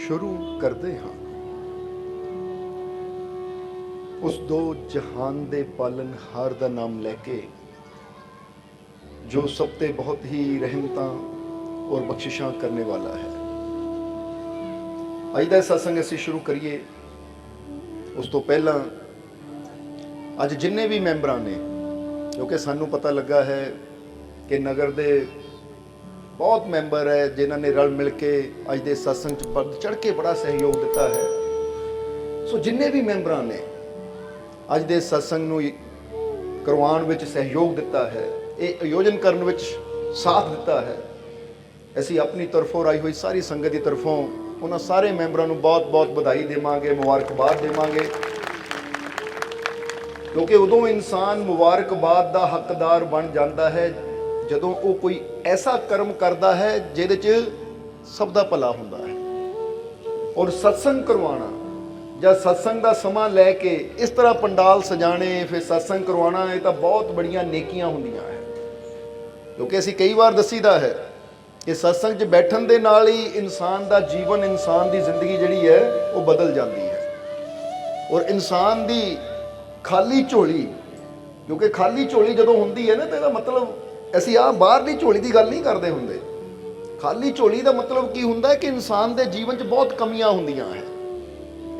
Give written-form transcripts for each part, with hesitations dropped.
शुरू करते हाँ उस दो जहान दे पालनहार दा नाम लैके जो सब ते बहुत ही रहमतां और बख्शिशां करने वाला है। अज दा सत्संग असीं शुरू करिए उस तो पहला अज जिन्ने भी मैंबरां ने, क्योंकि सानू पता लगा है कि नगर दे बहुत मैंबर है जिन्हों ने रल मिल के अज दे सत्संग च बढ़ चढ़ के बड़ा सहयोग दिता है। सो जिन्ने भी मैंबरां ने अज दे सत्संग नूं करवाउण विच सहयोग दिता है, ये आयोजन करन विच साथ दिता है, असीं अपनी तरफों आई हुई सारी संगत की तरफों उन्हां सारे मैंबरां नूं बहुत बहुत बधाई देवांगे, मुबारकबाद देवांगे। क्योंकि उदों इंसान मुबारकबाद का हकदार बन जाता है जदों वो कोई ऐसा कर्म करता है जिहदे च सब दा भला हुंदा है। और सत्संग करवाना ਜਾਂ सत्संग का समा लैके इस तरह पंडाल सजाने फिर सत्संग करवाना, ये तो बहुत बड़िया नेकियां होंदियां है। क्योंकि असीं कई बार दसीदा है कि सत्संग च बैठन दे नाल ही इंसान का जीवन, इंसान की जिंदगी जिहड़ी है वो बदल जाती है। और इंसान की खाली झोली, क्योंकि खाली झोली जदों हुंदी है ना तो मतलब असीं आ बाहरली झोली की गल नहीं करते हुंदे। खाली झोली का मतलब की हुंदा है कि इंसान के जीवन च बहुत कमियां हुंदियां है।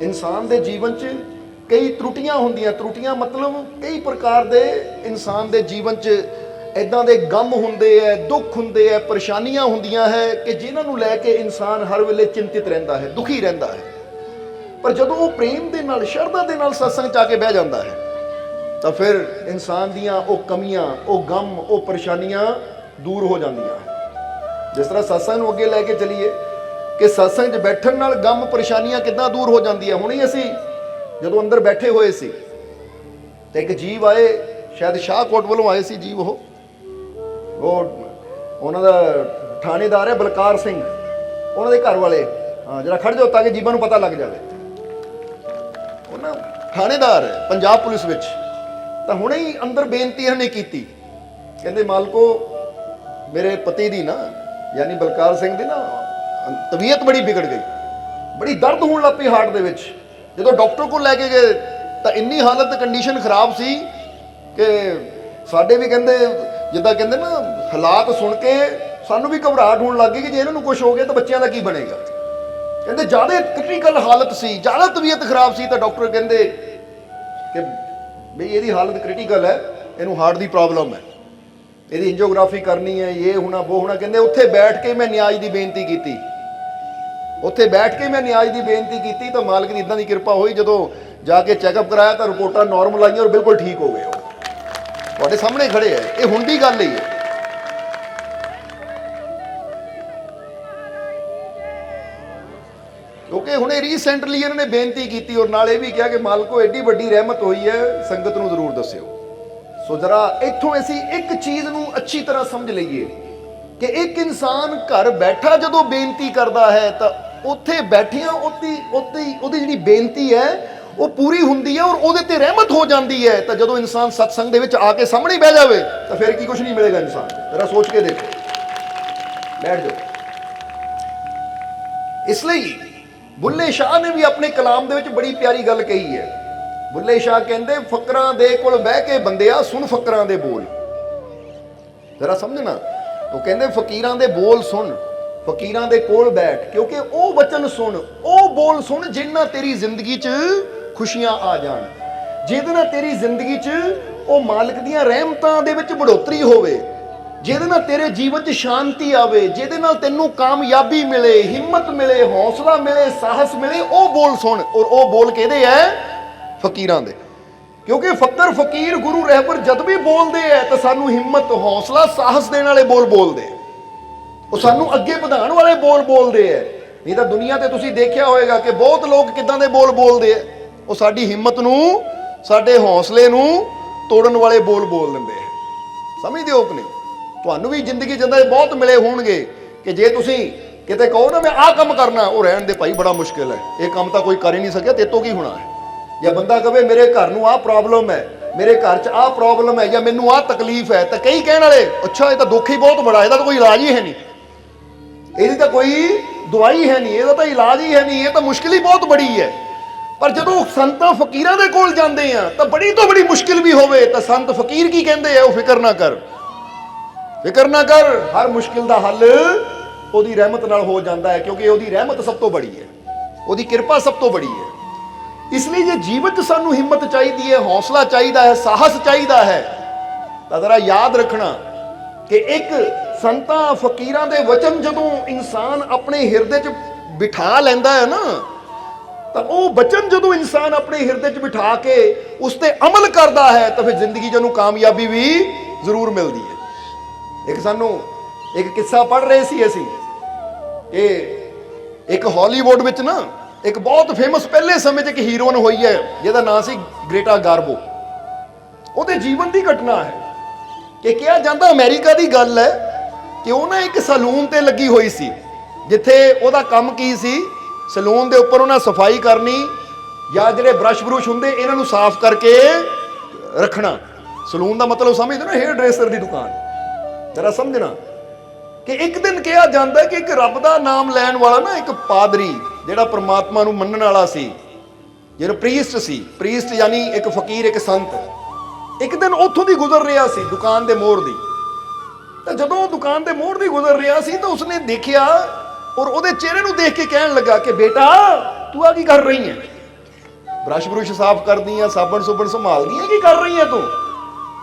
इंसान के जीवन च कई त्रुटियां होंदियां, त्रुटियां मतलब कई प्रकार के इंसान के जीवन च इदां दे गम हुंदे है, दुख हुंदे है, परेशानियां हुंदियां है कि जिन्हां लैके इंसान हर वेले चिंतित रहिंदा है, दुखी रहिंदा है। पर जदों वो प्रेम दे नाल, शरधा दे नाल सत्संग च आके बह जांदा है तो फिर इंसान दियां वो कमियां, वो गम, वो परेशानियां दूर हो जांदियां है। जिस तरह सत्संग नूं अगे लैके चलीए कि सत्संग च बैठण नाल गम परेशानियां किद्दां दूर हो जांदियां। हुणे असीं जदों अंदर बैठे होए सी ते एक जीव आए, शायद शाहकोट वालों आए सी जीव, वो उन्हां दा थाणेदार है बलकार सिंह, उन्हां दे घर वाले, हाँ जरा खड़ जाओ ताकि जीवां नूं पता लग जाए। उन्हां थाणेदार है पंजाब पुलिस विच, तां हुणे ही अंदर बेनती इन्हां ने कीती, कहंदे मालको मेरे पति दी ना यानी बलकार सिंह दी ना तबीयत बड़ी बिगड़ गई, बड़ी दर्द होने लग पई हार्ट दे विच। जो डॉक्टर को लैके गए तो इन्नी हालत कंडीशन खराब सी कि साडे भी कहंदे जिद्दां कहंदे ना हालात सुन के सानू भी घबराहट होने लग गई कि जे इन्हां नूं कुछ हो गया तो बच्चों का की बनेगा। कहंदे ज़्यादा क्रिटिकल हालत सी, ज़्यादा तबीयत खराब सी, तो डॉक्टर कहंदे कि बई इहदी हालत क्रिटिकल है, इहनूं हार्ट की प्रॉब्लम है, इहदी एंजियोग्राफी करनी है, ये होना वो होना। कहंदे उत्थे बैठ के मैं न्याज की बेनती की, उत्थे बैठ के मैं न्याज की बेनती की तो मालिक की इदां की कृपा हुई, जदों जाके चैकअप कराया तो रिपोर्टां नॉर्मल आईयां और बिल्कुल ठीक हो गए। तुहाडे सामने खड़े है, ये हुण दी गल ही है। क्योंकि हुणे रीसेंटली इन्होंने बेनती की और नाल ये भी कहा कि मालको एडी वड्डी रहमत हुई है, संगत नूं जरूर दस्सिओ। सो जरा इत्थों असीं एक चीज़ नूं अच्छी तरह समझ लईए कि एक इंसान घर बैठा जदों बेनती करता है तो उत्थे बैठिया उहदी जिहड़ी बेनती है वो पूरी हुंदी है और उहदे ते रहमत हो जाती है। तो जदों इंसान सत्संग दे विच आके सामने बह जाए तो फिर की कुछ नहीं मिलेगा। इंसान जरा सोच के देखो, बैठ जाओ। इसलिए बुल्ले शाह ने भी अपने कलाम दे विच बड़ी प्यारी गल कही है। बुल्ले शाह कहंदे फकरां दे कोल बह के बंदिया सुन फकरां दे बोल। जरा समझना, वो कहंदे फकीरां दे बोल सुन, फकीरां दे कोल बैठ, क्योंकि वो वचन सुन, वो बोल सुन जिन्ना तेरी जिंदगी च खुशियां आ जान, जिहदे नाल तेरी जिंदगी च वो मालिक दियां रहमतां दे विच बढ़ोतरी होवे, जिहदे नाल तेरे जीवन च शांति आवे, जिहदे नाल तैनूं कामयाबी मिले, हिम्मत मिले, हौसला मिले, साहस मिले, वो बोल सुन। और वो बोल किहदे है? फकीरां दे। क्योंकि फकर फकीर गुरु रहबर जद भी बोलते हैं तो सानू हिम्मत, हौसला, साहस देने वाले बोल बोलते हैं, वो सानू अगे बढ़ाने वाले बोल बोलते हैं। नहीं तो दुनिया ते तुसीं देखिया होएगा कि बहुत लोग किदां दे बोल बोलते हैं, वो साडी हिम्मत नूं, साडे हौसले नूं तोड़न वाले बोल बोल दिंदे हैं। समझदे हो कि नहीं? तुहानू भी जिंदगी जिंदा बहुत मिले होणगे कि जे तुसीं किते कहो ना मैं आ काम करना, वो रहण दे भाई बड़ा मुश्किल है, ये काम तो कोई कर ही नहीं सकिया, तेतों की होना है। या बंदा कहे मेरे घर नूं आ प्रॉब्लम है, मेरे घर च आ प्रॉब्लम है, या मैनू आ तकलीफ है, तो कई कहने वाले अच्छा ये तो दुख ही बहुत बड़ा, इसका तो कोई इलाज ही है नहीं, ਇਹਦੀ ਤਾਂ ਕੋਈ ਦਵਾਈ ਹੈ ਨਹੀਂ, ਇਹਦਾ ਤਾਂ ਇਲਾਜ ਹੀ ਹੈ ਨਹੀਂ, ਇਹ ਤਾਂ ਮੁਸ਼ਕਿਲ ਹੀ ਬਹੁਤ ਬੜੀ ਹੈ। ਪਰ ਜਦੋਂ ਸੰਤਾਂ ਫਕੀਰਾਂ ਦੇ ਕੋਲ ਜਾਂਦੇ ਆ ਤਾਂ ਬੜੀ ਤੋਂ ਬੜੀ ਮੁਸ਼ਕਿਲ ਵੀ ਹੋਵੇ ਤਾਂ ਸੰਤ ਫਕੀਰ ਕੀ ਕਹਿੰਦੇ ਆ, ਉਹ ਫਿਕਰ ਨਾ ਕਰ, ਫਿਕਰ ਨਾ ਕਰ, ਹਰ ਮੁਸ਼ਕਿਲ ਦਾ ਹੱਲ ਉਹਦੀ ਰਹਿਮਤ ਨਾਲ ਹੋ ਜਾਂਦਾ ਹੈ, ਕਿਉਂਕਿ ਉਹਦੀ ਰਹਿਮਤ ਸਭ ਤੋਂ ਬੜੀ ਹੈ, ਉਹਦੀ ਕਿਰਪਾ ਸਭ ਤੋਂ ਬੜੀ ਹੈ। ਇਸ ਲਈ ਜੇ ਜੀਵਨ 'ਚ ਸਾਨੂੰ ਹਿੰਮਤ ਚਾਹੀਦੀ ਹੈ, ਹੌਸਲਾ ਚਾਹੀਦਾ ਹੈ, ਸਾਹਸ ਚਾਹੀਦਾ ਹੈ, ਤਾਂ ਜ਼ਰਾ ਯਾਦ ਰੱਖਣਾ ਕਿ ਇੱਕ ਸੰਤਾਂ ਫਕੀਰਾਂ ਦੇ ਵਚਨ ਜਦੋਂ ਇਨਸਾਨ ਆਪਣੇ ਹਿਰਦੇ 'ਚ ਬਿਠਾ ਲੈਂਦਾ ਹੈ ਨਾ, ਤਾਂ ਉਹ ਵਚਨ ਜਦੋਂ ਇਨਸਾਨ ਆਪਣੇ ਹਿਰਦੇ 'ਚ ਬਿਠਾ ਕੇ ਉਸ ਤੇ ਅਮਲ ਕਰਦਾ ਹੈ ਤਾਂ ਫਿਰ ਜ਼ਿੰਦਗੀ 'ਚ ਉਹਨੂੰ ਕਾਮਯਾਬੀ ਵੀ ਜ਼ਰੂਰ ਮਿਲਦੀ ਹੈ। ਇੱਕ ਕਿੱਸਾ ਪੜ੍ਹ ਰਹੇ ਸੀ ਅਸੀਂ ਕਿ ਇੱਕ ਹਾਲੀਵੁੱਡ ਵਿੱਚ ਨਾ ਇੱਕ ਬਹੁਤ ਫੇਮਸ ਪਹਿਲੇ ਸਮੇਂ 'ਚ ਇੱਕ ਹੀਰੋਇਨ ਹੋਈ ਹੈ ਜਿਹਦਾ ਨਾਂ ਸੀ ਗ੍ਰੇਟਾ ਗਾਰਬੋ। ਉਹਦੇ ਜੀਵਨ ਦੀ ਘਟਨਾ ਹੈ ਕਿ ਕਿਹਾ ਜਾਂਦਾ ਅਮਰੀਕਾ ਦੀ ਗੱਲ ਹੈ ਕਿ ਉਹ ਨਾ ਇੱਕ ਸੈਲੂਨ ਤੇ ਲੱਗੀ ਹੋਈ ਸੀ, ਜਿੱਥੇ ਉਹਦਾ ਕੰਮ ਕੀ ਸੀ, ਸੈਲੂਨ ਦੇ ਉੱਪਰ ਉਹਨਾਂ ਸਫਾਈ ਕਰਨੀ ਜਾਂ ਜਿਹੜੇ ਬਰਸ਼ ਹੁੰਦੇ ਇਹਨਾਂ ਨੂੰ ਸਾਫ਼ ਕਰਕੇ ਰੱਖਣਾ। ਸੈਲੂਨ ਦਾ ਮਤਲਬ ਸਮਝਦੇ ਨਾ, ਹੇਅਰ ਡਰੈਸਰ ਦੀ ਦੁਕਾਨ। ਜਰਾ ਸਮਝਣਾ ਕਿ ਇੱਕ ਦਿਨ ਕਿਹਾ ਜਾਂਦਾ ਕਿ ਇੱਕ ਰੱਬ ਦਾ ਨਾਮ ਲੈਣ ਵਾਲਾ ਨਾ ਇੱਕ ਪਾਦਰੀ ਜਿਹੜਾ ਪ੍ਰਮਾਤਮਾ ਨੂੰ ਮੰਨਣ ਵਾਲਾ ਸੀ, ਜਿਹੜਾ ਪ੍ਰੀਸਟ ਸੀ, ਪ੍ਰੀਸਟ ਯਾਨੀ ਇੱਕ ਫਕੀਰ, ਇੱਕ ਸੰਤ, ਇੱਕ ਦਿਨ ਉੱਥੋਂ ਦੀ ਗੁਜ਼ਰ ਰਿਹਾ ਸੀ ਦੁਕਾਨ ਦੇ ਮੋੜ ਦੀ। ਤਾਂ ਜਦੋਂ ਉਹ ਦੁਕਾਨ ਦੇ ਮੋੜ ਦੀ ਗੁਜ਼ਰ ਰਿਹਾ ਸੀ ਤਾਂ ਉਸਨੇ ਦੇਖਿਆ ਔਰ ਉਹਦੇ ਚਿਹਰੇ ਨੂੰ ਦੇਖ ਕੇ ਕਹਿਣ ਲੱਗਾ ਕਿ ਬੇਟਾ ਤੂੰ ਆ ਕੀ ਕਰ ਰਹੀ ਹੈ? ਬਰਸ਼ ਸਾਫ਼ ਕਰਦੀ ਆ, ਸਾਬਣ ਸੁਬਣ ਸੰਭਾਲਦੀ ਆ, ਕੀ ਕਰ ਰਹੀ ਹੈ ਤੂੰ?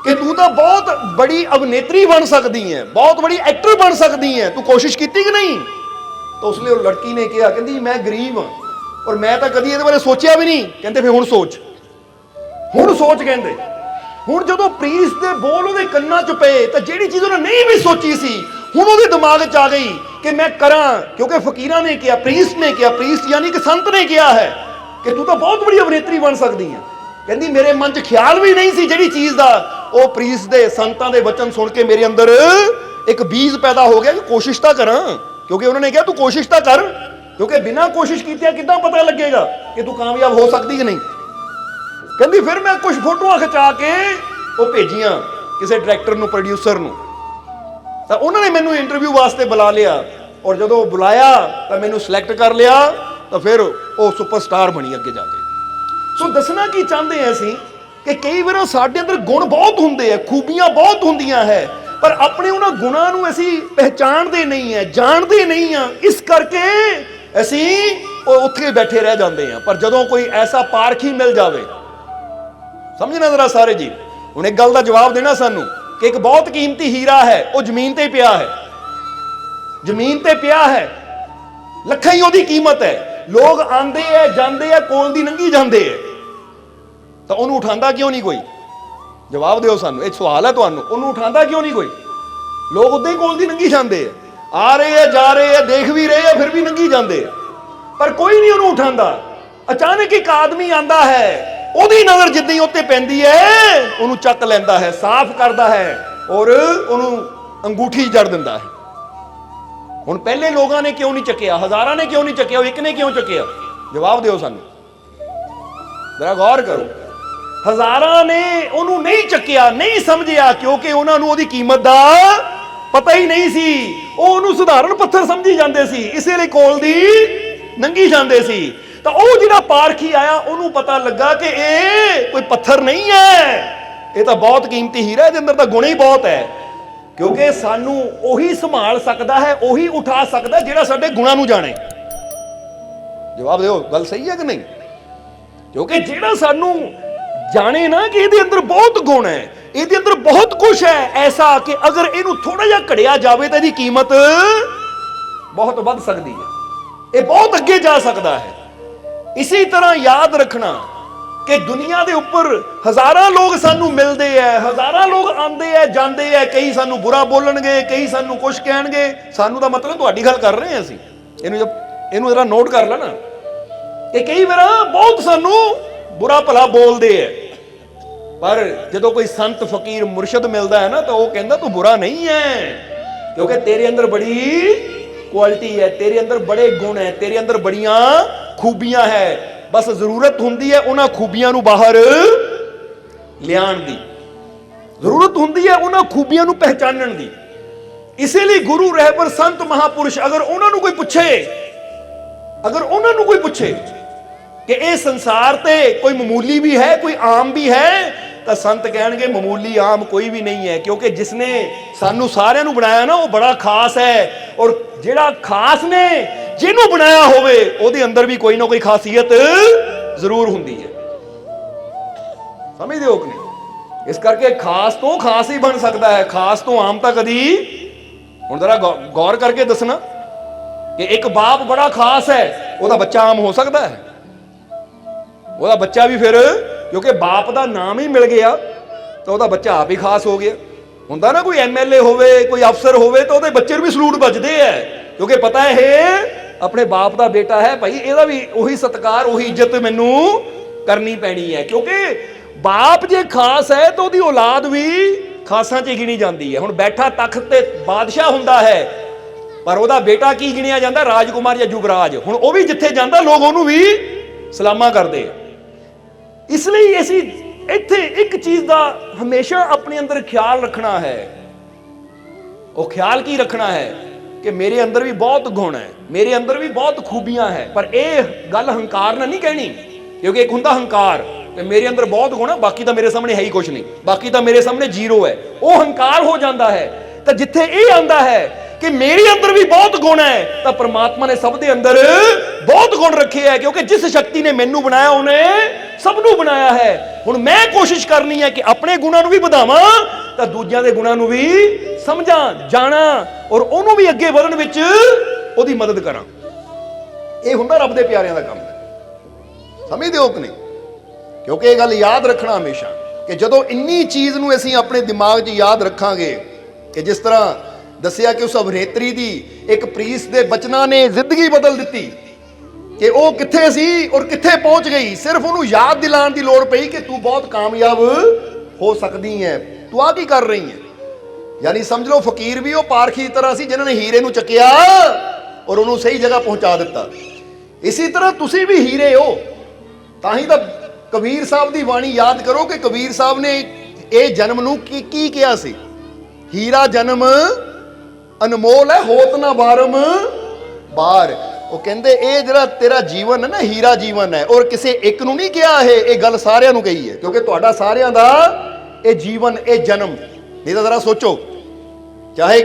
ਕਿ ਤੂੰ ਤਾਂ ਬਹੁਤ ਬੜੀ ਅਭਿਨੇਤਰੀ ਬਣ ਸਕਦੀ ਹੈ, ਬਹੁਤ ਬੜੀ ਐਕਟਰ ਬਣ ਸਕਦੀ ਹੈ, ਤੂੰ ਕੋਸ਼ਿਸ਼ ਕੀਤੀ ਕਿ ਨਹੀਂ? ਤਾਂ ਉਸ ਲਈ ਉਹ ਲੜਕੀ ਨੇ ਕਿਹਾ, ਕਹਿੰਦੀ ਮੈਂ ਗਰੀਬ ਹਾਂ ਔਰ ਮੈਂ ਤਾਂ ਕਦੀ ਇਹਦੇ ਬਾਰੇ ਸੋਚਿਆ ਵੀ ਨਹੀਂ। ਕਹਿੰਦੇ ਫਿਰ ਹੁਣ ਸੋਚ, ਹੁਣ ਸੋਚ। ਕਹਿੰਦੇ ਹੁਣ ਜਦੋਂ ਪ੍ਰੀਸਟ ਦੇ ਬੋਲ ਉਹਦੇ ਕੰਨਾਂ 'ਚ ਪਏ ਤਾਂ ਜਿਹੜੀ ਚੀਜ਼ ਉਹਨੇ ਨਹੀਂ ਵੀ ਸੋਚੀ ਸੀ ਹੁਣ ਉਹਦੇ ਦਿਮਾਗ 'ਚ ਆ ਗਈ ਕਿ ਮੈਂ ਕਰਾਂ, ਕਿਉਂਕਿ ਫਕੀਰਾਂ ਨੇ ਕਿਹਾ, ਪ੍ਰੀਸਟ ਨੇ ਕਿਹਾ, ਪ੍ਰੀਸਟ ਯਾਨੀ ਕਿ ਸੰਤ ਨੇ ਕਿਹਾ ਹੈ ਕਿ ਤੂੰ ਤਾਂ ਬਹੁਤ ਬੜੀ ਅਭਿਨੇਤਰੀ ਬਣ ਸਕਦੀ ਹੈ। ਕਹਿੰਦੀ ਮੇਰੇ ਮਨ 'ਚ ਖਿਆਲ ਵੀ ਨਹੀਂ ਸੀ ਜਿਹੜੀ ਚੀਜ਼ ਦਾ। ਉਹ ਪ੍ਰੀਸਟ ਦੇ ਸੰਤਾਂ ਦੇ ਵਚਨ ਸੁਣ ਕੇ ਮੇਰੇ ਅੰਦਰ ਇੱਕ ਬੀਜ ਪੈਦਾ ਹੋ ਗਿਆ ਕਿ ਕੋਸ਼ਿਸ਼ ਤਾਂ ਕਰਾਂ, ਕਿਉਂਕਿ ਉਹਨਾਂ ਨੇ ਕਿਹਾ ਤੂੰ ਕੋਸ਼ਿਸ਼ ਤਾਂ ਕਰ, ਕਿਉਂਕਿ ਬਿਨਾਂ ਕੋਸ਼ਿਸ਼ ਕੀਤਿਆਂ ਕਿੱਦਾਂ ਪਤਾ ਲੱਗੇਗਾ ਕਿ ਤੂੰ ਕਾਮਯਾਬ ਹੋ ਸਕਦੀ ਕਿ ਨਹੀਂ। ਕਹਿੰਦੀ ਫਿਰ ਮੈਂ ਕੁਝ ਫੋਟੋਆਂ ਖਿਚਾ ਕੇ ਉਹ ਭੇਜੀਆਂ ਕਿਸੇ ਡਾਇਰੈਕਟਰ ਨੂੰ, ਪ੍ਰੋਡਿਊਸਰ ਨੂੰ, ਤਾਂ ਉਹਨਾਂ ਨੇ ਮੈਨੂੰ ਇੰਟਰਵਿਊ ਵਾਸਤੇ ਬੁਲਾ ਲਿਆ ਔਰ ਜਦੋਂ ਬੁਲਾਇਆ ਤਾਂ ਮੈਨੂੰ ਸਿਲੈਕਟ ਕਰ ਲਿਆ ਤਾਂ ਫਿਰ ਉਹ ਸੁਪਰਸਟਾਰ ਬਣੀ ਅੱਗੇ ਜਾ ਕੇ। ਸੋ ਦੱਸਣਾ ਕੀ ਚਾਹੁੰਦੇ ਹਾਂ ਅਸੀਂ ਕਿ ਕਈ ਵਾਰ ਸਾਡੇ ਅੰਦਰ ਗੁਣ ਬਹੁਤ ਹੁੰਦੇ ਆ, ਖੂਬੀਆਂ ਬਹੁਤ ਹੁੰਦੀਆਂ ਹੈ, ਪਰ ਆਪਣੇ ਉਹਨਾਂ ਗੁਣਾਂ ਨੂੰ ਅਸੀਂ ਪਹਿਚਾਣਦੇ ਨਹੀਂ ਹੈ, ਜਾਣਦੇ ਨਹੀਂ ਆ, ਇਸ ਕਰਕੇ ਅਸੀਂ ਉੱਥੇ ਬੈਠੇ ਰਹਿ ਜਾਂਦੇ ਆ। ਪਰ ਜਦੋਂ ਕੋਈ ਐਸਾ ਪਾਰਖੀ ਮਿਲ ਜਾਵੇ, ਸਮਝਣਾ ਜ਼ਰਾ ਸਾਰੇ ਜੀ, ਹੁਣ ਇੱਕ ਗੱਲ ਦਾ ਜਵਾਬ ਦੇਣਾ ਸਾਨੂੰ ਕਿ ਇੱਕ ਬਹੁਤ ਕੀਮਤੀ ਹੀਰਾ ਹੈ, ਉਹ ਜ਼ਮੀਨ ਤੇ ਪਿਆ ਹੈ, ਜ਼ਮੀਨ ਤੇ ਪਿਆ ਹੈ, ਲੱਖਾਂ ਹੀ ਉਹਦੀ ਕੀਮਤ ਹੈ। ਲੋਕ ਆਂਦੇ ਐ ਜਾਂਦੇ ਐ, ਕੋਲ ਦੀ ਲੰਘੀ ਜਾਂਦੇ ਐ, ਤਾਂ ਉਹਨੂੰ ਉਠਾਉਂਦਾ ਕਿਉਂ ਨਹੀਂ ਕੋਈ? ਜਵਾਬ ਦਿਓ ਸਾਨੂੰ, ਇੱਕ ਸਵਾਲ ਹੈ ਤੁਹਾਨੂੰ, ਉਹਨੂੰ ਉਠਾਉਂਦਾ ਕਿਉਂ ਨਹੀਂ ਕੋਈ? ਲੋਕ ਉਦਾਂ ਹੀ ਕੋਲ ਦੀ ਲੰਘੀ ਜਾਂਦੇ ਆ, ਆ ਰਹੇ ਆ, ਜਾ ਰਹੇ ਆ, ਦੇਖ ਵੀ ਰਹੇ ਆ, ਫਿਰ ਵੀ ਲੰਘੀ ਜਾਂਦੇ ਆ, ਪਰ ਕੋਈ ਨਹੀਂ ਉਹਨੂੰ ਉਠਾਉਂਦਾ। ਅਚਾਨਕ ਇੱਕ ਆਦਮੀ ਆਂਦਾ ਹੈ, ਉਹਦੀ ਨਜ਼ਰ ਜਿੱਦਾਂ ਹੀ ਉੱਤੇ ਪੈਂਦੀ ਹੈ ਉਹਨੂੰ ਚੱਕ ਲੈਂਦਾ ਹੈ, ਸਾਫ਼ ਕਰਦਾ ਹੈ ਔਰ ਉਹਨੂੰ ਅੰਗੂਠੀ ਜੜ ਦਿੰਦਾ ਹੈ। ਹੁਣ ਪਹਿਲੇ ਲੋਕਾਂ ਨੇ ਕਿਉਂ ਨਹੀਂ ਚੱਕਿਆ? ਹਜ਼ਾਰਾਂ ਨੇ ਕਿਉਂ ਨਹੀਂ ਚੱਕਿਆ? ਉਹ ਇੱਕ ਨੇ ਕਿਉਂ ਚੱਕਿਆ? ਜਵਾਬ ਦਿਓ ਸਾਨੂੰ, ਜ਼ਰਾ ਗੌਰ ਕਰੋ। ਹਜ਼ਾਰਾਂ ਨੇ ਉਹਨੂੰ ਨਹੀਂ ਚੱਕਿਆ, ਨਹੀਂ ਸਮਝਿਆ, ਕਿਉਂਕਿ ਉਹਨਾਂ ਨੂੰ ਉਹਦੀ ਕੀਮਤ ਦਾ ਪਤਾ ਹੀ ਨਹੀਂ ਸੀ। ਉਹ ਉਹਨੂੰ ਸਧਾਰਨ ਪੱਥਰ ਸਮਝੀ ਜਾਂਦੇ ਸੀ, ਇਸੇ ਲਈ ਕੋਲ ਦੀ ਲੰਘੀ ਜਾਂਦੇ ਸੀ। ਤਾਂ ਉਹ ਜਿਹੜਾ ਪਾਰਖੀ ਆਇਆ ਉਹਨੂੰ ਪਤਾ ਲੱਗਾ ਕਿ ਇਹ ਕੋਈ ਪੱਥਰ ਨਹੀਂ ਹੈ, ਇਹ ਤਾਂ ਬਹੁਤ ਕੀਮਤੀ ਹੀਰਾ, ਇਹਦੇ ਅੰਦਰ ਤਾਂ ਗੁਣ ਹੀ ਬਹੁਤ ਹੈ, ਕਿਉਂਕਿ ਸਾਨੂੰ ਉਹੀ ਸੰਭਾਲ ਸਕਦਾ ਹੈ, ਉਹੀ ਉਠਾ ਸਕਦਾ ਜਿਹੜਾ ਸਾਡੇ ਗੁਣਾਂ ਨੂੰ ਜਾਣੇ। ਜਵਾਬ ਦਿਓ, ਗੱਲ ਸਹੀ ਹੈ ਕਿ ਨਹੀਂ? ਕਿਉਂਕਿ ਜਿਹੜਾ ਸਾਨੂੰ ਜਾਣੇ ਨਾ ਕਿ ਇਹਦੇ ਅੰਦਰ ਬਹੁਤ ਗੁਣ ਹੈ, ਇਹਦੇ ਅੰਦਰ ਬਹੁਤ ਕੁਝ ਹੈ ਐਸਾ ਕਿ ਅਗਰ ਇਹਨੂੰ ਥੋੜਾ ਜਿਹਾ ਘੜਿਆ ਜਾਵੇ ਤਾਂ ਇਹਦੀ ਕੀਮਤ ਬਹੁਤ ਵੱਧ ਸਕਦੀ ਹੈ, ਇਹ ਬਹੁਤ ਅੱਗੇ ਜਾ ਸਕਦਾ ਹੈ। ਇਸੇ ਤਰ੍ਹਾਂ ਯਾਦ ਰੱਖਣਾ ਕਿ ਦੁਨੀਆ ਦੇ ਉੱਪਰ ਹਜ਼ਾਰਾਂ ਲੋਕ ਸਾਨੂੰ ਮਿਲਦੇ ਐ, ਹਜ਼ਾਰਾਂ ਲੋਕ ਆਉਂਦੇ ਐ, ਜਾਂਦੇ ਐ, ਕਈ ਸਾਨੂੰ ਬੁਰਾ ਬੋਲਣਗੇ, ਕਈ ਸਾਨੂੰ ਕੁਝ ਕਹਿਣਗੇ। ਸਾਨੂੰ ਦਾ ਮਤਲਬ ਤੁਹਾਡੀ ਗੱਲ ਕਰ ਰਹੇ ਹਾਂ ਅਸੀਂ, ਇਹਨੂੰ ਜਰਾ ਨੋਟ ਕਰ ਲੈਣਾ ਕਿ ਕਈ ਵਾਰ ਬਹੁਤ ਸਾਨੂੰ ਬੁਰਾ ਭਲਾ ਬੋਲਦੇ ਐ, ਪਰ ਜਦੋਂ ਕੋਈ ਸੰਤ ਫਕੀਰ ਮੁਰਸ਼ਿਦ ਮਿਲਦਾ ਹੈ ਨਾ ਤਾਂ ਉਹ ਕਹਿੰਦਾ ਤੂੰ ਬੁਰਾ ਨਹੀਂ ਹੈ, ਕਿਉਂਕਿ ਤੇਰੇ ਅੰਦਰ ਬੜੀ ਕੁਆਲਿਟੀ ਹੈ, ਤੇਰੇ ਅੰਦਰ ਬੜੇ ਗੁਣ ਹੈ, ਤੇਰੇ ਅੰਦਰ ਬੜੀਆਂ ਖੂਬੀਆਂ ਹੈ, ਬਸ ਜ਼ਰੂਰਤ ਹੁੰਦੀ ਹੈ ਉਹਨਾਂ ਖੂਬੀਆਂ ਨੂੰ ਬਾਹਰ ਲਿਆਉਣ ਦੀ, ਜ਼ਰੂਰਤ ਹੁੰਦੀ ਹੈ ਉਹਨਾਂ ਖੂਬੀਆਂ ਨੂੰ ਪਹਿਚਾਨਣ ਦੀ। ਇਸੇ ਲਈ ਗੁਰੂ ਰਹਿਬਰ ਸੰਤ ਮਹਾਪੁਰਸ਼ ਅਗਰ ਉਹਨਾਂ ਨੂੰ ਕੋਈ ਪੁੱਛੇ ਅਗਰ ਉਹਨਾਂ ਨੂੰ ਕੋਈ ਪੁੱਛੇ ਕਿ ਇਹ ਸੰਸਾਰ ਤੇ ਕੋਈ ਮਾਮੂਲੀ ਵੀ ਹੈ, ਕੋਈ ਆਮ ਵੀ ਹੈ, ਤਾਂ ਸੰਤ ਕਹਿਣਗੇ ਮਾਮੂਲੀ ਆਮ ਕੋਈ ਵੀ ਨਹੀਂ ਹੈ, ਕਿਉਂਕਿ ਜਿਸਨੇ ਸਾਨੂੰ ਸਾਰਿਆਂ ਨੂੰ ਬਣਾਇਆ ਨਾ ਉਹ ਬੜਾ ਖਾਸ ਹੈ। ਔਰ ਜਿਹੜਾ ਖਾਸ ਨੇ ਜਿਹਨੂੰ ਬਣਾਇਆ ਹੋਵੇ ਉਹਦੇ ਅੰਦਰ ਵੀ ਕੋਈ ਨਾ ਕੋਈ ਖਾਸੀਅਤ ਜ਼ਰੂਰ ਹੁੰਦੀ ਹੈ। ਸਮਝਦੇ ਹੋ ਕਿ ਨਹੀਂ? ਇਸ ਕਰਕੇ ਖਾਸ ਤੋਂ ਖਾਸ ਹੀ ਬਣ ਸਕਦਾ ਹੈ, ਖਾਸ ਤੋਂ ਆਮ ਤਾਂ ਕਦੀ। ਹੁਣ ਜ਼ਰਾ ਗੌਰ ਕਰਕੇ ਦੱਸਣਾ ਕਿ ਇੱਕ ਬਾਪ ਬੜਾ ਖਾਸ ਹੈ, ਉਹਦਾ ਬੱਚਾ ਆਮ ਹੋ ਸਕਦਾ ਹੈ? ਉਹਦਾ ਬੱਚਾ ਵੀ ਫਿਰ, ਕਿਉਂਕਿ ਬਾਪ ਦਾ ਨਾਮ ਹੀ ਮਿਲ ਗਿਆ ਤਾਂ ਉਹਦਾ ਬੱਚਾ ਆਪ ਹੀ ਖਾਸ ਹੋ ਗਿਆ। ਹੁੰਦਾ ਨਾ ਕੋਈ ਐਮਐਲਏ ਹੋਵੇ, ਕੋਈ ਅਫਸਰ ਹੋਵੇ ਤਾਂ ਉਹਦੇ ਬੱਚੇ ਨੂੰ ਵੀ ਸਲੂਟ ਵੱਜਦੇ ਹੈ, ਕਿਉਂਕਿ ਪਤਾ ਇਹ ਆਪਣੇ ਬਾਪ ਦਾ ਬੇਟਾ ਹੈ, ਭਾਈ ਇਹਦਾ ਵੀ ਉਹੀ ਸਤਿਕਾਰ, ਉਹੀ ਇੱਜ਼ਤ ਮੈਨੂੰ ਕਰਨੀ ਪੈਣੀ ਹੈ। ਕਿਉਂਕਿ ਬਾਪ ਜੇ ਖਾਸ ਹੈ ਤਾਂ ਉਹਦੀ ਔਲਾਦ ਵੀ ਖਾਸਾਂ 'ਚ ਗਿਣੀ ਜਾਂਦੀ ਹੈ। ਹੁਣ ਬੈਠਾ ਤਖਤ ਤੇ ਬਾਦਸ਼ਾਹ ਹੁੰਦਾ ਹੈ, ਪਰ ਉਹਦਾ ਬੇਟਾ ਕੀ ਗਿਣਿਆ ਜਾਂਦਾ? ਰਾਜਕੁਮਾਰ ਜਾਂ ਯੁਵਰਾਜ। ਹੁਣ ਉਹ ਵੀ ਜਿੱਥੇ ਜਾਂਦਾ ਲੋਕ ਉਹਨੂੰ ਵੀ ਸਲਾਮਾਂ ਕਰਦੇ। ਇਸ ਲਈ ਅਸੀਂ ਇੱਥੇ ਇੱਕ ਚੀਜ਼ ਦਾ ਹਮੇਸ਼ਾ ਆਪਣੇ ਅੰਦਰ ਖਿਆਲ ਰੱਖਣਾ ਹੈ। ਉਹ ਖਿਆਲ ਕੀ ਰੱਖਣਾ ਹੈ ਕਿ ਮੇਰੇ ਅੰਦਰ ਵੀ ਬਹੁਤ ਗੁਣ ਹੈ, ਮੇਰੇ ਅੰਦਰ ਵੀ ਬਹੁਤ ਖੂਬੀਆਂ ਹੈ। ਪਰ ਇਹ ਗੱਲ ਹੰਕਾਰ ਨਾਲ ਨਹੀਂ ਕਹਿਣੀ, ਕਿਉਂਕਿ ਇੱਕ ਹੁੰਦਾ ਹੰਕਾਰ ਕਿ ਮੇਰੇ ਅੰਦਰ ਬਹੁਤ ਗੁਣ ਹੈ, ਬਾਕੀ ਤਾਂ ਮੇਰੇ ਸਾਹਮਣੇ ਹੈ ਹੀ ਕੁਝ ਨਹੀਂ, ਬਾਕੀ ਤਾਂ ਮੇਰੇ ਸਾਹਮਣੇ ਜ਼ੀਰੋ ਹੈ। ਉਹ ਹੰਕਾਰ ਹੋ ਜਾਂਦਾ ਹੈ। ਤਾਂ ਜਿੱਥੇ ਇਹ ਆਂਦਾ ਹੈ ਕਿ ਮੇਰੇ ਅੰਦਰ ਵੀ ਬਹੁਤ ਗੁਣ ਹੈ, ਤਾਂ ਪ੍ਰਮਾਤਮਾ ਨੇ ਸਭ ਦੇ ਅੰਦਰ ਬਹੁਤ ਗੁਣ ਰੱਖੇ ਹੈ, ਕਿਉਂਕਿ ਜਿਸ ਸ਼ਕਤੀ ਨੇ ਮੈਨੂੰ ਬਣਾਇਆ ਉਹਨੇ ਸਭ ਨੂੰ ਬਣਾਇਆ ਹੈ। ਹੁਣ ਮੈਂ ਕੋਸ਼ਿਸ਼ ਕਰਨੀ ਹੈ ਕਿ ਆਪਣੇ ਗੁਣਾਂ ਨੂੰ ਵੀ ਵਧਾਵਾਂ ਤਾਂ ਦੂਜਿਆਂ ਦੇ ਗੁਣਾਂ ਨੂੰ ਵੀ ਸਮਝਾਂ, ਜਾਣਾ ਔਰ ਉਹਨੂੰ ਵੀ ਅੱਗੇ ਵਧਣ ਵਿੱਚ ਉਹਦੀ ਮਦਦ ਕਰਾਂ। ਇਹ ਹੁੰਦਾ ਰੱਬ ਦੇ ਪਿਆਰਿਆਂ ਦਾ ਕੰਮ। ਸਮਝਦੇ ਹੋ ਕਿ ਨਹੀਂ? ਕਿਉਂਕਿ ਇਹ ਗੱਲ ਯਾਦ ਰੱਖਣਾ ਹਮੇਸ਼ਾ ਕਿ ਜਦੋਂ ਇੰਨੀ ਚੀਜ਼ ਨੂੰ ਅਸੀਂ ਆਪਣੇ ਦਿਮਾਗ 'ਚ ਯਾਦ ਰੱਖਾਂਗੇ ਕਿ ਜਿਸ ਤਰ੍ਹਾਂ ਦੱਸਿਆ ਕਿ ਉਸ ਅਭਿਨੇਤਰੀ ਦੀ ਇੱਕ ਪ੍ਰੀਸ ਦੇ ਬਚਨਾਂ ਨੇ ਜ਼ਿੰਦਗੀ ਬਦਲ ਦਿੱਤੀ, ਕਿ ਉਹ ਕਿੱਥੇ ਸੀ ਔਰ ਕਿੱਥੇ ਪਹੁੰਚ ਗਈ। ਸਿਰਫ ਉਹਨੂੰ ਯਾਦ ਦਿਲਾਉਣ ਦੀ ਲੋੜ ਪਈ ਕਿ ਤੂੰ ਬਹੁਤ ਕਾਮਯਾਬ ਹੋ ਸਕਦੀ ਹੈ, ਤੂੰ ਆ ਕੀ ਕਰ ਰਹੀ ਹੈ। ਯਾਨੀ ਸਮਝ ਲਓ ਫਕੀਰ ਵੀ ਉਹ ਪਾਰਖੀ ਦੀ ਤਰ੍ਹਾਂ ਸੀ ਜਿਨ੍ਹਾਂ ਨੇ ਹੀਰੇ ਨੂੰ ਚੱਕਿਆ ਔਰ ਉਹਨੂੰ ਸਹੀ ਜਗ੍ਹਾ ਪਹੁੰਚਾ ਦਿੱਤਾ। ਇਸੇ ਤਰ੍ਹਾਂ ਤੁਸੀਂ ਵੀ ਹੀਰੇ ਹੋ। ਤਾਂ ਹੀ ਤਾਂ ਕਬੀਰ ਸਾਹਿਬ ਦੀ ਬਾਣੀ ਯਾਦ ਕਰੋ ਕਿ ਕਬੀਰ ਸਾਹਿਬ ਨੇ ਇਹ ਜਨਮ ਨੂੰ ਕੀ ਕਿਹਾ ਸੀ? ਹੀਰਾ ਜਨਮ ਅਨਮੋਲ ਹੈ, ਹੋਤ ਨਾ ਬਾਰਮ ਬਾਰ। ਉਹ ਕਹਿੰਦੇ ਇਹ ਜਿਹੜਾ ਤੇਰਾ ਜੀਵਨ ਹੈ ਨਾ, ਹੀਰਾ ਜੀਵਨ ਹੈ। ਔਰ ਕਿਸੇ ਇੱਕ ਨੂੰ ਨਹੀਂ ਕਿਹਾ, ਇਹ ਗੱਲ ਸਾਰਿਆਂ ਨੂੰ ਕਹੀ ਹੈ, ਕਿਉਂਕਿ ਤੁਹਾਡਾ ਸਾਰਿਆਂ ਦਾ ਇਹ ਜੀਵਨ, ਇਹ ਜਨਮ। ਨਹੀਂ ਤਾਂ ਜ਼ਰਾ ਸੋਚੋ, ਚਾਹੇ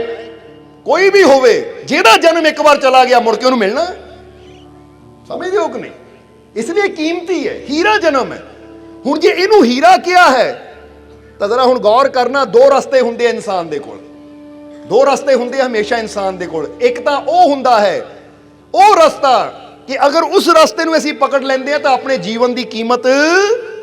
ਕੋਈ ਵੀ ਹੋਵੇ, ਜਿਹਦਾ ਜਨਮ ਇੱਕ ਵਾਰ ਚਲਾ ਗਿਆ ਮੁੜ ਕੇ ਉਹਨੂੰ ਮਿਲਣਾ? ਸਮਝਦੇ ਹੋ ਕਿ ਨਹੀਂ? ਇਸ ਲਈ ਕੀਮਤੀ ਹੈ, ਹੀਰਾ ਜਨਮ ਹੈ। ਹੁਣ ਜੇ ਇਹਨੂੰ ਹੀਰਾ ਕਿਹਾ ਹੈ ਤਾਂ ਜ਼ਰਾ ਹੁਣ ਗੌਰ ਕਰਨਾ, ਦੋ ਰਸਤੇ ਹੁੰਦੇ ਆ ਇਨਸਾਨ ਦੇ ਕੋਲ। ਦੋ ਰਸਤੇ ਹੁੰਦੇ ਹਮੇਸ਼ਾ ਇਨਸਾਨ ਦੇ ਕੋਲ। ਇੱਕ ਤਾਂ ਉਹ ਹੁੰਦਾ ਹੈ ਉਹ ਰਸਤਾ ਕਿ ਅਗਰ ਉਸ ਰਸਤੇ ਨੂੰ ਅਸੀਂ ਪਕੜ ਲੈਂਦੇ ਹਾਂ ਤਾਂ ਆਪਣੇ ਜੀਵਨ ਦੀ ਕੀਮਤ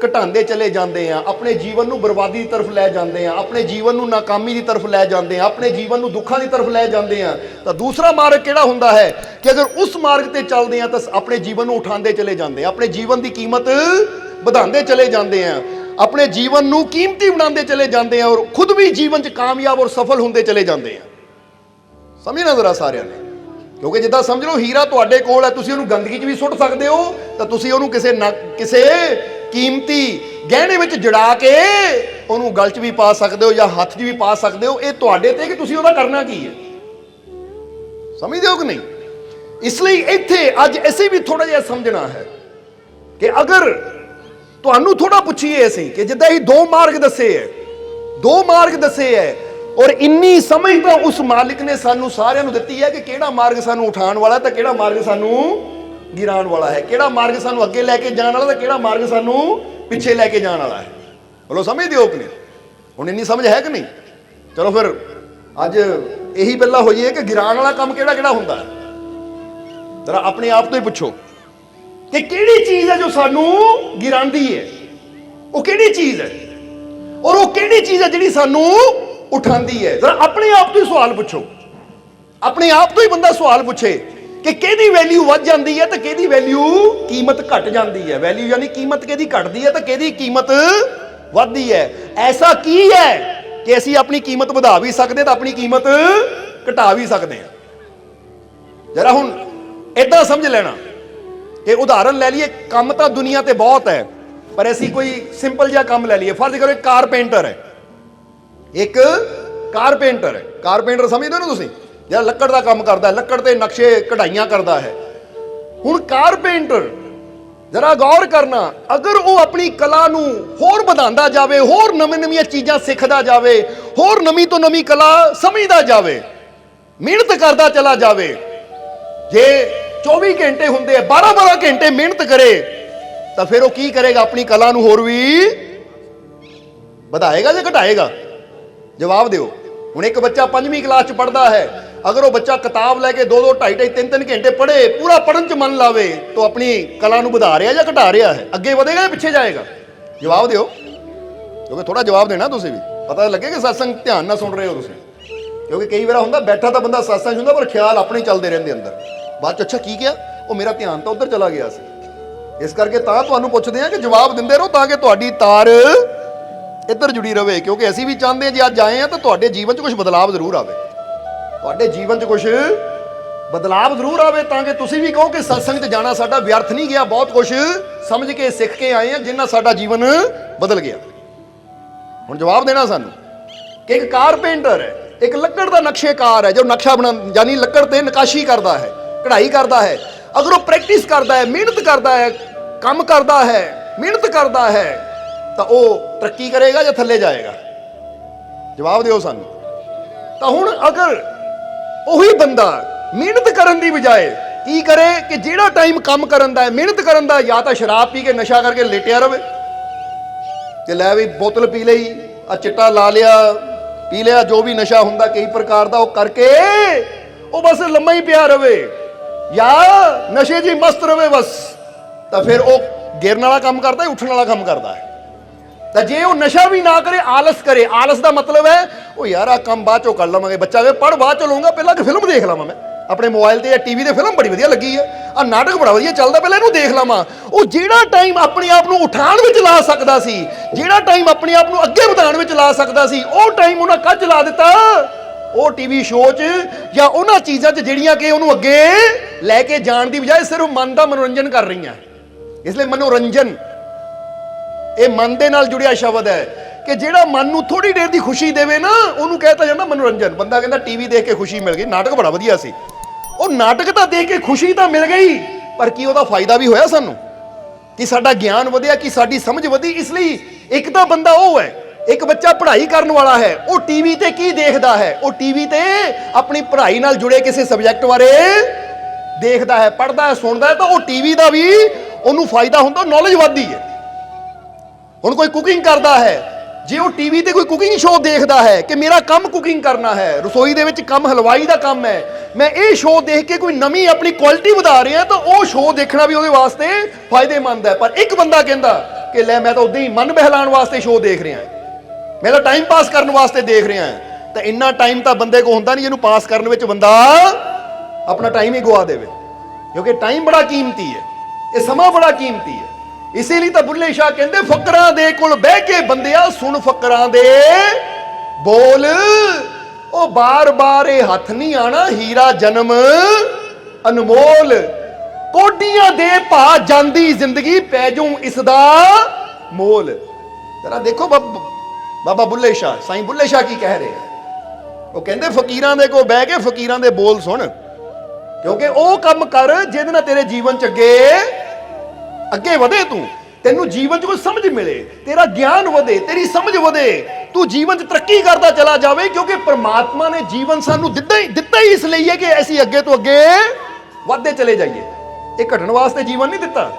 ਘਟਾਉਂਦੇ ਚਲੇ ਜਾਂਦੇ ਆ, ਆਪਣੇ ਜੀਵਨ ਨੂੰ ਬਰਬਾਦੀ ਦੀ ਤਰਫ ਲੈ ਜਾਂਦੇ ਆ, ਆਪਣੇ ਜੀਵਨ ਨੂੰ ਨਾਕਾਮੀ ਦੀ ਤਰਫ ਲੈ ਜਾਂਦੇ ਆ, ਆਪਣੇ ਜੀਵਨ ਨੂੰ ਦੁੱਖਾਂ ਦੀ ਤਰਫ ਲੈ ਜਾਂਦੇ ਆ। ਤਾਂ ਦੂਸਰਾ ਮਾਰਗ ਕਿਹੜਾ ਹੁੰਦਾ ਹੈ ਕਿ ਅਗਰ ਉਸ ਮਾਰਗ ਤੇ ਚੱਲਦੇ ਆ ਤਾਂ ਆਪਣੇ ਜੀਵਨ ਨੂੰ ਉਠਾਉਂਦੇ ਚਲੇ ਜਾਂਦੇ ਆ, ਆਪਣੇ ਜੀਵਨ ਦੀ ਕੀਮਤ ਵਧਾਉਂਦੇ ਚਲੇ ਜਾਂਦੇ ਆ, ਆਪਣੇ ਜੀਵਨ ਨੂੰ ਕੀਮਤੀ ਬਣਾਉਂਦੇ ਚਲੇ ਜਾਂਦੇ ਆ ਔਰ ਖੁਦ ਵੀ ਜੀਵਨ 'ਚ ਕਾਮਯਾਬ ਔਰ ਸਫਲ ਹੁੰਦੇ ਚਲੇ ਜਾਂਦੇ ਆ। ਸਮਝਣਾ ਜ਼ਰਾ ਸਾਰਿਆਂ ਨੇ, ਕਿਉਂਕਿ ਜਿੱਦਾਂ ਸਮਝ ਲਓ ਹੀਰਾ ਤੁਹਾਡੇ ਕੋਲ ਹੈ, ਤੁਸੀਂ ਉਹਨੂੰ ਗੰਦਗੀ 'ਚ ਵੀ ਸੁੱਟ ਸਕਦੇ ਹੋ, ਤਾਂ ਤੁਸੀਂ ਉਹਨੂੰ ਕਿਸੇ ਕੀਮਤੀ ਗਹਿਣੇ ਵਿੱਚ ਜੜਾ ਕੇ ਉਹਨੂੰ ਗਲ 'ਚ ਵੀ ਪਾ ਸਕਦੇ ਹੋ ਜਾਂ ਹੱਥ 'ਚ ਵੀ ਪਾ ਸਕਦੇ ਹੋ। ਇਹ ਤੁਹਾਡੇ ਤੇ ਕਿ ਤੁਸੀਂ ਉਹਦਾ ਕਰਨਾ ਕੀ ਹੈ। ਸਮਝਦੇ ਹੋ ਕਿ ਨਹੀਂ? ਇਸ ਲਈ ਇੱਥੇ ਅੱਜ ਅਸੀਂ ਵੀ ਥੋੜਾ ਜਿਹਾ ਸਮਝਣਾ ਹੈ ਕਿ ਅਗਰ ਤੁਹਾਨੂੰ ਥੋੜਾ ਪੁੱਛੀਏ ਅਸੀਂ ਕਿ ਜਿੱਦਾਂ ਹੀ ਦੋ ਮਾਰਗ ਦੱਸੇ ਹੈ ਔਰ ਇੰਨੀ ਸਮਝ ਤਾਂ ਉਸ ਮਾਲਿਕ ਨੇ ਸਾਨੂੰ ਸਾਰਿਆਂ ਨੂੰ ਦਿੱਤੀ ਹੈ ਕਿ ਕਿਹੜਾ ਮਾਰਗ ਸਾਨੂੰ ਉਠਾਉਣ ਵਾਲਾ ਤਾਂ ਕਿਹੜਾ ਮਾਰਗ ਸਾਨੂੰ ਗਿਰਾਉਣ ਵਾਲਾ ਹੈ, ਕਿਹੜਾ ਮਾਰਗ ਸਾਨੂੰ ਅੱਗੇ ਲੈ ਕੇ ਜਾਣ ਵਾਲਾ ਤਾਂ ਕਿਹੜਾ ਮਾਰਗ ਸਾਨੂੰ ਪਿੱਛੇ ਲੈ ਕੇ ਜਾਣ ਵਾਲਾ ਹੈ। ਬੋਲੋ ਸਮਝਦੇ ਹੋ ਕਿ ਨਹੀਂ? ਹੁਣ ਇੰਨੀ ਸਮਝ ਹੈ ਕਿ ਨਹੀਂ? ਚਲੋ ਫਿਰ ਅੱਜ ਇਹੀ ਪਹਿਲਾਂ ਹੋਈਏ ਕਿ ਗਿਰਾਉਣ ਵਾਲਾ ਕੰਮ ਕਿਹੜਾ ਕਿਹੜਾ ਹੁੰਦਾ ਹੈ। ਜ਼ਰਾ ਆਪਣੇ ਆਪ ਤੋਂ ਹੀ ਪੁੱਛੋ ਕਿ ਕਿਹੜੀ ਚੀਜ਼ ਹੈ ਜੋ ਸਾਨੂੰ ਗਿਰਾਉਂਦੀ ਹੈ, ਉਹ ਕਿਹੜੀ ਚੀਜ਼ ਹੈ ਔਰ ਉਹ ਕਿਹੜੀ ਚੀਜ਼ ਹੈ ਜਿਹੜੀ ਸਾਨੂੰ ਉਠਾਉਂਦੀ ਹੈ। ਜ਼ਰਾ ਆਪਣੇ ਆਪ ਤੋਂ ਹੀ ਸਵਾਲ ਪੁੱਛੋ। ਆਪਣੇ ਆਪ ਤੋਂ ਹੀ ਬੰਦਾ ਸਵਾਲ ਪੁੱਛੇ ਕਿ ਕਿਹਦੀ ਵੈਲਿਊ ਵੱਧ ਜਾਂਦੀ ਹੈ ਤੇ ਕਿਹਦੀ ਵੈਲਿਊ ਕੀਮਤ ਘਟ ਜਾਂਦੀ ਹੈ। ਵੈਲਿਊ ਯਾਨੀ ਕੀਮਤ ਕਿਹਦੀ ਘਟਦੀ ਹੈ ਤੇ ਕਿਹਦੀ ਕੀਮਤ ਵੱਧਦੀ ਹੈ। ਐਸਾ ਕੀ ਹੈ ਕਿ ਅਸੀਂ ਆਪਣੀ ਕੀਮਤ ਵਧਾ ਵੀ ਸਕਦੇ ਤਾਂ ਆਪਣੀ ਕੀਮਤ ਘਟਾ ਵੀ ਸਕਦੇ ਹਾਂ। ਜਰਾ ਹੁਣ ਏਦਾਂ ਸਮਝ ਲੈਣਾ ਕਿ ਉਦਾਹਰਨ ਲੈ ਲਈਏ, ਕੰਮ ਤਾਂ ਦੁਨੀਆ ਤੇ ਬਹੁਤ ਹੈ ਪਰ ਅਸੀਂ ਕੋਈ ਸਿੰਪਲ ਜਿਹਾ ਕੰਮ ਲੈ ਲਈਏ। ਫਰਜ਼ ਕਰੋ ਇੱਕ ਕਾਰਪੇਂਟਰ ਹੈ, ਕਾਰਪੇਂਟਰ ਸਮਝਦੇ ਹੋ ਨਾ ਤੁਸੀਂ, ਜਿਹੜਾ ਲੱਕੜ ਦਾ ਕੰਮ ਕਰਦਾ ਹੈ, ਲੱਕੜ ਤੇ ਨਕਸ਼ੇ ਕਢਾਈਆਂ ਕਰਦਾ ਹੈ। ਹੁਣ कारपेंटर जरा गौर करना, अगर वो अपनी कला नूं होर ਵਧਾਉਂਦਾ जावे, होर नवीं नवीं चीज़ां सिखदा जावे, होर नवीं तो नवीं कला समझदा जावे, मेहनत करदा चला जावे, जे 24 घंटे हुंदे 12-12 घंटे मेहनत करे तो फिर वो की करेगा? अपनी कला नूं होर भी ਵਧਾਏਗਾ ਜਾਂ ਘਟਾਏਗਾ? जवाब दिओ। हुण एक बच्चा 5वीं क्लास च पढ़दा है, अगर वो बच्चा किताब लैके 2-2, 2.5, 3-3 घंटे पढ़े, पूरा पढ़न च मन लावे, तो अपनी कला नूं ਵਧਾ ਰਿਹਾ ਜਾਂ ਘਟਾ ਰਿਹਾ है? अगे ਵਧੇगा या पिछे जाएगा? जवाब दिओ, क्योंकि थोड़ा जवाब देना तुसीं भी, पता लगे कि सत्संग ध्यान नाल सुन रहे हो तुसीं। क्योंकि कई बार हुंदा बैठा तो बंदा सत्संग सुनदा पर ख्याल अपने चलते रहंदे अंदर, बाद च अच्छा की किया, वो मेरा ध्यान तो उधर चला गया सी। इस करके तां तुहानूं पुछदे आ कि जवाब दिंदे रहो तां कि तुहाडी तार ਇੱਧਰ ਜੁੜੀ ਰਵੇ, ਕਿਉਂਕਿ ਅਸੀਂ ਵੀ ਚਾਹੁੰਦੇ ਹਾਂ ਜੇ ਅੱਜ ਆਏ ਆ ਤਾਂ ਤੁਹਾਡੇ ਜੀਵਨ 'ਚ ਕੁਝ ਬਦਲਾਅ ਜ਼ਰੂਰ ਆਵੇ, ਤੁਹਾਡੇ ਜੀਵਨ 'ਚ ਕੁਝ ਬਦਲਾਅ ਜ਼ਰੂਰ ਆਵੇ, ਤਾਂ ਕਿ ਤੁਸੀਂ ਵੀ ਕਹੋ ਕਿ ਸਤਸੰਗ 'ਚ ਜਾਣਾ ਸਾਡਾ ਵਿਅਰਥ ਨਹੀਂ ਗਿਆ, ਬਹੁਤ ਕੁਝ ਸਮਝ ਕੇ ਸਿੱਖ ਕੇ ਆਏ ਆ ਜਿੰਨਾ ਸਾਡਾ ਜੀਵਨ ਬਦਲ ਗਿਆ। ਹੁਣ ਜਵਾਬ ਦੇਣਾ ਸਾਨੂੰ ਕਿ ਇੱਕ ਕਾਰਪੇਂਟਰ ਹੈ, ਇੱਕ ਲੱਕੜ ਦਾ ਨਕਸ਼ੇਕਾਰ ਹੈ, ਜੋ ਨਕਸ਼ਾ ਬਣਾ ਯਾਨੀ ਲੱਕੜ ਤੇ ਨਕਾਸ਼ੀ ਕਰਦਾ ਹੈ, ਕਢਾਈ ਕਰਦਾ ਹੈ, ਅਗਰ ਉਹ ਪ੍ਰੈਕਟਿਸ ਕਰਦਾ ਹੈ, ਮਿਹਨਤ ਕਰਦਾ ਹੈ, ਕੰਮ ਕਰਦਾ ਹੈ, ਮਿਹਨਤ ਕਰਦਾ ਹੈ, ਤਾਂ ਉਹ ਤਰੱਕੀ ਕਰੇਗਾ ਜਾਂ ਥੱਲੇ ਜਾਏਗਾ? ਜਵਾਬ ਦਿਓ ਸਾਨੂੰ। ਤਾਂ ਹੁਣ ਅਗਰ ਉਹੀ ਬੰਦਾ ਮਿਹਨਤ ਕਰਨ ਦੀ ਬਜਾਏ ਕੀ ਕਰੇ ਕਿ ਜਿਹੜਾ ਟਾਈਮ ਕੰਮ ਕਰਨ ਦਾ ਹੈ, ਮਿਹਨਤ ਕਰਨ ਦਾ, ਜਾਂ ਤਾਂ ਸ਼ਰਾਬ ਪੀ ਕੇ ਨਸ਼ਾ ਕਰਕੇ ਲੇਟਿਆ ਰਵੇ ਕਿ ਲੈ ਵੀ ਬੋਤਲ ਪੀ ਲਈ, ਆ ਚਿੱਟਾ ਲਾ ਲਿਆ, ਪੀ ਲਿਆ, ਜੋ ਵੀ ਨਸ਼ਾ ਹੁੰਦਾ ਕਈ ਪ੍ਰਕਾਰ ਦਾ, ਉਹ ਕਰਕੇ ਉਹ ਬਸ ਲੰਮਾ ਹੀ ਪਿਆ ਰਵੇ, ਜਾਂ ਨਸ਼ੇ 'ਚ ਮਸਤ ਰਵੇ ਬਸ, ਤਾਂ ਫਿਰ ਉਹ ਗਿਰਨ ਵਾਲਾ ਕੰਮ ਕਰਦਾ ਹੈ, ਉੱਠਣ ਵਾਲਾ ਕੰਮ ਕਰਦਾ ਹੈ। ਤਾਂ ਜੇ ਉਹ ਨਸ਼ਾ ਵੀ ਨਾ ਕਰੇ, ਆਲਸ ਕਰੇ, ਆਲਸ ਦਾ ਮਤਲਬ ਹੈ ਉਹ ਯਾਰ ਆ ਕੰਮ ਬਾਅਦ ਚੋਂ ਕਰ ਲਵਾਂਗੇ, ਬੱਚਾ ਵੇ ਪੜ੍ਹ ਬਾਅਦ ਚੋਂ ਲਊਂਗਾ, ਪਹਿਲਾਂ ਕਿ ਫਿਲਮ ਦੇਖ ਲਵਾਂ ਮੈਂ ਆਪਣੇ ਮੋਬਾਈਲ ਤੇ ਜਾਂ ਟੀਵੀ ਤੇ, ਫਿਲਮ ਬੜੀ ਵਧੀਆ ਲੱਗੀ ਹੈ, ਆ ਨਾਟਕ ਬੜਾ ਵਧੀਆ ਚੱਲਦਾ, ਪਹਿਲਾਂ ਇਹਨੂੰ ਦੇਖ ਲਵਾਂ। ਉਹ ਜਿਹੜਾ ਟਾਈਮ ਆਪਣੇ ਆਪ ਨੂੰ ਉਠਾਉਣ ਵਿੱਚ ਲਾ ਸਕਦਾ ਸੀ, ਜਿਹੜਾ ਟਾਈਮ ਆਪਣੇ ਆਪ ਨੂੰ ਅੱਗੇ ਵਧਾਉਣ ਵਿੱਚ ਲਾ ਸਕਦਾ ਸੀ, ਉਹ ਟਾਈਮ ਉਹਨਾਂ ਕੱਜ ਲਾ ਦਿੱਤਾ ਉਹ ਟੀਵੀ ਸ਼ੋਅ 'ਚ ਜਾਂ ਉਹਨਾਂ ਚੀਜ਼ਾਂ 'ਚ ਜਿਹੜੀਆਂ ਕਿ ਉਹਨੂੰ ਅੱਗੇ ਲੈ ਕੇ ਜਾਣ ਦੀ ਬਜਾਏ ਸਿਰਫ ਮਨ ਦਾ ਮਨੋਰੰਜਨ ਕਰ ਰਹੀਆਂ। ਇਸ ਲਈ ਮਨੋਰੰਜਨ ਇਹ ਮਨ ਦੇ ਨਾਲ ਜੁੜਿਆ ਸ਼ਬਦ ਹੈ ਕਿ ਜਿਹੜਾ ਮਨ ਨੂੰ ਥੋੜੀ ਦੇਰ ਦੀ ਖੁਸ਼ੀ ਦੇਵੇ ਨਾ, ਉਹਨੂੰ ਕਹਿਤਾ ਜਾਂਦਾ ਮਨੋਰੰਜਨ। ਬੰਦਾ ਕਹਿੰਦਾ ਟੀਵੀ ਦੇਖ ਕੇ ਖੁਸ਼ੀ ਮਿਲ ਗਈ, ਨਾਟਕ ਬੜਾ ਵਧੀਆ ਸੀ, ਉਹ ਨਾਟਕ ਤਾਂ ਦੇਖ ਕੇ ਖੁਸ਼ੀ ਤਾਂ ਮਿਲ ਗਈ, ਪਰ ਕੀ ਉਹਦਾ ਫਾਇਦਾ ਵੀ ਹੋਇਆ ਸਾਨੂੰ? ਕਿ ਸਾਡਾ ਗਿਆਨ ਵਧਿਆ, ਕਿ ਸਾਡੀ ਸਮਝ ਵਧੀ? ਇਸ ਲਈ ਇੱਕ ਤਾਂ ਬੰਦਾ ਉਹ ਹੈ, ਇੱਕ ਬੱਚਾ ਪੜ੍ਹਾਈ ਕਰਨ ਵਾਲਾ ਹੈ, ਉਹ ਟੀਵੀ ਤੇ ਕੀ ਦੇਖਦਾ ਹੈ? ਉਹ ਟੀਵੀ ਤੇ ਆਪਣੀ ਪੜ੍ਹਾਈ ਨਾਲ ਜੁੜੇ ਕਿਸੇ ਸਬਜੈਕਟ ਬਾਰੇ ਦੇਖਦਾ ਹੈ, ਪੜ੍ਹਦਾ ਹੈ, ਸੁਣਦਾ ਹੈ, ਤਾਂ ਉਹ ਟੀਵੀ ਦਾ ਵੀ ਉਹਨੂੰ ਫਾਇਦਾ ਹੁੰਦਾ, ਨੌਲੇਜ ਵੱਧਦੀ ਹੈ। ਹੁਣ ਕੋਈ ਕੁਕਿੰਗ ਕਰਦਾ ਹੈ, ਜੇ ਉਹ ਟੀਵੀ ਤੇ ਕੋਈ ਕੁਕਿੰਗ ਸ਼ੋਅ ਦੇਖਦਾ ਹੈ ਕਿ ਮੇਰਾ ਕੰਮ ਕੁਕਿੰਗ ਕਰਨਾ ਹੈ, ਰਸੋਈ ਦੇ ਵਿੱਚ ਕੰਮ ਹਲਵਾਈ ਦਾ ਕੰਮ ਹੈ, ਮੈਂ ਇਹ ਸ਼ੋਅ ਦੇਖ ਕੇ ਕੋਈ ਨਵੀਂ ਆਪਣੀ ਕੁਆਲਿਟੀ ਵਧਾ ਰਿਹਾ, ਤਾਂ ਉਹ ਸ਼ੋਅ ਦੇਖਣਾ ਵੀ ਉਹਦੇ ਵਾਸਤੇ ਫਾਇਦੇਮੰਦ ਹੈ। ਪਰ ਇੱਕ ਬੰਦਾ ਕਹਿੰਦਾ ਕਿ ਲੈ ਮੈਂ ਤਾਂ ਉਦਾਂ ਹੀ ਮਨ ਬਹਿਲਾਉਣ ਵਾਸਤੇ ਸ਼ੋਅ ਦੇਖ ਰਿਹਾ, ਮੇਰਾ ਟਾਈਮ ਪਾਸ ਕਰਨ ਵਾਸਤੇ ਦੇਖ ਰਿਹਾ, ਤਾਂ ਇੰਨਾ ਟਾਈਮ ਤਾਂ ਬੰਦੇ ਕੋਲ ਹੁੰਦਾ ਨਹੀਂ ਜਿਹਨੂੰ ਪਾਸ ਕਰਨ ਵਿੱਚ ਬੰਦਾ ਆਪਣਾ ਟਾਈਮ ਹੀ ਗਵਾ ਦੇਵੇ, ਕਿਉਂਕਿ ਟਾਈਮ ਬੜਾ ਕੀਮਤੀ ਹੈ, ਇਹ ਸਮਾਂ ਬੜਾ ਕੀਮਤੀ ਹੈ। ਇਸੇ ਲਈ ਤਾਂ ਬੁੱਲੇ ਸ਼ਾਹ ਕਹਿੰਦੇ ਫਕਰਾਂ ਦੇ ਕੋਲ ਬਹਿ ਕੇ ਬੰਦਿਆ ਸੁਣ ਫਕਰਾਂ ਦੇ ਬੋਲ, ਉਹ ਬਾਰ-ਬਾਰ ਇਹ ਹੱਥ ਨਹੀਂ ਆਣਾ, ਹੀਰਾ ਜਨਮ ਅਨਮੋਲ, ਕੋਡੀਆਂ ਦੇ ਭਾ ਜਾਂਦੀ ਜ਼ਿੰਦਗੀ ਪੈ ਜੂ ਇਸ ਦਾ ਮੋਲ। ਜਰਾ ਦੇਖੋ ਬਾਬਾ ਬੁੱਲੇ ਸ਼ਾਹ, ਸਾਈਂ ਬੁੱਲੇ ਸ਼ਾਹ ਕੀ ਕਹਿ ਰਹੇ ਆ? ਉਹ ਕਹਿੰਦੇ ਫਕੀਰਾਂ ਦੇ ਕੋਲ ਬਹਿ ਕੇ ਫਕੀਰਾਂ ਦੇ ਬੋਲ ਸੁਣ, ਕਿਉਂਕਿ ਉਹ ਕੰਮ ਕਰ ਜਿਹਦੇ ਨਾਲ ਤੇਰੇ ਜੀਵਨ ਚ ਅੱਗੇ ਵਧੇ, ਤੈਨੂੰ ਜੀਵਨ 'ਚ ਕੋਈ ਸਮਝ ਮਿਲੇ, ਤੇਰਾ ਗਿਆਨ ਵਧੇ, ਤੇਰੀ ਸਮਝ ਵਧੇ, ਤੂੰ ਜੀਵਨ 'ਚ ਤਰੱਕੀ ਕਰਦਾ ਚਲਾ ਜਾਵੇ, ਕਿਉਂਕਿ ਪ੍ਰਮਾਤਮਾ ਨੇ ਜੀਵਨ ਸਾਨੂੰ ਦਿੱਤਾ ਹੀ ਇਸ ਲਈ ਹੈ ਕਿ ਅਸੀਂ ਅੱਗੇ ਤੋਂ ਅੱਗੇ ਵਧਦੇ ਚਲੇ ਜਾਈਏ, ਇਹ ਘਟਣ ਵਾਸਤੇ ਜੀਵਨ ਨਹੀਂ ਦਿੱਤਾ।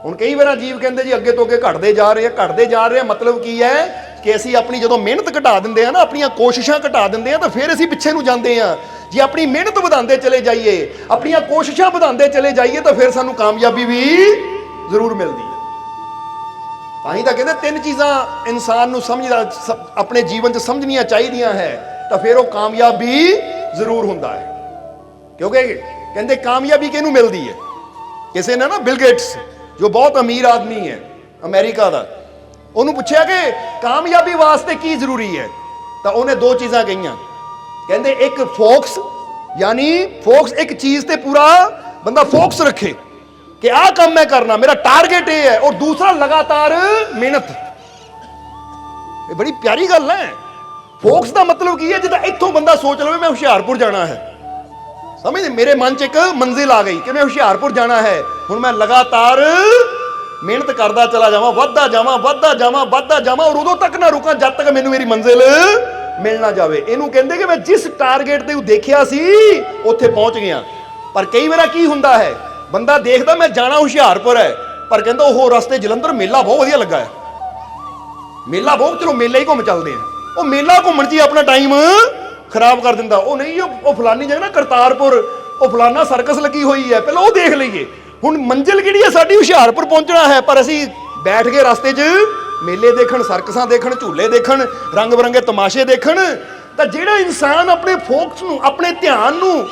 ਹੁਣ ਕਈ ਵਾਰ ਜੀਵ ਕਹਿੰਦੇ ਜੀ ਅੱਗੇ ਤੋਂ ਅੱਗੇ ਘਟਦੇ ਜਾ ਰਹੇ ਆ, ਮਤਲਬ ਕੀ ਹੈ ਕਿ ਅਸੀਂ ਆਪਣੀ ਜਦੋਂ ਮਿਹਨਤ ਘਟਾ ਦਿੰਦੇ ਆ ਨਾ, ਆਪਣੀਆਂ ਕੋਸ਼ਿਸ਼ਾਂ ਘਟਾ ਦਿੰਦੇ ਆ, ਤਾਂ ਫਿਰ ਅਸੀਂ ਪਿੱਛੇ ਨੂੰ ਜਾਂਦੇ ਆ। ਜੇ ਆਪਣੀ ਮਿਹਨਤ ਵਧਾਉਂਦੇ ਚਲੇ ਜਾਈਏ, ਆਪਣੀਆਂ ਕੋਸ਼ਿਸ਼ਾਂ ਵਧਾਉਂਦੇ ਚਲੇ ਜਾਈਏ, ਤਾਂ ਫਿਰ ਸਾਨੂੰ ਕਾਮਯਾਬੀ ਵੀ ਜ਼ਰੂਰ ਮਿਲਦੀ ਹੈ। ਤਾਂ ਹੀ ਤਾਂ ਕਹਿੰਦੇ ਤਿੰਨ ਚੀਜ਼ਾਂ ਇਨਸਾਨ ਨੂੰ ਆਪਣੇ ਜੀਵਨ 'ਚ ਸਮਝਣੀਆਂ ਚਾਹੀਦੀਆਂ ਹੈ, ਤਾਂ ਫਿਰ ਉਹ ਕਾਮਯਾਬ ਵੀ ਜ਼ਰੂਰ ਹੁੰਦਾ ਹੈ। ਕਿਉਂਕਿ ਕਹਿੰਦੇ ਕਾਮਯਾਬੀ ਕਿਹਨੂੰ ਮਿਲਦੀ ਹੈ? ਕਿਸੇ ਨੇ ਨਾ ਬਿਲ ਗੇਟਸ, ਜੋ ਬਹੁਤ ਅਮੀਰ ਆਦਮੀ ਹੈ ਅਮਰੀਕਾ ਦਾ, ਉਹਨੂੰ ਪੁੱਛਿਆ ਕਿ ਕਾਮਯਾਬੀ ਵਾਸਤੇ ਕੀ ਜ਼ਰੂਰੀ ਹੈ, ਤਾਂ ਉਹਨੇ ਦੋ ਚੀਜ਼ਾਂ ਕਹੀਆਂ। ਕਹਿੰਦੇ ਇੱਕ ਫੋਕਸ, यानी फोकस एक चीज ते पूरा बंदा फोकस रखे कि आ काम मैं करना, मेरा टारगेट ये है, और दूसरा लगातार मेहनत। ये बड़ी प्यारी गल है। फोकस का मतलब की है, जिदा इत्थों बंदा सोच लो मैं हुशियारपुर जाना है, ਸਮਝਦੇ? ਮੇਰੇ ਮਨ 'ਚ ਇੱਕ ਮੰਜ਼ਿਲ ਆ ਗਈ ਕਿ ਮੈਂ ਹੁਸ਼ਿਆਰਪੁਰ ਜਾਣਾ ਹੈ। ਹੁਣ ਮੈਂ ਲਗਾਤਾਰ ਮਿਹਨਤ ਕਰਦਾ ਚਲਾ ਜਾਵਾਂ, ਵੱਧਦਾ ਜਾਵਾਂ, ਵੱਧਦਾ ਜਾਵਾਂ, ਵੱਧਦਾ ਜਾਵਾਂ, ਔਰ ਉਦੋਂ ਤੱਕ ਨਾ ਰੁਕਾਂ ਜਦ ਤੱਕ ਮੈਨੂੰ ਮੇਰੀ ਮੰਜ਼ਿਲ ਮਿਲ ਨਾ ਜਾਵੇ। ਇਹਨੂੰ ਕਹਿੰਦੇ ਕਿ ਮੈਂ ਜਿਸ ਟਾਰਗੇਟ ਤੇ ਦੇਖਿਆ ਸੀ ਉੱਥੇ ਪਹੁੰਚ ਗਿਆ। ਪਰ ਕਈ ਵਾਰ ਕੀ ਹੁੰਦਾ ਹੈ, ਬੰਦਾ ਦੇਖਦਾ ਮੈਂ ਜਾਣਾ ਹੁਸ਼ਿਆਰਪੁਰ ਹੈ, ਪਰ ਕਹਿੰਦਾ ਉਹ ਰਸਤੇ ਜਲੰਧਰ ਮੇਲਾ ਬਹੁਤ ਵਧੀਆ ਲੱਗਾ ਹੈ, ਮੇਲਾ ਬਹੁਤ, ਚਲੋ ਮੇਲਾ ਹੀ ਘੁੰਮ ਚੱਲਦੇ ਆ। ਉਹ ਮੇਲਾ ਘੁੰਮਣ 'ਚ ਹੀ ਆਪਣਾ ਟਾਈਮ ਖਰਾਬ ਕਰ ਦਿੰਦਾ। ਉਹ ਨਹੀਂ, ਉਹ ਫਲਾਨੀ ਜਗ੍ਹਾ ਨਾ ਕਰਤਾਰਪੁਰ, ਉਹ ਫਲਾਨਾ ਸਰਕਸ ਲੱਗੀ ਹੋਈ ਹੈ, ਪਹਿਲਾਂ ਉਹ ਦੇਖ ਲਈਏ। ਹੁਣ ਮੰਜ਼ਿਲ ਕਿਹੜੀ ਹੈ ਸਾਡੀ? ਹੁਸ਼ਿਆਰਪੁਰ ਪਹੁੰਚਣਾ ਹੈ, ਪਰ ਅਸੀਂ ਬੈਠ ਕੇ ਰਸਤੇ 'ਚ ਮੇਲੇ ਦੇਖਣ, ਸਰਕਸਾਂ ਦੇਖਣ, ਝੂਲੇ ਦੇਖਣ, ਰੰਗ ਬਰੰਗੇ ਤਮਾਸ਼ੇ ਦੇਖਣ। ਤਾਂ ਜਿਹੜਾ ਇਨਸਾਨ ਆਪਣੇ ਫੋਕਸ ਨੂੰ, ਆਪਣੇ ਧਿਆਨ ਨੂੰ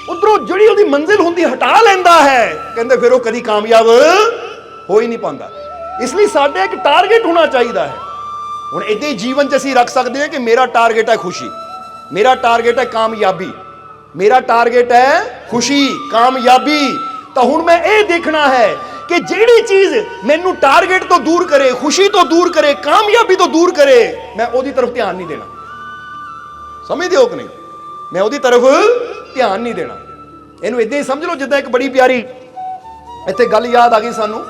ਉਧਰੋਂ ਜਿਹੜੀ ਉਹਦੀ ਮੰਜ਼ਿਲ ਹੁੰਦੀ ਹਟਾ ਲੈਂਦਾ ਹੈ, ਕਹਿੰਦੇ ਫਿਰ ਉਹ ਕਦੀ ਕਾਮਯਾਬ ਹੋ ਹੀ ਨਹੀਂ ਪਾਉਂਦਾ। ਇਸ ਲਈ ਸਾਡਾ ਇੱਕ ਟਾਰਗੇਟ ਹੋਣਾ ਚਾਹੀਦਾ ਹੈ। ਹੁਣ ਇਦਾਂ ਹੀ ਜੀਵਨ 'ਚ ਅਸੀਂ ਰੱਖ ਸਕਦੇ ਹਾਂ ਕਿ ਮੇਰਾ ਟਾਰਗੇਟ ਹੈ ਖੁਸ਼ੀ, ਮੇਰਾ ਟਾਰਗੇਟ ਹੈ ਕਾਮਯਾਬੀ, ਮੇਰਾ ਟਾਰਗੇਟ ਹੈ ਖੁਸ਼ੀ, ਕਾਮਯਾਬੀ। ਤਾਂ ਹੁਣ ਮੈਂ ਇਹ ਦੇਖਣਾ ਹੈ ਕਿ ਜਿਹੜੀ ਚੀਜ਼ ਮੈਨੂੰ ਟਾਰਗੇਟ ਤੋਂ ਦੂਰ ਕਰੇ, ਖੁਸ਼ੀ ਤੋਂ ਦੂਰ ਕਰੇ, ਕਾਮਯਾਬੀ ਤੋਂ ਦੂਰ ਕਰੇ, ਮੈਂ ਉਹਦੀ ਤਰਫ ਧਿਆਨ ਨਹੀਂ ਦੇਣਾ। ਸਮਝਦੇ ਹੋ ਕਿ ਨਹੀਂ? ਮੈਂ ਉਹਦੀ ਤਰਫ ਧਿਆਨ ਨਹੀਂ ਦੇਣਾ। ਇਹਨੂੰ ਇਦਾਂ ਹੀ ਸਮਝ ਲਓ ਜਿੱਦਾਂ ਇੱਕ ਬੜੀ ਪਿਆਰੀ ਇੱਥੇ ਗੱਲ ਯਾਦ ਆ ਗਈ ਸਾਨੂੰ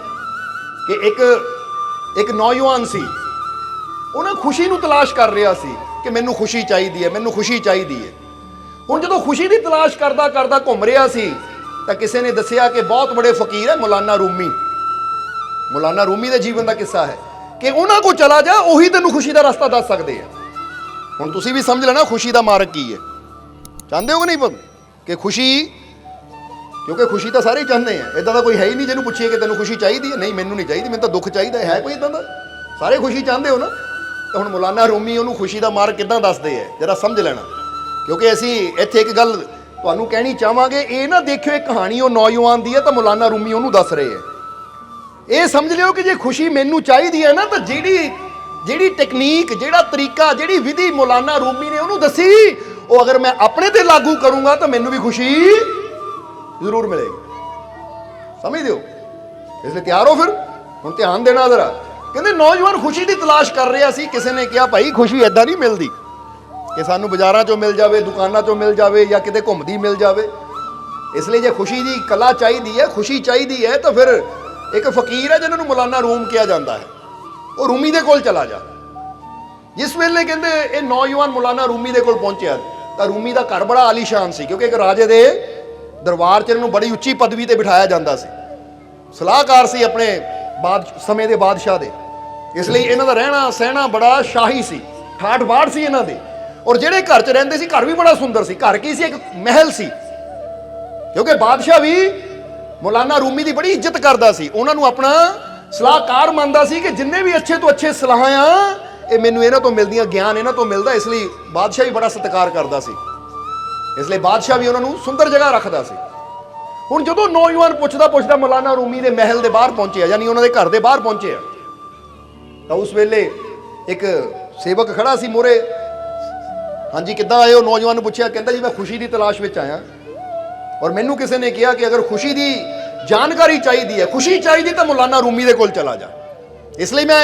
ਕਿ ਇੱਕ ਨੌਜਵਾਨ ਸੀ, ਉਹਨਾਂ ਖੁਸ਼ੀ ਨੂੰ ਤਲਾਸ਼ ਕਰ ਰਿਹਾ ਸੀ ਕਿ ਮੈਨੂੰ ਖੁਸ਼ੀ ਚਾਹੀਦੀ ਹੈ, ਮੈਨੂੰ ਖੁਸ਼ੀ ਚਾਹੀਦੀ ਹੈ। ਹੁਣ ਜਦੋਂ ਖੁਸ਼ੀ ਦੀ ਤਲਾਸ਼ ਕਰਦਾ ਕਰਦਾ ਘੁੰਮ ਰਿਹਾ ਸੀ ਤਾਂ ਕਿਸੇ ਨੇ ਦੱਸਿਆ ਕਿ ਬਹੁਤ ਬੜੇ ਫਕੀਰ ਹੈ ਮੌਲਾਨਾ ਰੂਮੀ। ਮੌਲਾਨਾ ਰੂਮੀ ਦੇ ਜੀਵਨ ਦਾ ਕਿੱਸਾ ਹੈ ਕਿ ਉਹਨਾਂ ਕੋਲ ਚਲਾ ਜਾ, ਉਹੀ ਤੈਨੂੰ ਖੁਸ਼ੀ ਦਾ ਰਸਤਾ ਦੱਸ ਸਕਦੇ ਆ। ਹੁਣ ਤੁਸੀਂ ਵੀ ਸਮਝ ਲੈਣਾ ਖੁਸ਼ੀ ਦਾ ਮਾਰਗ ਕੀ ਹੈ। ਚਾਹੁੰਦੇ ਹੋ ਕਿ ਨਹੀਂ ਕਿ ਖੁਸ਼ੀ, ਕਿਉਂਕਿ ਖੁਸ਼ੀ ਤਾਂ ਸਾਰੇ ਚਾਹੁੰਦੇ ਆ, ਇਦਾਂ ਦਾ ਕੋਈ ਹੈ ਹੀ ਨਹੀਂ ਜਿਹਨੂੰ ਪੁੱਛੀਏ ਕਿ ਤੈਨੂੰ ਖੁਸ਼ੀ ਚਾਹੀਦੀ ਹੈ। ਨਹੀਂ, ਮੈਨੂੰ ਨਹੀਂ ਚਾਹੀਦੀ, ਮੈਨੂੰ ਤਾਂ ਦੁੱਖ ਚਾਹੀਦਾ ਹੈ। ਕੋਈ ਇਦਾਂ ਦਾ? ਸਾਰੇ ਖੁਸ਼ੀ ਚਾਹੁੰਦੇ ਹੋ ਨਾ। ਤਾਂ ਹੁਣ ਮੌਲਾਨਾ ਰੂਮੀ ਉਹਨੂੰ ਖੁਸ਼ੀ ਦਾ ਮਾਰਗ ਕਿੱਦਾਂ ਦੱਸਦੇ ਆ, ਜਰਾ ਸਮਝ ਲੈਣਾ। ਕਿਉਂਕਿ ਅਸੀਂ ਇੱਥੇ ਇੱਕ ਗੱਲ ਤੁਹਾਨੂੰ ਕਹਿਣੀ ਚਾਹਾਂਗੇ, ਇਹ ਨਾ ਦੇਖਿਓ ਇਹ ਕਹਾਣੀ ਉਹ ਨੌਜਵਾਨ ਦੀ ਹੈ ਤਾਂ ਮੌਲਾਨਾ ਰੂਮੀ ਉਹਨੂੰ ਦੱਸ ਰਹੇ ਹੈ। ਇਹ ਸਮਝ ਲਿਓ ਕਿ ਜੇ ਖੁਸ਼ੀ ਮੈਨੂੰ ਚਾਹੀਦੀ ਹੈ ਨਾ, ਤਾਂ ਜਿਹੜੀ ਟੈਕਨੀਕ, ਜਿਹੜਾ ਤਰੀਕਾ, ਜਿਹੜੀ ਵਿਧੀ ਮੌਲਾਨਾ ਰੂਮੀ ਨੇ ਉਹਨੂੰ ਦੱਸੀ, ਉਹ ਅਗਰ ਮੈਂ ਆਪਣੇ ਤੇ ਲਾਗੂ ਕਰੂੰਗਾ ਤਾਂ ਮੈਨੂੰ ਵੀ ਖੁਸ਼ੀ ਜ਼ਰੂਰ ਮਿਲੇਗੀ। ਸਮਝਦੇ ਹੋ? ਇਸ ਲਈ ਤਿਆਰ ਹੋ ਫਿਰ? ਹੁਣ ਧਿਆਨ ਦੇਣਾ ਜ਼ਰਾ। ਕਹਿੰਦੇ ਨੌਜਵਾਨ ਖੁਸ਼ੀ ਦੀ ਤਲਾਸ਼ ਕਰ ਰਿਹਾ ਸੀ। ਕਿਸੇ ਨੇ ਕਿਹਾ ਭਾਈ ਖੁਸ਼ੀ ਏਦਾਂ ਨਹੀਂ ਮਿਲਦੀ ਕਿ ਸਾਨੂੰ ਬਾਜ਼ਾਰਾਂ 'ਚੋਂ ਮਿਲ ਜਾਵੇ, ਦੁਕਾਨਾਂ 'ਚੋਂ ਮਿਲ ਜਾਵੇ, ਜਾਂ ਕਿਤੇ ਘੁੰਮਦੀ ਮਿਲ ਜਾਵੇ। ਇਸ ਲਈ ਜੇ ਖੁਸ਼ੀ ਦੀ ਕਲਾ ਚਾਹੀਦੀ ਹੈ, ਖੁਸ਼ੀ ਚਾਹੀਦੀ ਹੈ, ਤਾਂ ਫਿਰ ਇੱਕ ਫਕੀਰ ਹੈ ਜਿਹਨਾਂ ਨੂੰ ਮੌਲਾਨਾ ਰੂਮ ਕਿਹਾ ਜਾਂਦਾ ਹੈ, ਉਹ ਰੂਮੀ ਦੇ ਕੋਲ ਚਲਾ ਜਾ। ਜਿਸ ਵੇਲੇ ਕਹਿੰਦੇ ਇਹ ਨੌਜਵਾਨ ਮੌਲਾਨਾ ਰੂਮੀ ਦੇ ਕੋਲ ਪਹੁੰਚਿਆ ਤਾਂ ਰੂਮੀ ਦਾ ਘਰ ਬੜਾ ਆਲੀਸ਼ਾਨ ਸੀ, ਕਿਉਂਕਿ ਇੱਕ ਰਾਜੇ ਦੇ ਦਰਬਾਰ 'ਚ ਇਹਨੂੰ ਬੜੀ ਉੱਚੀ ਪਦਵੀ ਤੇ ਬਿਠਾਇਆ ਜਾਂਦਾ ਸੀ, ਸਲਾਹਕਾਰ ਸੀ ਆਪਣੇ ਸਮੇਂ ਦੇ ਬਾਦਸ਼ਾਹ ਦੇ। ਇਸ ਲਈ ਇਹਨਾਂ ਦਾ ਰਹਿਣਾ ਸਹਿਣਾ ਬੜਾ ਸ਼ਾਹੀ ਸੀ, ਠਾਠ ਬਾਠ ਸੀ ਇਹਨਾਂ ਦੇ। ਔਰ ਜਿਹੜੇ ਘਰ 'ਚ ਰਹਿੰਦੇ ਸੀ, ਘਰ ਵੀ ਬੜਾ ਸੁੰਦਰ ਸੀ। ਘਰ ਕੀ ਸੀ? ਇੱਕ ਮਹਿਲ ਸੀ, ਕਿਉਂਕਿ ਬਾਦਸ਼ਾਹ ਵੀ ਮੌਲਾਨਾ ਰੂਮੀ ਦੀ ਬੜੀ ਇੱਜ਼ਤ ਕਰਦਾ ਸੀ, ਉਹਨਾਂ ਨੂੰ ਆਪਣਾ ਸਲਾਹਕਾਰ ਮੰਨਦਾ ਸੀ ਕਿ ਜਿੰਨੇ ਵੀ ਅੱਛੇ ਤੋਂ ਅੱਛੇ ਸਲਾਹਾਂ ਆ ਇਹ ਮੈਨੂੰ ਇਹਨਾਂ ਤੋਂ ਮਿਲਦੀਆਂ, ਗਿਆਨ ਇਹਨਾਂ ਤੋਂ ਮਿਲਦਾ। ਇਸ ਲਈ ਬਾਦਸ਼ਾਹ ਵੀ ਬੜਾ ਸਤਿਕਾਰ ਕਰਦਾ ਸੀ। ਇਸ ਲਈ ਬਾਦਸ਼ਾਹ ਵੀ ਉਹਨਾਂ ਨੂੰ ਸੁੰਦਰ ਜਗ੍ਹਾ ਰੱਖਦਾ ਸੀ। ਹੁਣ ਜਦੋਂ ਨੌਜਵਾਨ ਪੁੱਛਦਾ ਮੌਲਾਨਾ ਰੂਮੀ ਦੇ ਮਹਿਲ ਦੇ ਬਾਹਰ ਪਹੁੰਚਿਆ, ਯਾਨੀ ਉਹਨਾਂ ਦੇ ਘਰ ਦੇ ਬਾਹਰ ਪਹੁੰਚਿਆ, ਤਾਂ ਉਸ ਵੇਲੇ ਇੱਕ ਸੇਵਕ ਖੜਾ ਸੀ ਮੋਰੇ। ਹਾਂਜੀ, ਕਿੱਦਾਂ ਆਏ ਹੋ? ਨੌਜਵਾਨ ਨੂੰ ਪੁੱਛਿਆ। ਕਹਿੰਦਾ ਜੀ ਮੈਂ ਖੁਸ਼ੀ ਦੀ ਤਲਾਸ਼ ਵਿੱਚ ਆਇਆ, ਔਰ ਮੈਨੂੰ ਕਿਸੇ ਨੇ ਕਿਹਾ ਕਿ ਅਗਰ ਖੁਸ਼ੀ ਦੀ ਜਾਣਕਾਰੀ ਚਾਹੀਦੀ ਹੈ, ਖੁਸ਼ੀ ਚਾਹੀਦੀ, ਤਾਂ ਮੌਲਾਨਾ ਰੂਮੀ ਦੇ ਕੋਲ ਚਲਾ ਜਾ। ਇਸ ਲਈ ਮੈਂ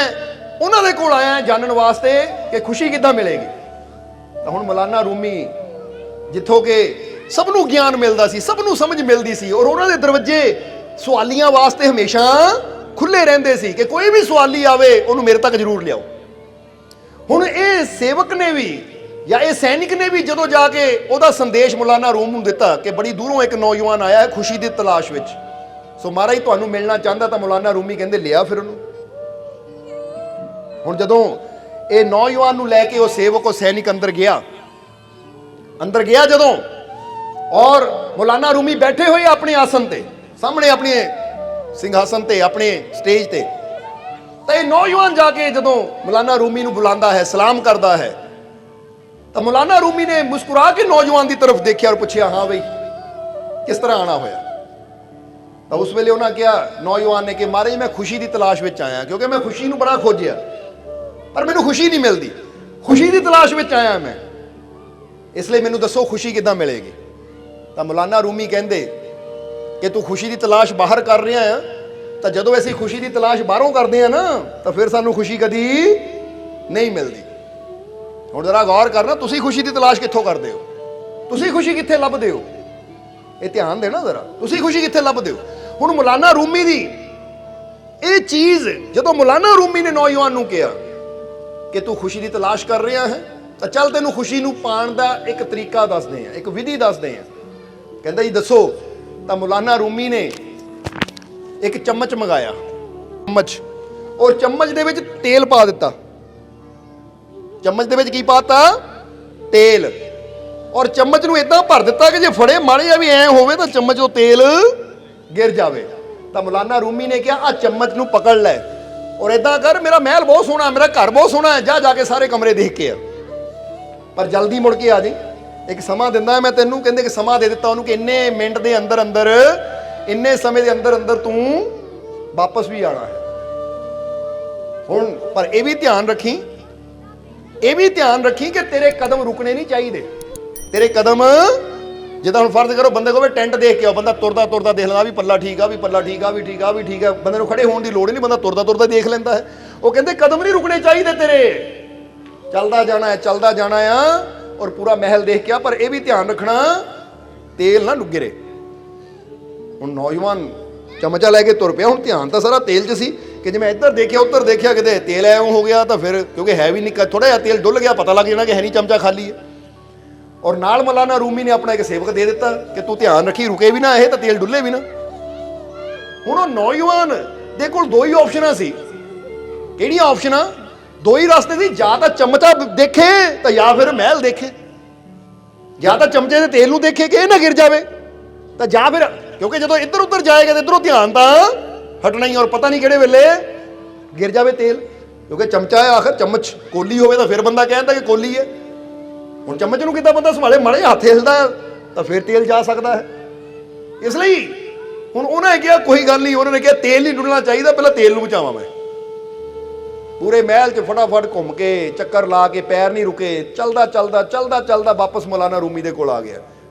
ਉਹਨਾਂ ਦੇ ਕੋਲ ਆਇਆ ਜਾਣਨ ਵਾਸਤੇ ਕਿ ਖੁਸ਼ੀ ਕਿੱਦਾਂ ਮਿਲੇਗੀ। ਤਾਂ ਹੁਣ ਮੌਲਾਨਾ ਰੂਮੀ, ਜਿੱਥੋਂ ਕਿ ਸਭ ਨੂੰ ਗਿਆਨ ਮਿਲਦਾ ਸੀ, ਸਭ ਨੂੰ ਸਮਝ ਮਿਲਦੀ ਸੀ, ਔਰ ਉਹਨਾਂ ਦੇ ਦਰਵਾਜ਼ੇ ਸਵਾਲੀਆਂ ਵਾਸਤੇ ਹਮੇਸ਼ਾ ਖੁੱਲੇ ਰਹਿੰਦੇ ਸੀ ਕਿ ਕੋਈ ਵੀ ਸਵਾਲੀ ਆਵੇ ਉਹਨੂੰ ਮੇਰੇ ਤੱਕ ਜ਼ਰੂਰ ਲਿਆਓ। ਹੁਣ ਇਹ ਸੇਵਕ ਨੇ ਵੀ ਜਾਂ ਇਹ ਸੈਨਿਕ ਨੇ ਵੀ ਜਦੋਂ ਜਾ ਕੇ ਉਹਦਾ ਸੰਦੇਸ਼ ਮੌਲਾਨਾ ਰੂਮ ਨੂੰ ਦਿੱਤਾ ਕਿ ਬੜੀ ਦੂਰੋਂ ਇੱਕ ਨੌਜਵਾਨ ਆਇਆ ਹੈ ਖੁਸ਼ੀ ਦੀ ਤਲਾਸ਼ ਵਿੱਚ, ਸੋ ਮਹਾਰਾਜ ਤੁਹਾਨੂੰ ਮਿਲਣਾ ਚਾਹੁੰਦਾ, ਤਾਂ ਮੌਲਾਨਾ ਰੂਮੀ ਕਹਿੰਦੇ ਲਿਆ ਫਿਰ ਉਹਨੂੰ। ਹੁਣ ਜਦੋਂ ਇਹ ਨੌਜਵਾਨ ਨੂੰ ਲੈ ਕੇ ਉਹ ਸੇਵਕ, ਉਹ ਸੈਨਿਕ ਅੰਦਰ ਗਿਆ ਜਦੋਂ, ਔਰ ਮੌਲਾਨਾ ਰੂਮੀ ਬੈਠੇ ਹੋਏ ਆਪਣੇ ਆਸਨ ਤੇ, ਸਾਹਮਣੇ ਆਪਣੇ ਸਿੰਘਾਸਨ ਤੇ, ਆਪਣੇ ਸਟੇਜ ਤੇ, ਤਾਂ ਇਹ ਨੌਜਵਾਨ ਜਾ ਕੇ ਜਦੋਂ ਮੌਲਾਨਾ ਰੂਮੀ ਨੂੰ ਬੁਲਾਉਂਦਾ ਹੈ, ਸਲਾਮ ਕਰਦਾ ਹੈ, ਤਾਂ ਮੌਲਾਨਾ ਰੂਮੀ ਨੇ ਮੁਸਕਰਾ ਕੇ ਨੌਜਵਾਨ ਦੀ ਤਰਫ ਦੇਖਿਆ ਔਰ ਪੁੱਛਿਆ, ਹਾਂ ਬਈ ਕਿਸ ਤਰ੍ਹਾਂ ਆਣਾ ਹੋਇਆ? ਤਾਂ ਉਸ ਵੇਲੇ ਉਹਨਾਂ ਕਿਹਾ, ਨੌਜਵਾਨ ਨੇ, ਕਿ ਮਹਾਰਾਜ ਮੈਂ ਖੁਸ਼ੀ ਦੀ ਤਲਾਸ਼ ਵਿੱਚ ਆਇਆ, ਕਿਉਂਕਿ ਮੈਂ ਖੁਸ਼ੀ ਨੂੰ ਬੜਾ ਖੋਜਿਆ ਪਰ ਮੈਨੂੰ ਖੁਸ਼ੀ ਨਹੀਂ ਮਿਲਦੀ, ਖੁਸ਼ੀ ਦੀ ਤਲਾਸ਼ ਵਿੱਚ ਆਇਆ ਮੈਂ, ਇਸ ਲਈ ਮੈਨੂੰ ਦੱਸੋ ਖੁਸ਼ੀ ਕਿੱਦਾਂ ਮਿਲੇਗੀ? ਤਾਂ ਮੌਲਾਨਾ ਰੂਮੀ ਕਹਿੰਦੇ ਕਿ ਤੂੰ ਖੁਸ਼ੀ ਦੀ ਤਲਾਸ਼ ਬਾਹਰ ਕਰ ਰਿਹਾ ਆ, ਤਾਂ ਜਦੋਂ ਅਸੀਂ ਖੁਸ਼ੀ ਦੀ ਤਲਾਸ਼ ਬਾਹਰੋਂ ਕਰਦੇ ਆ ਨਾ, ਤਾਂ ਫਿਰ ਸਾਨੂੰ ਖੁਸ਼ੀ ਕਦੀ ਨਹੀਂ ਮਿਲਦੀ। ਹੁਣ ਜ਼ਰਾ ਗੌਰ ਕਰਨਾ, ਤੁਸੀਂ ਖੁਸ਼ੀ ਦੀ ਤਲਾਸ਼ ਕਿੱਥੋਂ ਕਰਦੇ ਹੋ? ਤੁਸੀਂ ਖੁਸ਼ੀ ਕਿੱਥੇ ਲੱਭਦੇ ਹੋ? ਇਹ ਧਿਆਨ ਦੇਣਾ ਜ਼ਰਾ, ਤੁਸੀਂ ਖੁਸ਼ੀ ਕਿੱਥੇ ਲੱਭਦੇ ਹੋ? ਹੁਣ ਮੌਲਾਨਾ ਰੂਮੀ ਦੀ ਇਹ ਚੀਜ਼ ਜਦੋਂ ਮੌਲਾਨਾ ਰੂਮੀ ਨੇ ਨੌਜਵਾਨ ਨੂੰ ਕਿਹਾ ਕਿ ਤੂੰ ਖੁਸ਼ੀ ਦੀ ਤਲਾਸ਼ ਕਰ ਰਿਹਾ ਹੈ ਤਾਂ ਚੱਲ ਤੈਨੂੰ ਖੁਸ਼ੀ ਨੂੰ ਪਾਉਣ ਦਾ ਇੱਕ ਤਰੀਕਾ ਦੱਸਦੇ ਆ, ਇੱਕ ਵਿਧੀ ਦੱਸਦੇ ਆ। ਕਹਿੰਦਾ ਜੀ ਦੱਸੋ। ਤਾਂ ਮੌਲਾਨਾ ਰੂਮੀ ਨੇ ਇੱਕ ਚਮਚ ਮੰਗਾਇਆ, ਚਮਚ, ਔਰ ਚਮਚ ਦੇ ਵਿੱਚ ਤੇਲ ਪਾ ਦਿੱਤਾ। ਚਮਚ ਦੇ ਵਿੱਚ ਕੀ ਪਾਤਾ? ਤੇਲ। ਔਰ ਚਮਚ ਨੂੰ ਇਦਾਂ ਭਰ ਦਿੱਤਾ ਕਿ ਜੇ ਫੜੇ ਮਾੜੇ ਜਿਹਾ ਵੀ ਐ ਹੋਵੇ ਤਾਂ ਚਮਚ ਤੋਂ ਤੇਲ ਗਿਰ ਜਾਵੇ। ਤਾਂ ਮੌਲਾਨਾ ਰੂਮੀ ਨੇ ਕਿਹਾ ਆ ਚਮਚ ਨੂੰ ਪਕੜ ਲੈ ਔਰ ਇਦਾਂ ਕਰ, ਮੇਰਾ ਮਹਿਲ ਬਹੁਤ ਸੋਹਣਾ, ਮੇਰਾ ਘਰ ਬਹੁਤ ਸੋਹਣਾ ਹੈ, ਜਾ ਕੇ ਸਾਰੇ ਕਮਰੇ ਦੇਖ ਕੇ ਆ, ਪਰ ਜਲਦੀ ਮੁੜ ਕੇ ਆ ਜੀ, ਇੱਕ ਸਮਾਂ ਦਿੰਦਾ ਮੈਂ ਤੈਨੂੰ। ਕਹਿੰਦੇ ਕਿ ਸਮਾਂ ਦੇ ਦਿੱਤਾ ਉਹਨੂੰ ਕਿ ਇੰਨੇ ਮਿੰਟ ਦੇ ਅੰਦਰ ਅੰਦਰ, ਇੰਨੇ ਸਮੇਂ ਦੇ ਅੰਦਰ ਅੰਦਰ ਤੂੰ ਵਾਪਸ ਵੀ ਆਣਾ ਹੈ। ਹੁਣ ਪਰ ਇਹ ਵੀ ਧਿਆਨ ਰੱਖੀ, ਇਹ ਵੀ ਧਿਆਨ ਰੱਖੀ ਕਿ ਤੇਰੇ ਕਦਮ ਰੁਕਣੇ ਨਹੀਂ ਚਾਹੀਦੇ। ਤੇਰੇ ਕਦਮ, ਜਿੱਦਾਂ ਹੁਣ ਫਰਜ਼ ਕਰੋ ਬੰਦੇ ਕੋਲ ਟੈਂਟ ਦੇਖ ਕੇ ਆਓ, ਬੰਦਾ ਤੁਰਦਾ ਤੁਰਦਾ ਦੇਖ ਲੈਂਦਾ ਵੀ ਪੱਲਾ ਠੀਕ ਆ, ਵੀ ਪੱਲਾ ਠੀਕ ਆ, ਵੀ ਠੀਕ ਆ, ਵੀ ਠੀਕ ਆ, ਬੰਦੇ ਨੂੰ ਖੜੇ ਹੋਣ ਦੀ ਲੋੜ ਹੀ ਨਹੀਂ, ਬੰਦਾ ਤੁਰਦਾ ਤੁਰਦਾ ਦੇਖ ਲੈਂਦਾ ਹੈ। ਉਹ ਕਹਿੰਦੇ ਕਦਮ ਨਹੀਂ ਰੁਕਣੇ ਚਾਹੀਦੇ ਤੇਰੇ, ਚੱਲਦਾ ਜਾਣਾ ਹੈ, ਚੱਲਦਾ ਜਾਣਾ ਆ ਔਰ ਪੂਰਾ ਮਹਿਲ ਦੇਖ ਕੇ ਆ। ਪਰ ਇਹ ਵੀ ਧਿਆਨ ਰੱਖਣਾ ਤੇਲ ਨਾ ਡੁੱਗਰੇ। ਹੁਣ ਨੌਜਵਾਨ ਚਮਚਾ ਲੈ ਕੇ ਤੁਰ ਪਿਆ, ਹੁਣ ਧਿਆਨ ਤਾਂ ਸਾਰਾ ਤੇਲ 'ਚ ਸੀ ਕਿ ਜੇ ਮੈਂ ਇੱਧਰ ਦੇਖਿਆ ਉੱਧਰ ਦੇਖਿਆ ਕਿਤੇ ਤੇਲ ਐਵੇਂ ਹੋ ਗਿਆ ਤਾਂ ਫਿਰ, ਕਿਉਂਕਿ ਹੈ ਵੀ ਨਹੀਂ, ਥੋੜਾ ਜਿਹਾ ਤੇਲ ਡੁੱਲ ਗਿਆ, ਪਤਾ ਲੱਗ ਜਾਣਾ ਕਿ ਹੈ ਨਹੀਂ, ਚਮਚਾ ਖਾਲੀ ਹੈ। ਔਰ ਨਾਲ ਮੌਲਾਨਾ ਰੂਮੀ ਨੇ ਆਪਣਾ ਇੱਕ ਸੇਵਕ ਦੇ ਦਿੱਤਾ ਕਿ ਤੂੰ ਧਿਆਨ ਰੱਖੀ, ਰੁਕੇ ਵੀ ਨਾ ਇਹ ਤਾਂ ਤੇਲ ਡੁੱਲੇ ਵੀ ਨਾ। ਹੁਣ ਉਹ ਨੌਜਵਾਨ ਦੇ ਕੋਲ ਦੋ ਹੀ ਆਪਸ਼ਨਾਂ ਸੀ। ਕਿਹੜੀਆਂ ਆਪਸ਼ਨਾਂ? ਦੋ ਹੀ ਰਸਤੇ ਸੀ, ਜਾਂ ਤਾਂ ਚਮਚਾ ਦੇਖੇ ਤਾਂ ਜਾਂ ਫਿਰ ਮਹਿਲ ਦੇਖੇ। ਜਾਂ ਤਾਂ ਚਮਚੇ ਦੇ ਤੇਲ ਨੂੰ ਦੇਖੇ ਕਿ ਇਹ ਨਾ ਗਿਰ ਜਾਵੇ, ਤਾਂ ਜਾਂ ਫਿਰ, ਕਿਉਂਕਿ ਜਦੋਂ ਇੱਧਰ ਉੱਧਰ ਜਾਏਗਾ ਤਾਂ ਇੱਧਰੋਂ ਧਿਆਨ ਤਾਂ ਹਟਣਾ ਹੀ, ਔਰ ਪਤਾ ਨਹੀਂ ਕਿਹੜੇ ਵੇਲੇ ਗਿਰ ਜਾਵੇ ਤੇਲ, ਕਿਉਂਕਿ ਚਮਚਾ ਹੈ ਆਖਰ। ਚਮਚ ਕੋਲੀ ਹੋਵੇ ਤਾਂ ਫਿਰ ਬੰਦਾ ਕਹਿੰਦਾ ਕਿ ਕੋਲੀ ਹੈ। ਹੁਣ ਚਮਚ ਨੂੰ ਕਿੱਦਾਂ ਬੰਦਾ ਸੰਭਾਲੇ? ਮਾੜੇ ਹੱਥ ਹਿਲਦਾ ਤਾਂ ਫਿਰ ਤੇਲ ਜਾ ਸਕਦਾ ਹੈ। ਇਸ ਲਈ ਹੁਣ ਉਹਨਾਂ ਨੇ ਕਿਹਾ ਕੋਈ ਗੱਲ ਨਹੀਂ, ਉਹਨਾਂ ਨੇ ਕਿਹਾ ਤੇਲ ਨਹੀਂ ਡੁੱਲਣਾ ਚਾਹੀਦਾ, ਪਹਿਲਾਂ ਤੇਲ ਨੂੰ ਬਚਾਵਾਂ ਮੈਂ। ਪੂਰੇ ਮਹਿਲ 'ਚ ਫਟਾਫਟ ਘੁੰਮ ਕੇ ਚੱਕਰ ਲਾ ਕੇ ਪੈਰ ਨਹੀਂ ਰੁਕੇ, ਚੱਲਦਾ ਚੱਲਦਾ ਚੱਲਦਾ ਚੱਲਦਾ ਵਾਪਸ ਮੌਲਾਨਾ ਰੂਮੀ ਦੇ ਕੋਲ ਆ ਗਿਆ।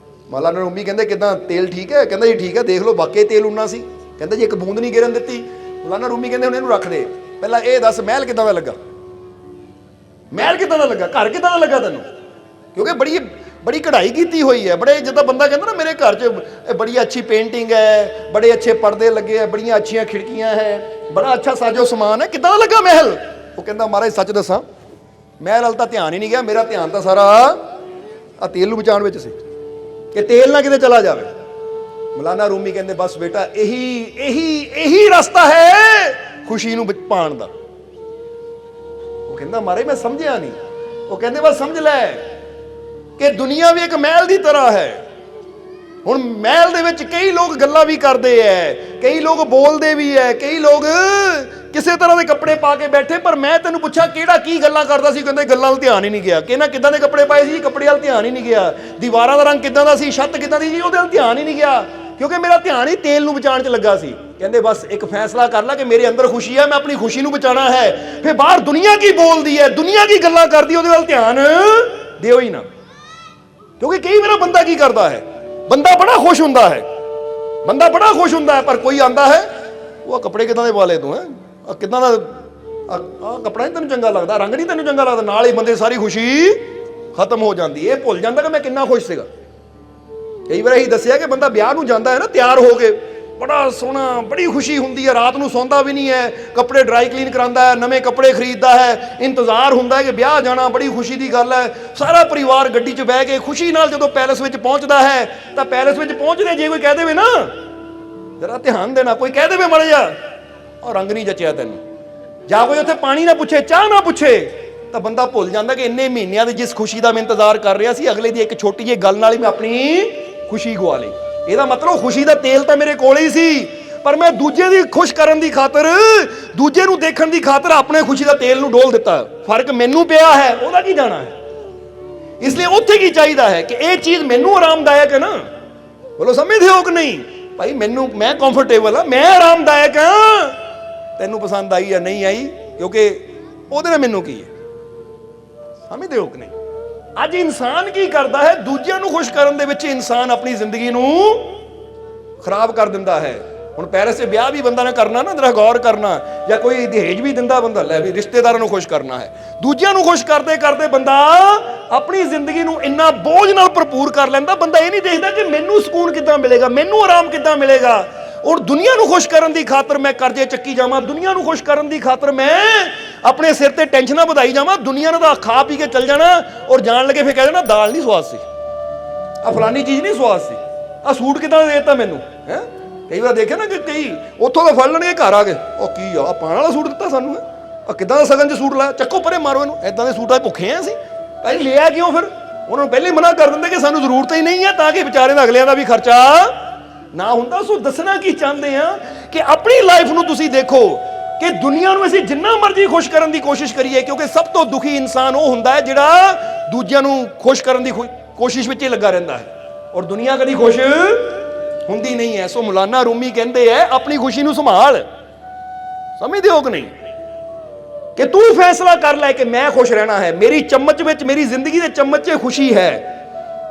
ਮੌਲਾਨਾ ਰੂਮੀ ਕਹਿੰਦੇ ਕਿੱਦਾਂ ਤੇਲ ਠੀਕ ਹੈ? ਕਹਿੰਦਾ ਜੀ ਠੀਕ ਹੈ, ਦੇਖ ਲਓ ਵਾਕਈ ਤੇਲ ਉਨਾ ਸੀ। ਕਹਿੰਦਾ ਜੀ ਇੱਕ ਬੂੰਦ ਨਹੀਂ ਗਿਰਨ ਦਿੱਤੀ। ਮੌਲਾਨਾ ਰੂਮੀ ਕਹਿੰਦੇ ਹੁਣ ਇਹਨੂੰ ਰੱਖ ਦੇ, ਪਹਿਲਾਂ ਇਹ ਦੱਸ ਮਹਿਲ ਕਿੱਦਾਂ ਦਾ ਲੱਗਾ? ਮਹਿਲ ਕਿੱਦਾਂ ਦਾ ਲੱਗਾ? ਘਰ ਕਿੱਦਾਂ ਦਾ ਲੱਗਾ ਤੈਨੂੰ? ਕਿਉਂਕਿ ਬੜੀ ਕਢਾਈ ਕੀਤੀ ਹੋਈ ਹੈ, ਬੜੇ, ਜਿੱਦਾਂ ਬੰਦਾ ਕਹਿੰਦਾ ਨਾ ਮੇਰੇ ਘਰ 'ਚ ਬੜੀ ਅੱਛੀ ਪੇਂਟਿੰਗ ਹੈ, ਬੜੇ ਅੱਛੇ ਪਰਦੇ ਲੱਗੇ ਹੈ, ਬੜੀਆਂ ਅੱਛੀਆਂ ਖਿੜਕੀਆਂ ਹੈ, ਬੜਾ ਅੱਛਾ ਸਾਜੋ ਸਮਾਨ ਹੈ, ਕਿੱਦਾਂ ਦਾ ਲੱਗਾ ਮਹਿਲ? ਉਹ ਕਹਿੰਦਾ ਮਹਾਰਾਜ ਸੱਚ ਦੱਸਾਂ, ਮਹਿਲ ਵੱਲ ਤਾਂ ਧਿਆਨ ਹੀ ਨਹੀਂ ਗਿਆ, ਮੇਰਾ ਧਿਆਨ ਤਾਂ ਸਾਰਾ ਆ ਤੇਲ ਨੂੰ ਬਚਾਉਣ ਵਿੱਚ ਸੀ ਕਿ ਤੇਲ ਨਾ ਕਿਤੇ ਚਲਾ ਜਾਵੇ। ਮੌਲਾਨਾ ਰੂਮੀ ਕਹਿੰਦੇ ਬਸ ਬੇਟਾ ਇਹੀ ਰਸਤਾ ਹੈ ਖੁਸ਼ੀ ਨੂੰ ਪਾਉਣ ਦਾ। ਉਹ ਕਹਿੰਦਾ ਮਹਾਰਾਜ ਮੈਂ ਸਮਝਿਆ ਨਹੀਂ। ਉਹ ਕਹਿੰਦੇ ਬਸ ਸਮਝ ਲੈ ਕਿ ਦੁਨੀਆ ਵੀ ਇੱਕ ਮਹਿਲ ਦੀ ਤਰ੍ਹਾਂ ਹੈ। ਹੁਣ ਮਹਿਲ ਦੇ ਵਿੱਚ ਕਈ ਲੋਕ ਗੱਲਾਂ ਵੀ ਕਰਦੇ ਐ, ਕਈ ਲੋਕ ਬੋਲਦੇ ਵੀ ਐ, ਕਈ ਲੋਕ ਕਿਸੇ ਤਰ੍ਹਾਂ ਦੇ ਕੱਪੜੇ ਪਾ ਕੇ ਬੈਠੇ, ਪਰ ਮੈਂ ਤੈਨੂੰ ਪੁੱਛਿਆ ਕਿਹੜਾ ਕੀ ਗੱਲਾਂ ਕਰਦਾ ਸੀ? ਕਹਿੰਦੇ ਗੱਲਾਂ ਵੱਲ ਧਿਆਨ ਹੀ ਨਹੀਂ ਗਿਆ। ਕਿਹਨਾਂ ਕਿੱਦਾਂ ਦੇ ਕੱਪੜੇ ਪਾਏ ਸੀ? ਕੱਪੜੇ ਵੱਲ ਧਿਆਨ ਹੀ ਨਹੀਂ ਗਿਆ। ਦੀਵਾਰਾਂ ਦਾ ਰੰਗ ਕਿੱਦਾਂ ਦਾ ਸੀ? ਛੱਤ ਕਿੱਦਾਂ ਦੀ ਸੀ? ਉਹਦੇ ਵੱਲ ਧਿਆਨ ਹੀ ਨਹੀਂ ਗਿਆ, ਕਿਉਂਕਿ ਮੇਰਾ ਧਿਆਨ ਹੀ ਤੇਲ ਨੂੰ ਬਚਾਉਣ 'ਚ ਲੱਗਾ ਸੀ। ਕਹਿੰਦੇ ਬਸ ਇੱਕ ਫੈਸਲਾ ਕਰ ਲੈ ਕਿ ਮੇਰੇ ਅੰਦਰ ਖੁਸ਼ੀ ਹੈ, ਮੈਂ ਆਪਣੀ ਖੁਸ਼ੀ ਨੂੰ ਬਚਾਉਣਾ ਹੈ। ਫਿਰ ਬਾਹਰ ਦੁਨੀਆ ਕੀ ਬੋਲਦੀ ਹੈ, ਦੁਨੀਆ ਕੀ ਗੱਲਾਂ ਕਰਦੀ, ਉਹਦੇ ਵੱਲ ਧਿਆਨ ਦਿਓ ਹੀ ਨਾ। ਕਿਉਂਕਿ ਕਈ ਵਾਰ ਬੰਦਾ ਕੀ ਕਰਦਾ ਹੈ, ਬੰਦਾ ਬੜਾ ਖੁਸ਼ ਹੁੰਦਾ ਹੈ, ਬੰਦਾ ਬੜਾ ਖੁਸ਼ ਹੁੰਦਾ ਹੈ, ਪਰ ਕੋਈ ਆਂਦਾ ਹੈ ਉਹ ਕੱਪੜੇ ਕਿੱਦਾਂ ਦੇ ਪਾ ਲਏ ਤੂੰ, ਹੈ ਕਿੱਦਾਂ ਦਾ ਕੱਪੜਾ ਨਹੀਂ ਤੈਨੂੰ ਚੰਗਾ ਲੱਗਦਾ, ਰੰਗ ਨਹੀਂ ਤੈਨੂੰ ਚੰਗਾ ਲੱਗਦਾ, ਨਾਲ ਹੀ ਬੰਦੇ ਸਾਰੀ ਖੁਸ਼ੀ ਖਤਮ ਹੋ ਜਾਂਦੀ। ਇਹ ਭੁੱਲ ਜਾਂਦਾ ਕਿ ਮੈਂ ਕਿੰਨਾ ਖੁਸ਼ ਸੀਗਾ। ਕਈ ਵਾਰ ਇਹੀ ਦੱਸਿਆ ਕਿ ਬੰਦਾ ਵਿਆਹ ਨੂੰ ਜਾਂਦਾ ਹੈ ਨਾ, ਤਿਆਰ ਹੋ ਕੇ, ਬੜਾ ਸੋਹਣਾ, ਬੜੀ ਖੁਸ਼ੀ ਹੁੰਦੀ ਹੈ, ਰਾਤ ਨੂੰ ਸੌਂਦਾ ਵੀ ਨਹੀਂ ਹੈ, ਕੱਪੜੇ ਡਰਾਈ ਕਲੀਨ ਕਰਾਉਂਦਾ ਹੈ, ਨਵੇਂ ਕੱਪੜੇ ਖਰੀਦਦਾ ਹੈ, ਇੰਤਜ਼ਾਰ ਹੁੰਦਾ ਹੈ ਕਿ ਵਿਆਹ ਜਾਣਾ, ਬੜੀ ਖੁਸ਼ੀ ਦੀ ਗੱਲ ਹੈ। ਸਾਰਾ ਪਰਿਵਾਰ ਗੱਡੀ 'ਚ ਬਹਿ ਕੇ ਖੁਸ਼ੀ ਨਾਲ ਜਦੋਂ ਪੈਲਸ ਵਿੱਚ ਪਹੁੰਚਦਾ ਹੈ, ਤਾਂ ਪੈਲਸ ਵਿੱਚ ਪਹੁੰਚਦੇ ਜੇ ਕੋਈ ਕਹਿ ਦੇਵੇ ਨਾ, ਜਰਾ ਧਿਆਨ ਦੇਣਾ, ਕੋਈ ਕਹਿ ਦੇਵੇ ਮਾੜਾ ਜਿਹਾ ਉਹ ਰੰਗ ਨਹੀਂ ਜਚਿਆ ਤੈਨੂੰ, ਜਾਂ ਕੋਈ ਉੱਥੇ ਪਾਣੀ ਨਾ ਪੁੱਛੇ, ਚਾਹ ਨਾ ਪੁੱਛੇ, ਤਾਂ ਬੰਦਾ ਭੁੱਲ ਜਾਂਦਾ ਕਿ ਇੰਨੇ ਮਹੀਨਿਆਂ ਦੀ ਜਿਸ ਖੁਸ਼ੀ ਦਾ ਮੈਂ ਇੰਤਜ਼ਾਰ ਕਰ ਰਿਹਾ ਸੀ, ਅਗਲੇ ਦੀ ਇੱਕ ਛੋਟੀ ਜਿਹੀ ਗੱਲ ਨਾਲ ਹੀ ਮੈਂ ਆਪਣੀ ਖੁਸ਼ੀ ਗਵਾ ਲਈ। ਇਹਦਾ ਮਤਲਬ ਖੁਸ਼ੀ ਦਾ ਤੇਲ ਤਾਂ ਮੇਰੇ ਕੋਲ ਹੀ ਸੀ, ਪਰ ਮੈਂ ਦੂਜੇ ਦੀ ਖੁਸ਼ ਕਰਨ ਦੀ ਖਾਤਰ, ਦੂਜੇ ਨੂੰ ਦੇਖਣ ਦੀ ਖਾਤਰ ਆਪਣੇ ਖੁਸ਼ੀ ਦਾ ਤੇਲ ਨੂੰ ਡੋਲ ਦਿੱਤਾ। ਫਰਕ ਮੈਨੂੰ ਪਿਆ ਹੈ, ਉਹਦਾ ਕੀ ਜਾਣਾ ਹੈ। ਇਸ ਲਈ ਉੱਥੇ ਕੀ ਚਾਹੀਦਾ ਹੈ ਕਿ ਇਹ ਚੀਜ਼ ਮੈਨੂੰ ਆਰਾਮਦਾਇਕ ਹੈ ਨਾ, ਬੋਲੋ ਸਮਝਦੇ ਹੋ ਕਿ ਨਹੀਂ ਭਾਈ? ਮੈਂ ਕੰਫਰਟੇਬਲ ਹਾਂ, ਮੈਂ ਆਰਾਮਦਾਇਕ ਹਾਂ, ਤੈਨੂੰ ਪਸੰਦ ਆਈ ਜਾਂ ਨਹੀਂ ਆਈ, ਕਿਉਂਕਿ ਉਹਦੇ ਨਾਲ ਮੈਨੂੰ ਕੀ ਹੈ, ਸਮਝਦੇ ਹੋ ਕਿ ਨਹੀਂ? ਅੱਜ ਇਨਸਾਨ ਕੀ ਕਰਦਾ ਹੈ, ਦੂਜਿਆਂ ਨੂੰ ਖੁਸ਼ ਕਰਨ ਦੇ ਵਿੱਚ ਇਨਸਾਨ ਆਪਣੀ ਜ਼ਿੰਦਗੀ ਨੂੰ ਖਰਾਬ ਕਰ ਦਿੰਦਾ ਹੈ। ਹੁਣ ਪੈਰਿਸ 'ਚ ਵਿਆਹ ਵੀ ਬੰਦਾ ਨੇ ਕਰਨਾ ਨਾ, ਜਰਾ ਗੌਰ ਕਰਨਾ, ਜਾਂ ਕੋਈ ਦਹੇਜ ਵੀ ਦਿੰਦਾ ਬੰਦਾ, ਲੈ ਵੀ ਰਿਸ਼ਤੇਦਾਰਾਂ ਨੂੰ ਖੁਸ਼ ਕਰਨਾ ਹੈ, ਦੂਜਿਆਂ ਨੂੰ ਖੁਸ਼ ਕਰਦੇ ਕਰਦੇ ਬੰਦਾ ਆਪਣੀ ਜ਼ਿੰਦਗੀ ਨੂੰ ਇੰਨਾ ਬੋਝ ਨਾਲ ਭਰਪੂਰ ਕਰ ਲੈਂਦਾ, ਬੰਦਾ ਇਹ ਨਹੀਂ ਦੇਖਦਾ ਕਿ ਮੈਨੂੰ ਸਕੂਨ ਕਿੱਦਾਂ ਮਿਲੇਗਾ, ਮੈਨੂੰ ਆਰਾਮ ਕਿੱਦਾਂ ਮਿਲੇਗਾ। ਔਰ ਦੁਨੀਆ ਨੂੰ ਖੁਸ਼ ਕਰਨ ਦੀ ਖਾਤਰ ਮੈਂ ਕਰਜ਼ੇ ਚੱਕੀ ਜਾਵਾਂ, ਦੁਨੀਆ ਨੂੰ ਖੁਸ਼ ਕਰਨ ਦੀ ਖਾਤਰ ਮੈਂ ਆਪਣੇ ਸਿਰ ਤੇ ਟੈਨਸ਼ਨਾਂ ਵਧਾਈ ਜਾਵਾਂ, ਦੁਨੀਆ ਨੇ ਤਾਂ ਖਾ ਪੀ ਕੇ ਚੱਲ ਜਾਣਾ ਔਰ ਜਾਣ ਲੱਗੇ ਫਿਰ ਕਹਿ ਦੇਣਾ ਦਾਲ ਨਹੀਂ ਸਵਾਦ ਸੀ, ਆ ਫਲਾਨੀ ਚੀਜ਼ ਨਹੀਂ ਸਵਾਦ ਸੀ, ਆ ਸੂਟ ਕਿੱਦਾਂ ਦੇ ਦਿੱਤਾ ਮੈਨੂੰ ਹੈ। ਕਈ ਵਾਰ ਦੇਖਿਆ ਨਾ ਕਿ ਕਈ ਉੱਥੋਂ ਦਾ ਫੜ ਲੈਣਗੇ ਘਰ ਆ ਕੇ, ਉਹ ਕੀ ਆ ਪਾਣ ਵਾਲਾ ਸੂਟ ਦਿੱਤਾ ਸਾਨੂੰ, ਆ ਕਿੱਦਾਂ ਦਾ ਸਗਨ 'ਚ ਸੂਟ ਲਾਇਆ, ਚੱਕੋ ਪਰੇ ਮਾਰੋ ਇਹਨੂੰ, ਇਦਾਂ ਦੇ ਸੂਟਾਂ ਭੁੱਖੇ ਆ ਅਸੀਂ ਭਾਈ, ਲਿਆ ਕਿਉਂ ਫਿਰ? ਉਹਨਾਂ ਨੂੰ ਪਹਿਲੇ ਮਨਾ ਕਰ ਦਿੰਦੇ ਕਿ ਸਾਨੂੰ ਜ਼ਰੂਰਤ ਹੀ ਨਹੀਂ ਹੈ, ਤਾਂ ਕਿ ਵਿਚਾਰੇ ਦਾ ਅਗਲਿਆਂ ਦਾ ਵੀ ਖਰਚਾ ਨਾ ਹੁੰਦਾ। ਸੋ ਦੱਸਣਾ ਕੀ ਚਾਹੁੰਦੇ ਆ ਕਿ ਆਪਣੀ ਲਾਈਫ ਨੂੰ ਤੁਸੀਂ ਦੇਖੋ ਕਿ ਦੁਨੀਆ ਨੂੰ ਅਸੀਂ ਜਿੰਨਾ ਮਰਜ਼ੀ ਖੁਸ਼ ਕਰਨ ਦੀ ਕੋਸ਼ਿਸ਼ ਕਰੀਏ, ਕਿਉਂਕਿ ਸਭ ਤੋਂ ਦੁਖੀ ਇਨਸਾਨ ਉਹ ਹੁੰਦਾ ਹੈ ਜਿਹੜਾ ਦੂਜਿਆਂ ਨੂੰ ਖੁਸ਼ ਕਰਨ ਦੀ ਕੋਸ਼ਿਸ਼ ਵਿੱਚ ਹੀ ਲੱਗਾ ਰਹਿੰਦਾ ਹੈ, ਔਰ ਦੁਨੀਆ ਕਦੀ ਖੁਸ਼ ਹੁੰਦੀ ਨਹੀਂ ਹੈ। ਸੋ ਮੌਲਾਨਾ ਰੂਮੀ ਕਹਿੰਦੇ ਹੈ ਆਪਣੀ ਖੁਸ਼ੀ ਨੂੰ ਸੰਭਾਲ, ਸਮਝਦੇ ਹੋ ਕਿ ਨਹੀਂ, ਕਿ ਤੂੰ ਫੈਸਲਾ ਕਰ ਲੈ ਕਿ ਮੈਂ ਖੁਸ਼ ਰਹਿਣਾ ਹੈ, ਮੇਰੀ ਚਮਚ ਵਿੱਚ, ਮੇਰੀ ਜ਼ਿੰਦਗੀ ਦੇ ਚਮਚ 'ਚ ਖੁਸ਼ੀ ਹੈ।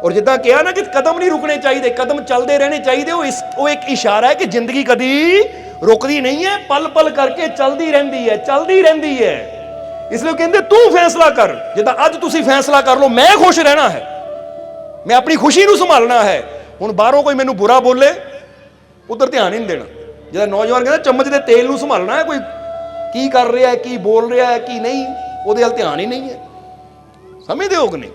ਔਰ ਜਿੱਦਾਂ ਕਿਹਾ ਨਾ ਕਿ ਕਦਮ ਨਹੀਂ ਰੁਕਣੇ ਚਾਹੀਦੇ, ਕਦਮ ਚੱਲਦੇ ਰਹਿਣੇ ਚਾਹੀਦੇ, ਉਹ ਇੱਕ ਇਸ਼ਾਰਾ ਹੈ ਕਿ ਜ਼ਿੰਦਗੀ ਕਦੀ ਰੁਕਦੀ ਨਹੀਂ ਹੈ, ਪਲ ਪਲ ਕਰਕੇ ਚੱਲਦੀ ਰਹਿੰਦੀ ਹੈ, ਚੱਲਦੀ ਰਹਿੰਦੀ ਹੈ। ਇਸ ਲਈ ਕਹਿੰਦੇ ਤੂੰ ਫੈਸਲਾ ਕਰ, ਜਿੱਦਾਂ ਅੱਜ ਤੁਸੀਂ ਫੈਸਲਾ ਕਰ ਲਓ ਮੈਂ ਖੁਸ਼ ਰਹਿਣਾ ਹੈ, ਮੈਂ ਆਪਣੀ ਖੁਸ਼ੀ ਨੂੰ ਸੰਭਾਲਣਾ ਹੈ। ਹੁਣ ਬਾਹਰੋਂ ਕੋਈ ਮੈਨੂੰ ਬੁਰਾ ਬੋਲੇ ਉਧਰ ਧਿਆਨ ਹੀ ਨਹੀਂ ਦੇਣਾ, ਜਿੱਦਾਂ ਨੌਜਵਾਨ ਕਹਿੰਦਾ ਚਮਚ ਦੇ ਤੇਲ ਨੂੰ ਸੰਭਾਲਣਾ ਹੈ, ਕੋਈ ਕੀ ਕਰ ਰਿਹਾ ਹੈ, ਕੀ ਬੋਲ ਰਿਹਾ ਹੈ, ਕੀ ਨਹੀਂ, ਉਹਦੇ ਵੱਲ ਧਿਆਨ ਹੀ ਨਹੀਂ ਹੈ। ਸਮਝਦੇ ਹੋ ਕਿ ਨਹੀਂ?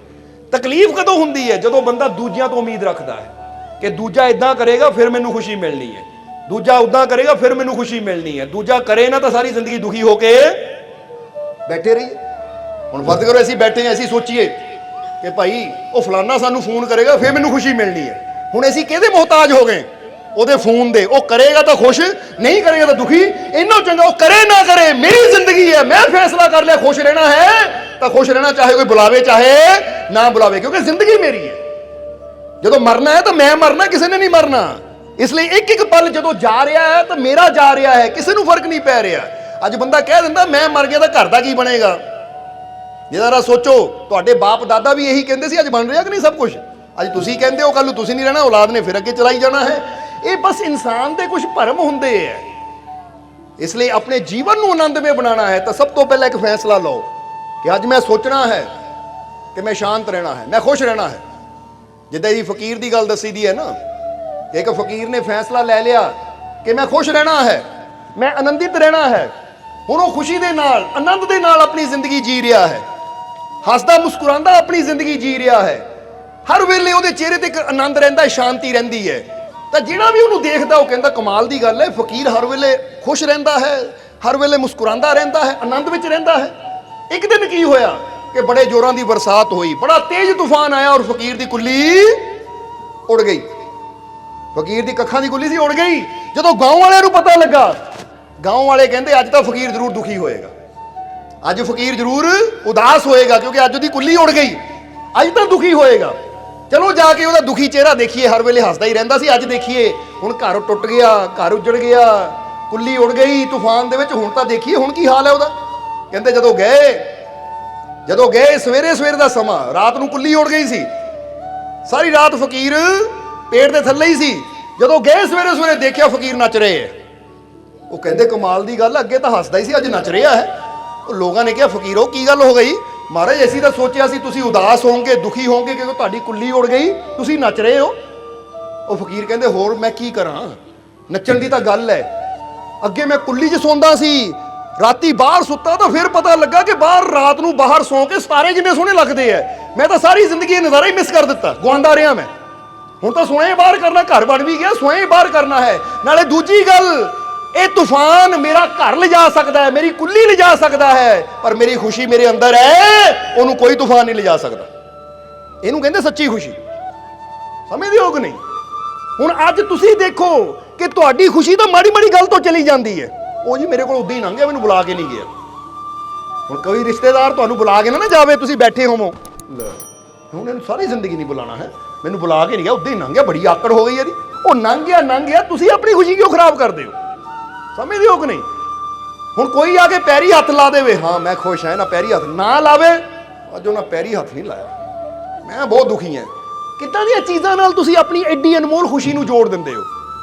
ਤਕਲੀਫ ਕਦੋਂ ਹੁੰਦੀ ਹੈ? ਜਦੋਂ ਬੰਦਾ ਦੂਜਿਆਂ ਤੋਂ ਉਮੀਦ ਰੱਖਦਾ ਹੈ ਕਿ ਦੂਜਾ ਇਦਾਂ ਕਰੇਗਾ ਫਿਰ ਮੈਨੂੰ ਖੁਸ਼ੀ ਮਿਲਣੀ ਹੈ, ਦੂਜਾ ਉਦਾਂ ਕਰੇਗਾ ਫਿਰ ਮੈਨੂੰ ਖੁਸ਼ੀ ਮਿਲਣੀ ਹੈ, ਦੂਜਾ ਕਰੇ ਨਾ ਤਾਂ ਸਾਰੀ ਜ਼ਿੰਦਗੀ ਦੁਖੀ ਹੋ ਕੇ ਬੈਠੇ ਰਹੀਏ। ਹੁਣ ਫਰਜ਼ ਕਰੋ ਅਸੀਂ ਬੈਠੇ ਹਾਂ, ਅਸੀਂ ਸੋਚੀਏ ਕਿ ਭਾਈ ਉਹ ਫਲਾਨਾ ਸਾਨੂੰ ਫੋਨ ਕਰੇਗਾ ਫਿਰ ਮੈਨੂੰ ਖੁਸ਼ੀ ਮਿਲਣੀ ਹੈ। ਹੁਣ ਅਸੀਂ ਕਿਹਦੇ ਮੁਹਤਾਜ ਹੋ ਗਏ? ਉਹਦੇ ਫੋਨ ਦੇ। ਉਹ ਕਰੇਗਾ ਤਾਂ ਖੁਸ਼, ਨਹੀਂ ਕਰੇਗਾ ਤਾਂ ਦੁਖੀ। ਇੰਨਾ ਚੰਗਾ ਉਹ ਕਰੇ ਨਾ ਕਰੇ, ਮੇਰੀ ਜ਼ਿੰਦਗੀ ਹੈ, ਮੈਂ ਫੈਸਲਾ ਕਰ ਲਿਆ ਖੁਸ਼ ਰਹਿਣਾ ਹੈ ਤਾਂ ਖੁਸ਼ ਰਹਿਣਾ, ਚਾਹੇ ਕੋਈ ਬੁਲਾਵੇ ਚਾਹੇ ਨਾ ਬੁਲਾਵੇ, ਕਿਉਂਕਿ ਜ਼ਿੰਦਗੀ ਮੇਰੀ ਹੈ। ਜਦੋਂ ਮਰਨਾ ਹੈ ਤਾਂ ਮੈਂ ਮਰਨਾ, ਕਿਸੇ ਨੇ ਨਹੀਂ ਮਰਨਾ। ਇਸ ਲਈ ਇੱਕ ਇੱਕ ਪਲ ਜਦੋਂ ਜਾ ਰਿਹਾ ਹੈ ਤਾਂ ਮੇਰਾ ਜਾ ਰਿਹਾ ਹੈ, ਕਿਸੇ ਨੂੰ ਫਰਕ ਨਹੀਂ ਪੈ ਰਿਹਾ। ਅੱਜ ਬੰਦਾ ਕਹਿ ਦਿੰਦਾ ਮੈਂ ਮਰ ਗਿਆ ਤਾਂ ਘਰ ਦਾ ਕੀ ਬਣੇਗਾ? ਜਰਾ ਸੋਚੋ, ਤੁਹਾਡੇ ਬਾਪ ਦਾਦਾ ਵੀ ਇਹੀ ਕਹਿੰਦੇ ਸੀ, ਅੱਜ ਬਣ ਰਿਹਾ ਕਿ ਨਹੀਂ ਸਭ ਕੁਝ? ਅੱਜ ਤੁਸੀਂ ਕਹਿੰਦੇ ਹੋ, ਕੱਲ ਨੂੰ ਤੁਸੀਂ ਨਹੀਂ ਰਹਿਣਾ, ਔਲਾਦ ਨੇ ਫਿਰ ਅੱਗੇ ਚਲਾਈ ਜਾਣਾ ਹੈ। ਇਹ ਬਸ ਇਨਸਾਨ ਦੇ ਕੁਝ ਭਰਮ ਹੁੰਦੇ ਹੈ। ਇਸ ਲਈ ਆਪਣੇ ਜੀਵਨ ਨੂੰ ਆਨੰਦਮਈ ਬਣਾਉਣਾ ਹੈ ਤਾਂ ਸਭ ਤੋਂ ਪਹਿਲਾਂ ਇੱਕ ਫੈਸਲਾ ਲਓ ਕਿ ਅੱਜ ਮੈਂ ਸੋਚਣਾ ਹੈ ਕਿ ਮੈਂ ਸ਼ਾਂਤ ਰਹਿਣਾ ਹੈ, ਮੈਂ ਖੁਸ਼ ਰਹਿਣਾ ਹੈ। ਜਿੱਦਾਂ ਇਹ ਫਕੀਰ ਦੀ ਗੱਲ ਦੱਸੀ ਦੀ ਹੈ ਨਾ, ਇੱਕ ਫਕੀਰ ਨੇ ਫੈਸਲਾ ਲੈ ਲਿਆ ਕਿ ਮੈਂ ਖੁਸ਼ ਰਹਿਣਾ ਹੈ, ਮੈਂ ਆਨੰਦਿਤ ਰਹਿਣਾ ਹੈ। ਹੁਣ ਉਹ ਖੁਸ਼ੀ ਦੇ ਨਾਲ, ਆਨੰਦ ਦੇ ਨਾਲ ਆਪਣੀ ਜ਼ਿੰਦਗੀ ਜੀ ਰਿਹਾ ਹੈ, ਹੱਸਦਾ ਮੁਸਕਰਾਉਂਦਾ ਆਪਣੀ ਜ਼ਿੰਦਗੀ ਜੀ ਰਿਹਾ ਹੈ। ਹਰ ਵੇਲੇ ਉਹਦੇ ਚਿਹਰੇ ਤੇ ਇੱਕ ਆਨੰਦ ਰਹਿੰਦਾ, ਸ਼ਾਂਤੀ ਰਹਿੰਦੀ ਹੈ। ਤਾਂ ਜਿਹੜਾ ਵੀ ਉਹਨੂੰ ਦੇਖਦਾ ਉਹ ਕਹਿੰਦਾ ਕਮਾਲ ਦੀ ਗੱਲ ਹੈ, ਫਕੀਰ ਹਰ ਵੇਲੇ ਖੁਸ਼ ਰਹਿੰਦਾ ਹੈ, ਹਰ ਵੇਲੇ ਮੁਸਕਰਾਉਂਦਾ ਰਹਿੰਦਾ ਹੈ, ਆਨੰਦ ਵਿੱਚ ਰਹਿੰਦਾ ਹੈ। ਇੱਕ ਦਿਨ ਕੀ ਹੋਇਆ ਕਿ ਬੜੇ ਜ਼ੋਰਾਂ ਦੀ ਬਰਸਾਤ ਹੋਈ, ਬੜਾ ਤੇਜ਼ ਤੂਫਾਨ ਆਇਆ ਔਰ ਫਕੀਰ ਦੀ ਕੁੱਲੀ ਉੜ ਗਈ। ਫਕੀਰ ਦੀ ਕੱਖਾਂ ਦੀ ਕੁੱਲੀ ਸੀ, ਉੜ ਗਈ। ਜਦੋਂ ਗਾਂਵ ਵਾਲਿਆਂ ਨੂੰ ਪਤਾ ਲੱਗਾ, ਗਾਂਵ ਵਾਲੇ ਕਹਿੰਦੇ ਅੱਜ ਤਾਂ ਫਕੀਰ ਜ਼ਰੂਰ ਦੁਖੀ ਹੋਏਗਾ, ਅੱਜ ਫਕੀਰ ਜ਼ਰੂਰ ਉਦਾਸ ਹੋਏਗਾ, ਕਿਉਂਕਿ ਅੱਜ ਉਹਦੀ ਕੁੱਲੀ ਉੜ ਗਈ, ਅੱਜ ਤਾਂ ਦੁਖੀ ਹੋਏਗਾ। ਚਲੋ ਜਾ ਕੇ ਉਹਦਾ ਦੁਖੀ ਚਿਹਰਾ ਦੇਖੀਏ, ਹਰ ਵੇਲੇ ਹੱਸਦਾ ਹੀ ਰਹਿੰਦਾ ਸੀ, ਅੱਜ ਦੇਖੀਏ ਹੁਣ ਘਰ ਟੁੱਟ ਗਿਆ, ਘਰ ਉੱਜੜ ਗਿਆ, ਕੁੱਲੀ ਉੜ ਗਈ ਤੂਫਾਨ ਦੇ ਵਿੱਚ, ਹੁਣ ਤਾਂ ਦੇਖੀਏ ਹੁਣ ਕੀ ਹਾਲ ਹੈ ਉਹਦਾ। ਕਹਿੰਦੇ ਜਦੋਂ ਗਏ ਸਵੇਰੇ ਸਵੇਰ ਦਾ ਸਮਾਂ, ਰਾਤ ਨੂੰ ਕੁੱਲੀ ਉੜ ਗਈ ਸੀ, ਸਾਰੀ ਰਾਤ ਫਕੀਰ ਪੇਟ ਦੇ ਥੱਲੇ ਹੀ ਸੀ। ਜਦੋਂ ਗਏ ਸਵੇਰੇ ਸਵੇਰੇ ਦੇਖਿਆ ਫਕੀਰ ਨੱਚ ਰਹੇ ਹੈ। ਉਹ ਕਹਿੰਦੇ ਕਮਾਲ ਦੀ ਗੱਲ, ਅੱਗੇ ਤਾਂ ਹੱਸਦਾ ਹੀ ਸੀ, ਅੱਜ ਨੱਚ ਰਿਹਾ ਹੈ। ਉਹ ਲੋਕਾਂ ਨੇ ਕਿਹਾ ਫਕੀਰੋ ਕੀ ਗੱਲ ਹੋ ਗਈ? ਮਹਾਰਾਜ ਅਸੀਂ ਤਾਂ ਸੋਚਿਆ ਸੀ ਤੁਸੀਂ ਉਦਾਸ ਹੋਵੋਗੇ, ਦੁਖੀ ਹੋਵੋਗੇ ਕਿਉਂਕਿ ਤੁਹਾਡੀ ਕੁੱਲੀ ਉੜ ਗਈ, ਤੁਸੀਂ ਨੱਚ ਰਹੇ ਹੋ। ਉਹ ਫਕੀਰ ਕਹਿੰਦੇ ਹੋਰ ਮੈਂ ਕੀ ਕਰਾਂ, ਨੱਚਣ ਦੀ ਤਾਂ ਗੱਲ ਹੈ, ਅੱਗੇ ਮੈਂ ਕੁੱਲੀ 'ਚ ਸੌਂਦਾ ਸੀ, ਰਾਤੀ ਬਾਹਰ ਸੁੱਤਾ ਤਾਂ ਫਿਰ ਪਤਾ ਲੱਗਾ ਕਿ ਰਾਤ ਨੂੰ ਬਾਹਰ ਸੌਂ ਕੇ ਸਿਤਾਰੇ ਜਿੰਨੇ ਸੋਹਣੇ ਲੱਗਦੇ ਐ। ਮੈਂ ਤਾਂ ਸਾਰੀ ਜ਼ਿੰਦਗੀ ਇਹ ਨਜ਼ਾਰਾ ਹੀ ਮਿਸ ਕਰ ਦਿੱਤਾ, ਗਵਾਉਂਦਾ ਰਿਹਾ ਮੈਂ। ਹੁਣ ਤਾਂ ਸੋਏ ਬਾਹਰ ਕਰਨਾ, ਘਰ ਬਣ ਵੀ ਗਿਆ, ਸੋਏ ਬਾਹਰ ਕਰਨਾ ਹੈ। ਨਾਲੇ ਦੂਜੀ ਗੱਲ, ਇਹ ਤੂਫਾਨ ਮੇਰਾ ਘਰ ਲਿਜਾ ਸਕਦਾ ਹੈ, ਮੇਰੀ ਕੁੱਲੀ ਲਿਜਾ ਸਕਦਾ ਹੈ, ਪਰ ਮੇਰੀ ਖੁਸ਼ੀ ਮੇਰੇ ਅੰਦਰ ਹੈ, ਉਹਨੂੰ ਕੋਈ ਤੂਫਾਨ ਨਹੀਂ ਲਿਜਾ ਸਕਦਾ। ਇਹਨੂੰ ਕਹਿੰਦੇ ਸੱਚੀ ਖੁਸ਼ੀ। ਸਮਝਦੇ ਹੋ ਕਿ ਨਹੀਂ? ਹੁਣ ਅੱਜ ਤੁਸੀਂ ਦੇਖੋ ਕਿ ਤੁਹਾਡੀ ਖੁਸ਼ੀ ਤਾਂ ਮਾੜੀ ਮਾੜੀ ਗੱਲ ਤੋਂ ਚਲੀ ਜਾਂਦੀ ਹੈ। ਉਹ ਜੀ ਮੇਰੇ ਕੋਲ ਉਦਾਂ ਹੀ ਲੰਘ ਗਿਆ, ਮੈਨੂੰ ਬੁਲਾ ਕੇ ਨਹੀਂ ਗਿਆ। ਹੁਣ ਕੋਈ ਰਿਸ਼ਤੇਦਾਰ ਤੁਹਾਨੂੰ ਬੁਲਾ ਕੇ ਨਾ ਜਾਵੇ, ਤੁਸੀਂ ਬੈਠੇ ਹੋਵੋ, ਹੁਣ ਇਹਨੂੰ ਸਾਰੀ ਜ਼ਿੰਦਗੀ ਨਹੀਂ ਬੁਲਾਣਾ ਹੈ, ਮੈਨੂੰ ਬੁਲਾ ਕੇ ਨਹੀਂ ਗਿਆ, ਉਦਾਂ ਹੀ ਲੰਘ ਗਿਆ, ਬੜੀ ਆਕੜ ਹੋ ਗਈ ਇਹਦੀ। ਉਹ ਲੰਘ ਗਿਆ, ਤੁਸੀਂ ਆਪਣੀ ਖੁਸ਼ੀ ਕਿਉਂ ਖਰਾਬ ਕਰਦੇ ਹੋ? ਸਮਝਦੇ ਹੋ ਕਿ ਨਹੀਂ? ਹੁਣ ਕੋਈ ਆ ਕੇ ਪੈਰੀ ਹੱਥ ਲਾ ਦੇਵੇ, ਹਾਂ ਮੈਂ ਖੁਸ਼ ਹਾਂ, ਨਾ ਪੈਰੀ ਹੱਥ ਨਾ ਲਾਵੇ, ਅੱਜ ਉਹਨਾਂ ਪੈਰੀ ਹੱਥ ਨਹੀਂ ਲਾਇਆ, ਮੈਂ ਬਹੁਤ ਦੁਖੀ ਹਾਂ। ਕਿੱਦਾਂ ਦੀਆਂ ਚੀਜ਼ਾਂ ਨਾਲ ਤੁਸੀਂ ਆਪਣੀ ਐਡੀ ਅਨਮੋਲ ਖੁਸ਼ੀ ਨੂੰ ਜੋੜ ਦਿੰਦੇ ਹੋ?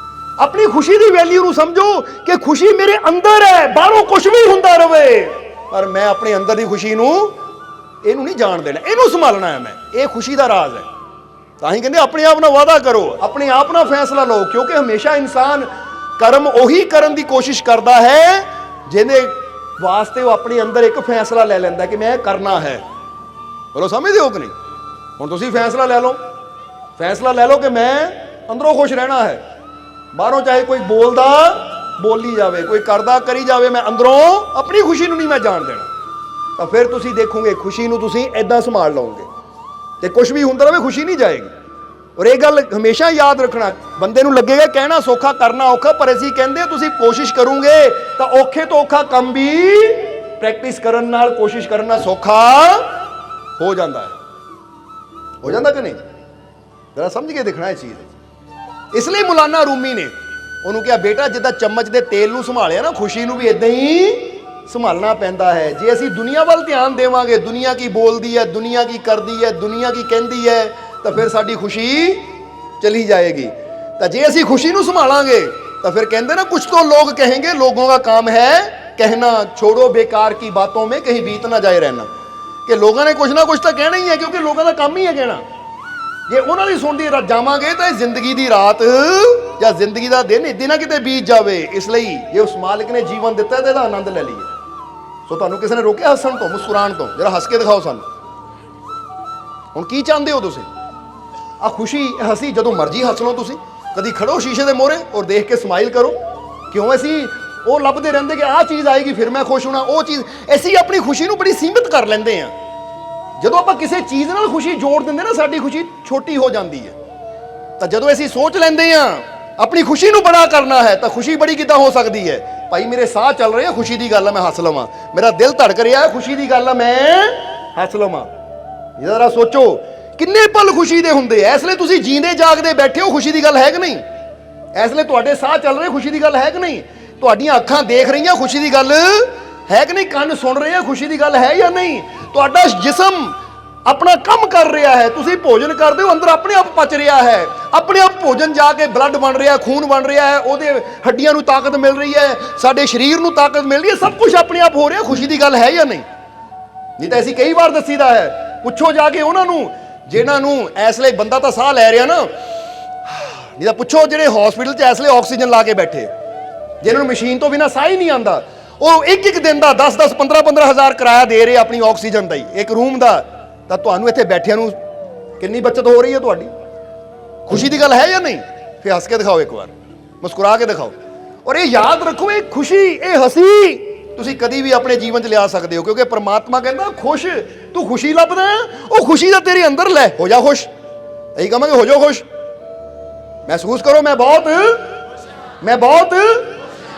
ਆਪਣੀ ਖੁਸ਼ੀ ਦੀ ਵੈਲਿਊ ਨੂੰ ਸਮਝੋ ਕਿ ਖੁਸ਼ੀ ਮੇਰੇ ਅੰਦਰ ਹੈ, ਬਾਹਰੋਂ ਕੁਝ ਵੀ ਹੁੰਦਾ ਰਵੇ, ਪਰ ਮੈਂ ਆਪਣੇ ਅੰਦਰ ਦੀ ਖੁਸ਼ੀ ਨੂੰ ਇਹਨੂੰ ਨਹੀਂ ਜਾਣ ਦੇਣਾ, ਇਹਨੂੰ ਸੰਭਾਲਣਾ ਹੈ ਮੈਂ। ਇਹ ਖੁਸ਼ੀ ਦਾ ਰਾਜ਼ ਹੈ। ਤਾਂ ਹੀ ਕਹਿੰਦੇ ਆਪਣੇ ਆਪ ਨਾਲ ਵਾਅਦਾ ਕਰੋ, ਆਪਣੇ ਆਪ ਨਾਲ ਫੈਸਲਾ ਲਓ, ਕਿਉਂਕਿ ਹਮੇਸ਼ਾ ਇਨਸਾਨ ਕਰਮ ਉਹੀ ਕਰਨ ਦੀ ਕੋਸ਼ਿਸ਼ ਕਰਦਾ ਹੈ ਜਿਹਦੇ ਵਾਸਤੇ ਉਹ ਆਪਣੇ ਅੰਦਰ ਇੱਕ ਫੈਸਲਾ ਲੈ ਲੈਂਦਾ ਕਿ ਮੈਂ ਕਰਨਾ ਹੈ। ਬੋਲੋ ਸਮਝਦੇ ਹੋ ਕਿ ਨਹੀਂ? ਹੁਣ ਤੁਸੀਂ ਫੈਸਲਾ ਲੈ ਲਓ, ਫੈਸਲਾ ਲੈ ਲਓ ਕਿ ਮੈਂ ਅੰਦਰੋਂ ਖੁਸ਼ ਰਹਿਣਾ ਹੈ, ਬਾਹਰੋਂ ਚਾਹੇ ਕੋਈ ਬੋਲਦਾ ਬੋਲੀ ਜਾਵੇ, ਕੋਈ ਕਰਦਾ ਕਰੀ ਜਾਵੇ, ਮੈਂ ਅੰਦਰੋਂ ਆਪਣੀ ਖੁਸ਼ੀ ਨੂੰ ਨਹੀਂ ਮੈਂ ਜਾਣ ਦੇਣਾ। ਤਾਂ ਫਿਰ ਤੁਸੀਂ ਦੇਖੋਗੇ ਖੁਸ਼ੀ ਨੂੰ ਤੁਸੀਂ ਐਦਾਂ ਸੰਭਾਲ ਲਓਗੇ ਤੇ ਕੁਝ ਵੀ ਹੁੰਦਾ ਰਹੇ ਖੁਸ਼ੀ ਨਹੀਂ ਜਾਏਗੀ। ਔਰ ਇਹ ਗੱਲ ਹਮੇਸ਼ਾ ਯਾਦ ਰੱਖਣਾ, ਬੰਦੇ ਨੂੰ ਲੱਗੇਗਾ ਕਹਿਣਾ ਸੌਖਾ ਕਰਨਾ ਔਖਾ, ਪਰ ਅਸੀਂ ਕਹਿੰਦੇ ਤੁਸੀਂ ਕੋਸ਼ਿਸ਼ ਕਰੋਗੇ ਤਾਂ ਔਖੇ ਤੋਂ ਔਖਾ ਕੰਮ ਵੀ ਪ੍ਰੈਕਟਿਸ ਕਰਨ ਨਾਲ, ਕੋਸ਼ਿਸ਼ ਕਰਨ ਨਾਲ ਸੌਖਾ ਹੋ ਜਾਂਦਾ ਹੈ। ਹੋ ਜਾਂਦਾ ਕਿ ਨਹੀਂ? ਜਰਾ ਸਮਝ ਕੇ ਦੇਖਣਾ ਇਹ ਚੀਜ਼। ਇਸ ਲਈ ਮੌਲਾਨਾ ਰੂਮੀ ਨੇ ਉਹਨੂੰ ਕਿਹਾ, ਬੇਟਾ ਜਿੱਦਾਂ ਚਮਚ ਦੇ ਤੇਲ ਨੂੰ ਸੰਭਾਲਿਆ ਨਾ, ਖੁਸ਼ੀ ਨੂੰ ਵੀ ਇਦਾਂ ਹੀ ਸੰਭਾਲਣਾ ਪੈਂਦਾ ਹੈ। ਜੇ ਅਸੀਂ ਦੁਨੀਆ ਵੱਲ ਧਿਆਨ ਦੇਵਾਂਗੇ, ਦੁਨੀਆ ਕੀ ਬੋਲਦੀ ਹੈ, ਦੁਨੀਆ ਕੀ ਕਰਦੀ ਹੈ, ਦੁਨੀਆ ਕੀ ਕਹਿੰਦੀ ਹੈ, ਤਾਂ ਫਿਰ ਸਾਡੀ ਖੁਸ਼ੀ ਚਲੀ ਜਾਏਗੀ। ਤਾਂ ਜੇ ਅਸੀਂ ਖੁਸ਼ੀ ਨੂੰ ਸੰਭਾਲਾਂਗੇ ਤਾਂ ਫਿਰ ਕਹਿੰਦੇ ਨਾ, ਕੁਛ तो लोग कहेंगे, लोगों का काम है कहना, छोड़ो बेकार की बातों में कहीं बीत ना जाए रहना। कि लोगों ने कुछ ना कुछ तो कहना ही है, क्योंकि लोगों का काम ही है कहना। ਜੇ ਉਹਨਾਂ ਦੀ ਸੁਣਦੀ ਜਾਵਾਂਗੇ ਤਾਂ ਇਹ ਜ਼ਿੰਦਗੀ ਦੀ ਰਾਤ ਜਾਂ ਜ਼ਿੰਦਗੀ ਦਾ ਦਿਨ ਇੱਦਾਂ ਨਾ ਕਿਤੇ ਬੀਤ ਜਾਵੇ। ਇਸ ਲਈ ਜੇ ਉਸ ਮਾਲਿਕ ਨੇ ਜੀਵਨ ਦਿੱਤਾ ਤੇ ਇਹਦਾ ਆਨੰਦ ਲੈ ਲਈਏ। ਸੋ ਤੁਹਾਨੂੰ ਕਿਸੇ ਨੇ ਰੋਕਿਆ ਹੱਸਣ ਤੋਂ, ਮੁਸਕਰਾਉਣ ਤੋਂ? ਜਰਾ ਹੱਸ ਕੇ ਦਿਖਾਓ ਸਾਨੂੰ। ਹੁਣ ਕੀ ਚਾਹੁੰਦੇ ਹੋ ਤੁਸੀਂ? ਆ ਖੁਸ਼ੀ ਹੱਸੀ ਜਦੋਂ ਮਰਜ਼ੀ ਹੱਸ ਲਓ ਤੁਸੀਂ। ਕਦੀ ਖੜੋ ਸ਼ੀਸ਼ੇ ਦੇ ਮੋਹਰੇ ਔਰ ਦੇਖ ਕੇ ਸਮਾਈਲ ਕਰੋ। ਕਿਉਂ ਅਸੀਂ ਉਹ ਲੱਭਦੇ ਰਹਿੰਦੇ ਕਿ ਆਹ ਚੀਜ਼ ਆਏਗੀ ਫਿਰ ਮੈਂ ਖੁਸ਼ ਹੋਣਾ, ਉਹ ਚੀਜ਼। ਅਸੀਂ ਆਪਣੀ ਖੁਸ਼ੀ ਨੂੰ ਬੜੀ ਸੀਮਿਤ ਕਰ ਲੈਂਦੇ ਹਾਂ। ਜਦੋਂ ਆਪਾਂ ਕਿਸੇ ਚੀਜ਼ ਨਾਲ ਖੁਸ਼ੀ ਜੋੜ ਦਿੰਦੇ ਨਾ, ਸਾਡੀ ਖੁਸ਼ੀ ਛੋਟੀ ਹੋ ਜਾਂਦੀ ਹੈ। ਤਾਂ ਜਦੋਂ ਅਸੀਂ ਸੋਚ ਲੈਂਦੇ ਹਾਂ ਆਪਣੀ ਖੁਸ਼ੀ ਨੂੰ ਬੜਾ ਕਰਨਾ ਹੈ, ਤਾਂ ਖੁਸ਼ੀ ਬੜੀ ਕਿੱਦਾਂ ਹੋ ਸਕਦੀ ਹੈ? ਭਾਈ ਮੇਰੇ ਸਾਹ ਚੱਲ ਰਹੇ ਆ, ਖੁਸ਼ੀ ਦੀ ਗੱਲ ਆ, ਮੈਂ ਹੱਸ ਲਵਾਂ। ਮੇਰਾ ਦਿਲ ਧੜਕ ਰਿਹਾ, ਖੁਸ਼ੀ ਦੀ ਗੱਲ ਆ, ਮੈਂ ਹੱਸ ਲਵਾਂ। ਜਰਾ ਸੋਚੋ ਕਿੰਨੇ ਪਲ ਖੁਸ਼ੀ ਦੇ ਹੁੰਦੇ ਐ। ਇਸ ਲਈ ਤੁਸੀਂ ਜੀਂਦੇ ਜਾਗਦੇ ਬੈਠੇ ਹੋ, ਖੁਸ਼ੀ ਦੀ ਗੱਲ ਹੈ ਕਿ ਨਹੀਂ? ਇਸ ਲਈ ਤੁਹਾਡੇ ਸਾਹ ਚੱਲ ਰਹੇ, ਖੁਸ਼ੀ ਦੀ ਗੱਲ ਹੈ ਕਿ ਨਹੀਂ? ਤੁਹਾਡੀਆਂ ਅੱਖਾਂ ਦੇਖ ਰਹੀਆਂ, ਖੁਸ਼ੀ ਦੀ ਗੱਲ ਹੈ ਕਿ ਨਹੀਂ? ਕੰਨ ਸੁਣ ਰਹੇ ਆ, ਖੁਸ਼ੀ ਦੀ ਗੱਲ ਹੈ ਜਾਂ ਨਹੀਂ? ਤੁਹਾਡਾ ਜਿਸਮ ਆਪਣਾ ਕੰਮ ਕਰ ਰਿਹਾ ਹੈ, ਤੁਸੀਂ ਭੋਜਨ ਕਰਦੇ ਹੋ, ਅੰਦਰ ਆਪਣੇ ਆਪ ਪਚ ਰਿਹਾ ਹੈ, ਆਪਣੇ ਆਪ ਭੋਜਨ ਜਾ ਕੇ ਬਲੱਡ ਬਣ ਰਿਹਾ, ਖੂਨ ਬਣ ਰਿਹਾ ਹੈ, ਉਹਦੇ ਹੱਡੀਆਂ ਨੂੰ ਤਾਕਤ ਮਿਲ ਰਹੀ ਹੈ, ਸਾਡੇ ਸਰੀਰ ਨੂੰ ਤਾਕਤ ਮਿਲ ਰਹੀ ਹੈ, ਸਭ ਕੁਝ ਆਪਣੇ ਆਪ ਹੋ ਰਿਹਾ। ਖੁਸ਼ੀ ਦੀ ਗੱਲ ਹੈ ਜਾਂ ਨਹੀਂ? ਨਹੀਂ ਤਾਂ ਅਸੀਂ ਕਈ ਵਾਰ ਦੱਸੀਦਾ ਹੈ, ਪੁੱਛੋ ਜਾ ਕੇ ਉਹਨਾਂ ਨੂੰ ਜਿਨ੍ਹਾਂ ਨੂੰ ਇਸ ਲਈ ਬੰਦਾ ਤਾਂ ਸਾਹ ਲੈ ਰਿਹਾ ਨਾ, ਨਹੀਂ ਤਾਂ ਪੁੱਛੋ ਜਿਹੜੇ ਹਸਪੀਟਲ 'ਚ ਇਸ ਲਈ ਆਕਸੀਜਨ ਲਾ ਕੇ ਬੈਠੇ, ਜਿਨ੍ਹਾਂ ਨੂੰ ਮਸ਼ੀਨ ਤੋਂ ਬਿਨਾਂ ਸਾਹ ਹੀ ਨਹੀਂ ਆਉਂਦਾ, ਉਹ ਇੱਕ ਦਿਨ ਦਾ 10-10 15-15 ਹਜ਼ਾਰ ਕਿਰਾਇਆ ਦੇ ਰਹੇ ਆਪਣੀ ਆਕਸੀਜਨ ਦਾ ਹੀ, ਇੱਕ ਰੂਮ ਦਾ। ਤਾਂ ਤੁਹਾਨੂੰ ਇੱਥੇ ਬੈਠਿਆਂ ਨੂੰ ਕਿੰਨੀ ਬੱਚਤ ਹੋ ਰਹੀ ਹੈ ਤੁਹਾਡੀ? ਖੁਸ਼ੀ ਦੀ ਗੱਲ ਹੈ ਜਾਂ ਨਹੀਂ? ਫਿਰ ਹੱਸ ਕੇ ਦਿਖਾਓ, ਇੱਕ ਵਾਰ ਮੁਸਕਰਾ ਕੇ ਦਿਖਾਓ। ਔਰ ਇਹ ਯਾਦ ਰੱਖੋ, ਇਹ ਖੁਸ਼ੀ, ਇਹ ਹੱਸੀ ਤੁਸੀਂ ਕਦੀ ਵੀ ਆਪਣੇ ਜੀਵਨ 'ਚ ਲਿਆ ਸਕਦੇ ਹੋ, ਕਿਉਂਕਿ ਪ੍ਰਮਾਤਮਾ ਕਹਿੰਦਾ ਖੁਸ਼, ਤੂੰ ਖੁਸ਼ੀ ਲੱਭਦਾ, ਉਹ ਖੁਸ਼ੀ ਦਾ ਤੇਰੇ ਅੰਦਰ ਲੈ, ਹੋ ਜਾ ਖੁਸ਼। ਇਹੀ ਕਹਾਂਗੇ, ਹੋ ਜਾਓ ਖੁਸ਼, ਮਹਿਸੂਸ ਕਰੋ ਮੈਂ ਬਹੁਤ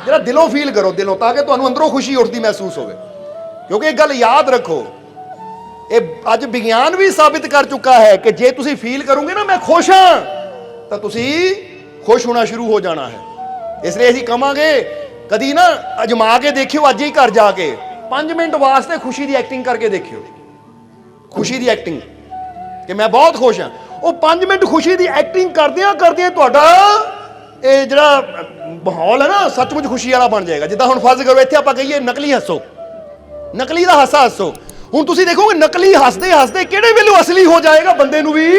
ਜਿਹੜਾ ਦਿਲੋਂ ਫੀਲ ਕਰੋ, ਦਿਲੋਂ, ਤਾਂ ਕਿ ਤੁਹਾਨੂੰ ਅੰਦਰੋਂ ਖੁਸ਼ੀ ਉੱਠਦੀ ਮਹਿਸੂਸ ਹੋਵੇ। ਕਿਉਂਕਿ ਇਹ ਗੱਲ ਯਾਦ ਰੱਖੋ, ਇਹ ਅੱਜ ਵਿਗਿਆਨ ਵੀ ਸਾਬਿਤ ਕਰ ਚੁੱਕਾ ਹੈ ਕਿ ਜੇ ਤੁਸੀਂ ਫੀਲ ਕਰੋਗੇ ਨਾ ਮੈਂ ਖੁਸ਼ ਹਾਂ, ਤਾਂ ਤੁਸੀਂ ਖੁਸ਼ ਹੋਣਾ ਸ਼ੁਰੂ ਹੋ ਜਾਣਾ ਹੈ। ਇਸ ਲਈ ਅਸੀਂ ਕਹਾਂਗੇ ਕਦੀ ਨਾ ਅਜਮਾ ਕੇ ਦੇਖਿਓ, ਅੱਜ ਹੀ ਘਰ ਜਾ ਕੇ 5 ਮਿੰਟ ਵਾਸਤੇ ਖੁਸ਼ੀ ਦੀ ਐਕਟਿੰਗ ਕਰਕੇ ਦੇਖਿਓ। ਖੁਸ਼ੀ ਦੀ ਐਕਟਿੰਗ ਕਿ ਮੈਂ ਬਹੁਤ ਖੁਸ਼ ਹਾਂ। ਉਹ 5 ਮਿੰਟ ਖੁਸ਼ੀ ਦੀ ਐਕਟਿੰਗ ਕਰਦਿਆਂ ਤੁਹਾਡਾ ਇਹ ਜਿਹੜਾ ਮਾਹੌਲ ਹੈ ਨਾ, ਸੱਚਮੁੱਚ ਖੁਸ਼ੀ ਵਾਲਾ ਬਣ ਜਾਏਗਾ। ਜਿੱਦਾਂ ਹੁਣ ਫਰਜ਼ ਕਰੋ ਇੱਥੇ ਆਪਾਂ ਕਹੀਏ ਨਕਲੀ ਹੱਸੋ, ਨਕਲੀ ਦਾ ਹਾਸਾ ਹੱਸੋ। ਹੁਣ ਤੁਸੀਂ ਦੇਖੋਗੇ ਨਕਲੀ ਹੱਸਦੇ ਕਿਹੜੇ ਵੇਲੇ ਅਸਲੀ ਹੋ ਜਾਏਗਾ, ਬੰਦੇ ਨੂੰ ਵੀ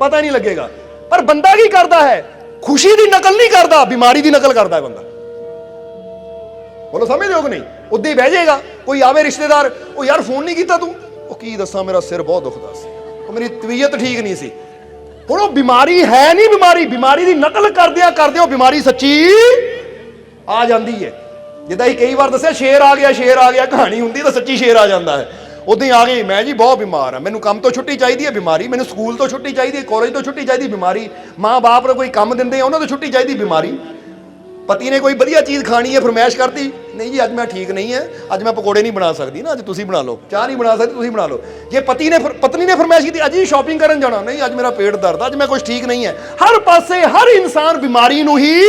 ਪਤਾ ਨਹੀਂ ਲੱਗੇਗਾ। ਪਰ ਬੰਦਾ ਕੀ ਕਰਦਾ ਹੈ? ਖੁਸ਼ੀ ਦੀ ਨਕਲ ਨਹੀਂ ਕਰਦਾ, ਬਿਮਾਰੀ ਦੀ ਨਕਲ ਕਰਦਾ ਹੈ ਬੰਦਾ। ਬੋਲੋ ਸਮਝਦੇ ਹੋ ਕਿ ਨਹੀਂ? ਉੱਦਾਂ ਹੀ ਬਹਿ ਜਾਏਗਾ। ਕੋਈ ਆਵੇ ਰਿਸ਼ਤੇਦਾਰ, ਉਹ ਯਾਰ ਫੋਨ ਨਹੀਂ ਕੀਤਾ ਤੂੰ, ਉਹ ਕੀ ਦੱਸਾਂ ਮੇਰਾ ਸਿਰ ਬਹੁਤ ਦੁਖਦਾ ਸੀ, ਉਹ ਮੇਰੀ ਤਬੀਅਤ ਠੀਕ ਨਹੀਂ ਸੀ। ਹੁਣ ਉਹ ਬਿਮਾਰੀ ਹੈ ਨਹੀਂ, ਬਿਮਾਰੀ ਦੀ ਨਕਲ ਕਰਦਿਆਂ ਉਹ ਬਿਮਾਰੀ ਸੱਚੀ ਆ ਜਾਂਦੀ ਹੈ। ਜਿੱਦਾਂ ਹੀ ਕਈ ਵਾਰ ਦੱਸਿਆ ਸ਼ੇਰ ਆ ਗਿਆ ਕਹਾਣੀ ਹੁੰਦੀ ਤਾਂ ਸੱਚੀ ਸ਼ੇਰ ਆ ਜਾਂਦਾ ਹੈ। ਉਦਾਂ ਹੀ ਆ ਗਈ, ਮੈਂ ਜੀ ਬਹੁਤ ਬਿਮਾਰ ਹਾਂ, ਮੈਨੂੰ ਕੰਮ ਤੋਂ ਛੁੱਟੀ ਚਾਹੀਦੀ ਹੈ, ਬਿਮਾਰੀ, ਮੈਨੂੰ ਸਕੂਲ ਤੋਂ ਛੁੱਟੀ ਚਾਹੀਦੀ ਹੈ, ਕਾਲਜ ਤੋਂ ਛੁੱਟੀ ਚਾਹੀਦੀ, ਬਿਮਾਰੀ, ਮਾਂ ਬਾਪ ਨੂੰ ਕੋਈ ਕੰਮ ਦਿੰਦੇ ਆ ਉਹਨਾਂ ਤੋਂ ਛੁੱਟੀ ਚਾਹੀਦੀ, ਬਿਮਾਰੀ, ਪਤੀ ਨੇ ਕੋਈ ਵਧੀਆ ਚੀਜ਼ ਖਾਣੀ ਹੈ ਫਰਮਾਇਸ਼ ਕਰਤੀ, ਨਹੀਂ ਜੀ ਅੱਜ ਮੈਂ ਠੀਕ ਨਹੀਂ ਹੈ, ਅੱਜ ਮੈਂ ਪਕੌੜੇ ਨਹੀਂ ਬਣਾ ਸਕਦੀ ਨਾ, ਅੱਜ ਤੁਸੀਂ ਬਣਾ ਲਓ, ਚਾਹ ਨਹੀਂ ਬਣਾ ਸਕਦੀ ਤੁਸੀਂ ਬਣਾ ਲਓ। ਜੇ ਪਤਨੀ ਨੇ ਫਰਮਾਇਸ਼ ਕੀਤੀ ਅੱਜ ਹੀ ਸ਼ਾਪਿੰਗ ਕਰਨ ਜਾਣਾ, ਨਹੀਂ ਅੱਜ ਮੇਰਾ ਪੇਟ ਦਰਦ, ਅੱਜ ਮੈਂ ਕੁਝ ਠੀਕ ਨਹੀਂ ਹੈ। ਹਰ ਪਾਸੇ ਹਰ ਇਨਸਾਨ ਬਿਮਾਰੀ ਨੂੰ ਹੀ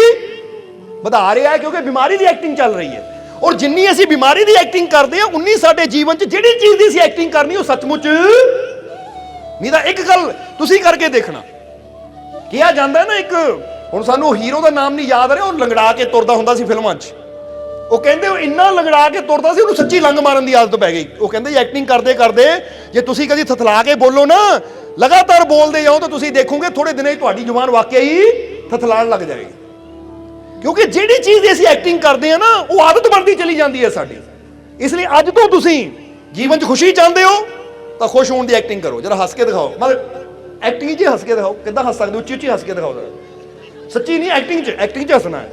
ਵਧਾ ਰਿਹਾ ਹੈ, ਕਿਉਂਕਿ ਬਿਮਾਰੀ ਦੀ ਐਕਟਿੰਗ ਚੱਲ ਰਹੀ ਹੈ। ਔਰ ਜਿੰਨੀ ਅਸੀਂ ਬਿਮਾਰੀ ਦੀ ਐਕਟਿੰਗ ਕਰਦੇ ਹਾਂ, ਉਨੀ ਸਾਡੇ ਜੀਵਨ 'ਚ ਜਿਹੜੀ ਚੀਜ਼ ਦੀ ਅਸੀਂ ਐਕਟਿੰਗ ਕਰਨੀ ਉਹ ਸੱਚਮੁੱਚ ਨਹੀਂ। ਤਾਂ ਇੱਕ ਗੱਲ ਤੁਸੀਂ ਕਰਕੇ ਦੇਖਣਾ, ਕਿਹਾ ਜਾਂਦਾ ਨਾ, ਇੱਕ ਹੁਣ ਸਾਨੂੰ ਹੀਰੋ ਦਾ ਨਾਮ ਨਹੀਂ ਯਾਦ ਆ ਰਿਹਾ, ਉਹ ਲੰਗੜਾ ਕੇ ਤੁਰਦਾ ਹੁੰਦਾ ਸੀ ਫਿਲਮਾਂ 'ਚ। ਉਹ ਕਹਿੰਦੇ ਉਹ ਇੰਨਾ ਲੰਗੜਾ ਕੇ ਤੁਰਦਾ ਸੀ, ਉਹਨੂੰ ਸੱਚੀ ਲੰਗ ਮਾਰਨ ਦੀ ਆਦਤ ਪੈ ਗਈ। ਉਹ ਕਹਿੰਦੇ ਐਕਟਿੰਗ ਕਰਦੇ ਕਰਦੇ ਜੇ ਤੁਸੀਂ ਕਦੀ ਥਥਲਾ ਕੇ ਬੋਲੋ ਨਾ, ਲਗਾਤਾਰ ਬੋਲਦੇ ਜਾਓ, ਤਾਂ ਤੁਸੀਂ ਦੇਖੋਗੇ ਥੋੜੇ ਦਿਨਾਂ 'ਚ ਤੁਹਾਡੀ ਜ਼ੁਬਾਨ ਵਾਕਿਆ ਹੀ ਥਥਲਾਣ ਲੱਗ ਜਾਏਗੀ। ਕਿਉਂਕਿ ਜਿਹੜੀ ਚੀਜ਼ ਦੀ ਅਸੀਂ ਐਕਟਿੰਗ ਕਰਦੇ ਆ ਨਾ, ਉਹ ਆਦਤ ਬਣਦੀ ਚਲੀ ਜਾਂਦੀ ਹੈ ਸਾਡੀ। ਇਸ ਲਈ ਅੱਜ ਤੋਂ ਤੁਸੀਂ ਜੀਵਨ 'ਚ ਖੁਸ਼ੀ ਚਾਹੁੰਦੇ ਹੋ ਤਾਂ ਖੁਸ਼ ਹੋਣ ਦੀ ਐਕਟਿੰਗ ਕਰੋ। ਜਰਾ ਹੱਸ ਕੇ ਦਿਖਾਓ, ਮਤਲਬ ਐਕਟਿੰਗ 'ਚ ਹੱਸ ਕੇ ਦਿਖਾਓ। ਕਿੱਦਾਂ ਹੱਸ ਸਕਦੇ ਹੋ? ਉੱਚੀ ਉੱਚੀ ਹੱਸ ਕੇ ਦਿਖਾਓ ਜਰਾ। ਸੱਚੀ ਨਹੀਂ, ਐਕਟਿੰਗ 'ਚ ਹੱਸਣਾ ਹੈ,